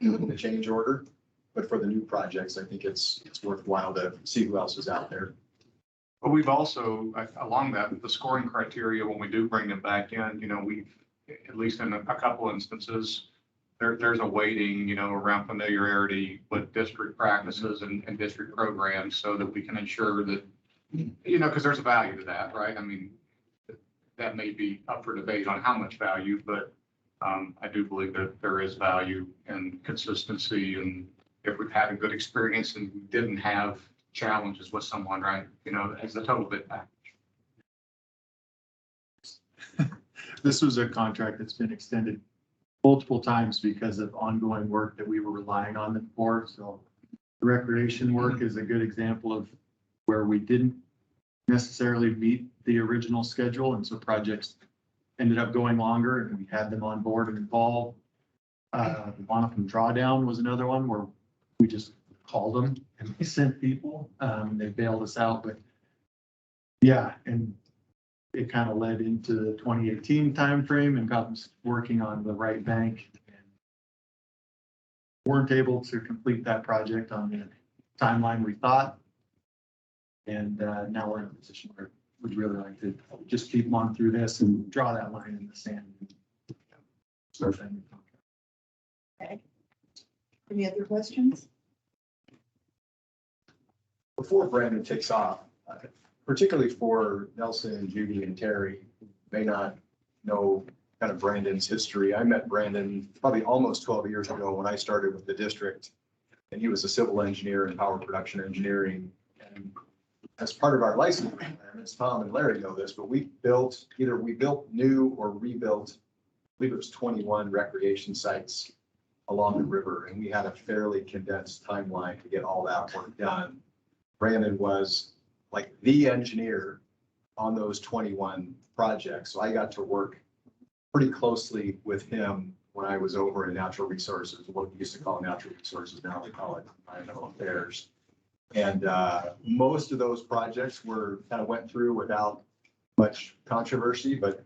doing the change order. But for the new projects, I think it's worthwhile to see who else is out there. But we've also, along that, the scoring criteria, when we do bring them back in, we've, at least in a couple instances, there's a weighting, around familiarity with district practices and district programs so that we can ensure that, because there's a value to that, right? I mean, that may be up for debate on how much value, but I do believe that there is value in consistency, and if we've had a good experience and we didn't have challenges with someone, right, as a total bid package. This was a contract that's been extended multiple times because of ongoing work that we were relying on them for. So the recreation work is a good example of where we didn't necessarily meet the original schedule. And so projects ended up going longer and we had them on board and involved. The Wanapum Drawdown was another one where we just called them and we sent people. They bailed us out, but yeah, and it kind of led into the 2018 timeframe and got us working on the right bank. And weren't able to complete that project on the timeline we thought. And now we're in a position where we'd really like to just keep on through this and draw that line in the sand. Start that new contract. Okay. Any other questions? Before Brandon takes off, particularly for Nelson and Judy and Terry, who may not know kind of Brandon's history. I met Brandon probably almost 12 years ago when I started with the district, and he was a civil engineer in power production engineering. And as part of our licensing requirements, Tom and Larry know this, but we built new or rebuilt, I believe it was 21 recreation sites along the river, and we had a fairly condensed timeline to get all that work done. Brandon was like the engineer on those 21 projects. So I got to work pretty closely with him when I was over in natural resources, what we used to call natural resources, now we call it environmental affairs. And most of those projects went through without much controversy, but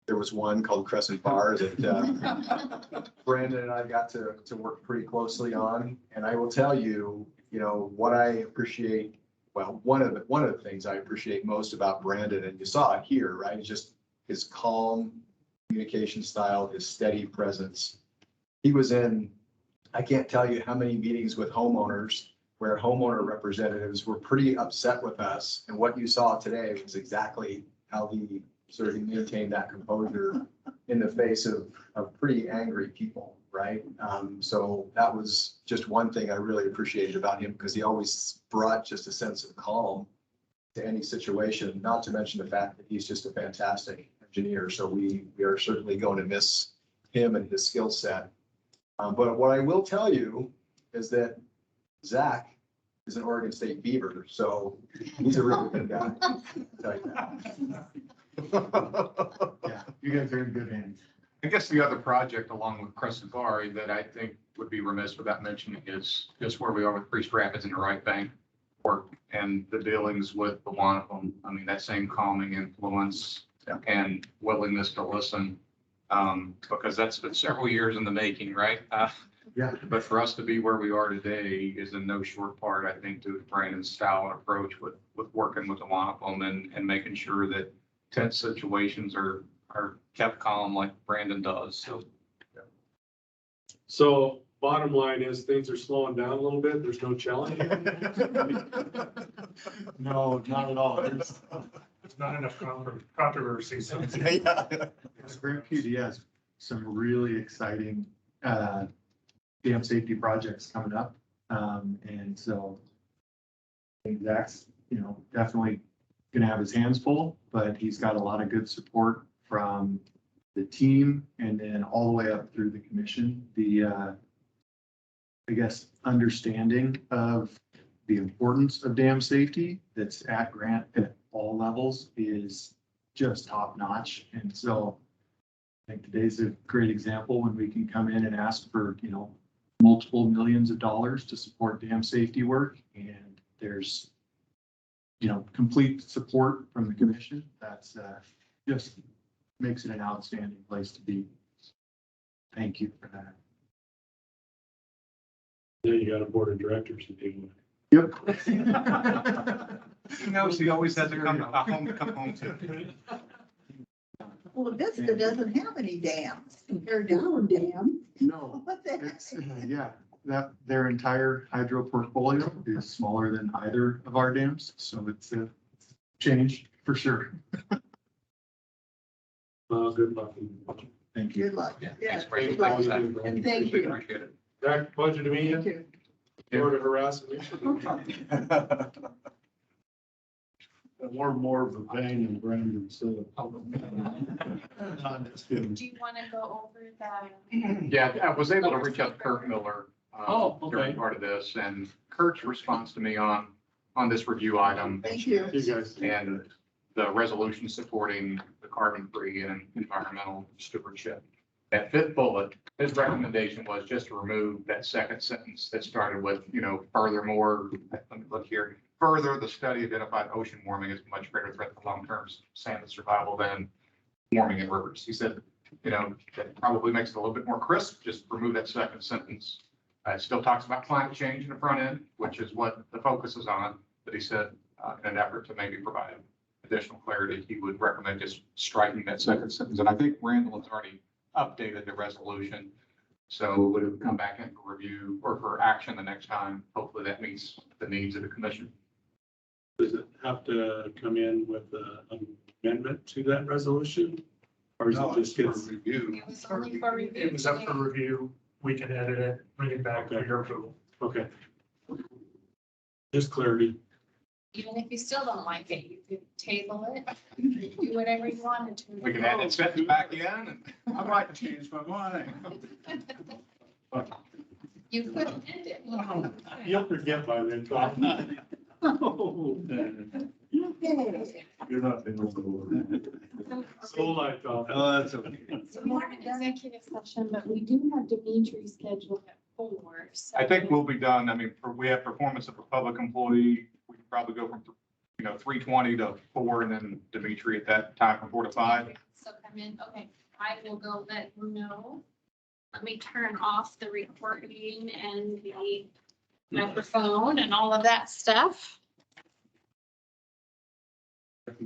there was one called Crescent Bar that Brandon and I got to work pretty closely on. And I will tell you, what I appreciate. Well, one of the things I appreciate most about Brandon, and you saw it here, right? Is just his calm communication style, his steady presence. He was in, I can't tell you how many meetings with homeowners where homeowner representatives were pretty upset with us. And what you saw today was exactly how he maintained that composure in the face of pretty angry people. Right. So that was just one thing I really appreciated about him, because he always brought just a sense of calm to any situation, not to mention the fact that he's just a fantastic engineer. So we are certainly going to miss him and his skill set. But what I will tell you is that Zach is an Oregon State Beaver, so he's a really good guy. I'll tell you that. Yeah, you guys are in good hands. I guess the other project along with Crescent Bar that I think would be remiss without mentioning is just where we are with Priest Rapids and the right bank work and the dealings with the Wanapum. I mean, that same calming influence and willingness to listen, because that's been several years in the making, right? Yeah. But for us to be where we are today is in no short part, I think, to Brandon's style and approach with working with the Wanapum and making sure that tense situations are kept calm like Brandon does. So bottom line is things are slowing down a little bit. There's no challenge. No, not at all. There's not enough controversy. So Grant PD has some really exciting dam safety projects coming up. And so I think Zach's, definitely gonna have his hands full, but he's got a lot of good support from the team and then all the way up through the commission. The, I guess, understanding of the importance of dam safety that's at Grant at all levels is just top notch. And so I think today's a great example when we can come in and ask for, multiple millions of dollars to support dam safety work. And there's, complete support from the commission. That's just makes it an outstanding place to be. Thank you for that. Then you got a board of directors to deal with. Yep. He knows he always has to come home to. Well, Vista doesn't have any dams compared to our dam. No, What the heck? it's, yeah, their entire hydro portfolio is smaller than either of our dams, so it's a change for sure. Well, good luck. Thank you. Good luck. Yeah, Yeah. thanks, Brady. Good luck. Thanks, And thank you. Appreciate it. Back, pleasure to meet Thank you. you. Sort of harassing me. We're more of a pain than Brandon said. Do you want to go over the? Yeah, I was able to reach out to Kurt Miller. Oh, okay. During part of this, and Kurt's response to me on this review item. Thank you. You guys. And the resolution supporting the carbon-free and environmental stewardship. That fifth bullet, his recommendation was just to remove that second sentence that started with, furthermore, let me look here. Further, the study identified ocean warming as a much greater threat to long-term salmon survival than warming in rivers. He said, that probably makes it a little bit more crisp, just remove that second sentence. It still talks about climate change in the front end, which is what the focus is on, but he said, in an effort to maybe provide additional clarity, he would recommend just striking that second sentence. And I think Randall has already updated the resolution. So would it come back in for review or for action the next time? Hopefully that meets the needs of the commission. Does it have to come in with an amendment to that resolution? Or is No, it just it's gets? for review. It was only for review. It was up for review. We can edit it, bring it back for your approval. Okay. Just clarity. Even if you still don't like it, you could table it, do whatever you wanted to. We can add that sentence back in and I might change my mind. You could end it. You'll forget by then, Tom. Okay. You're not the So like, Oh, that's okay. So more executive session, but we do have Dimitri scheduled at 4. So I think we'll be done. I mean, we have performance of a public employee. We can probably go from, 3:20 to 4 and then Dimitri at that time from 4 to 5. So come in, okay, I will go let you know. Let me turn off the recording and the microphone and all of that stuff.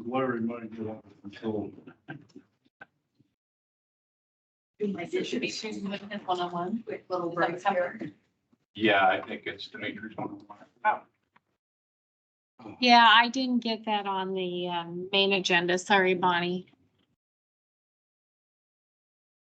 Larry might get out of control. It should be choosing with his one-on-one. Quick little Is that break what's happening? here. Yeah, I think it's Dimitri's one. Oh, Yeah, I didn't get that on the main agenda. Sorry, Bonnie.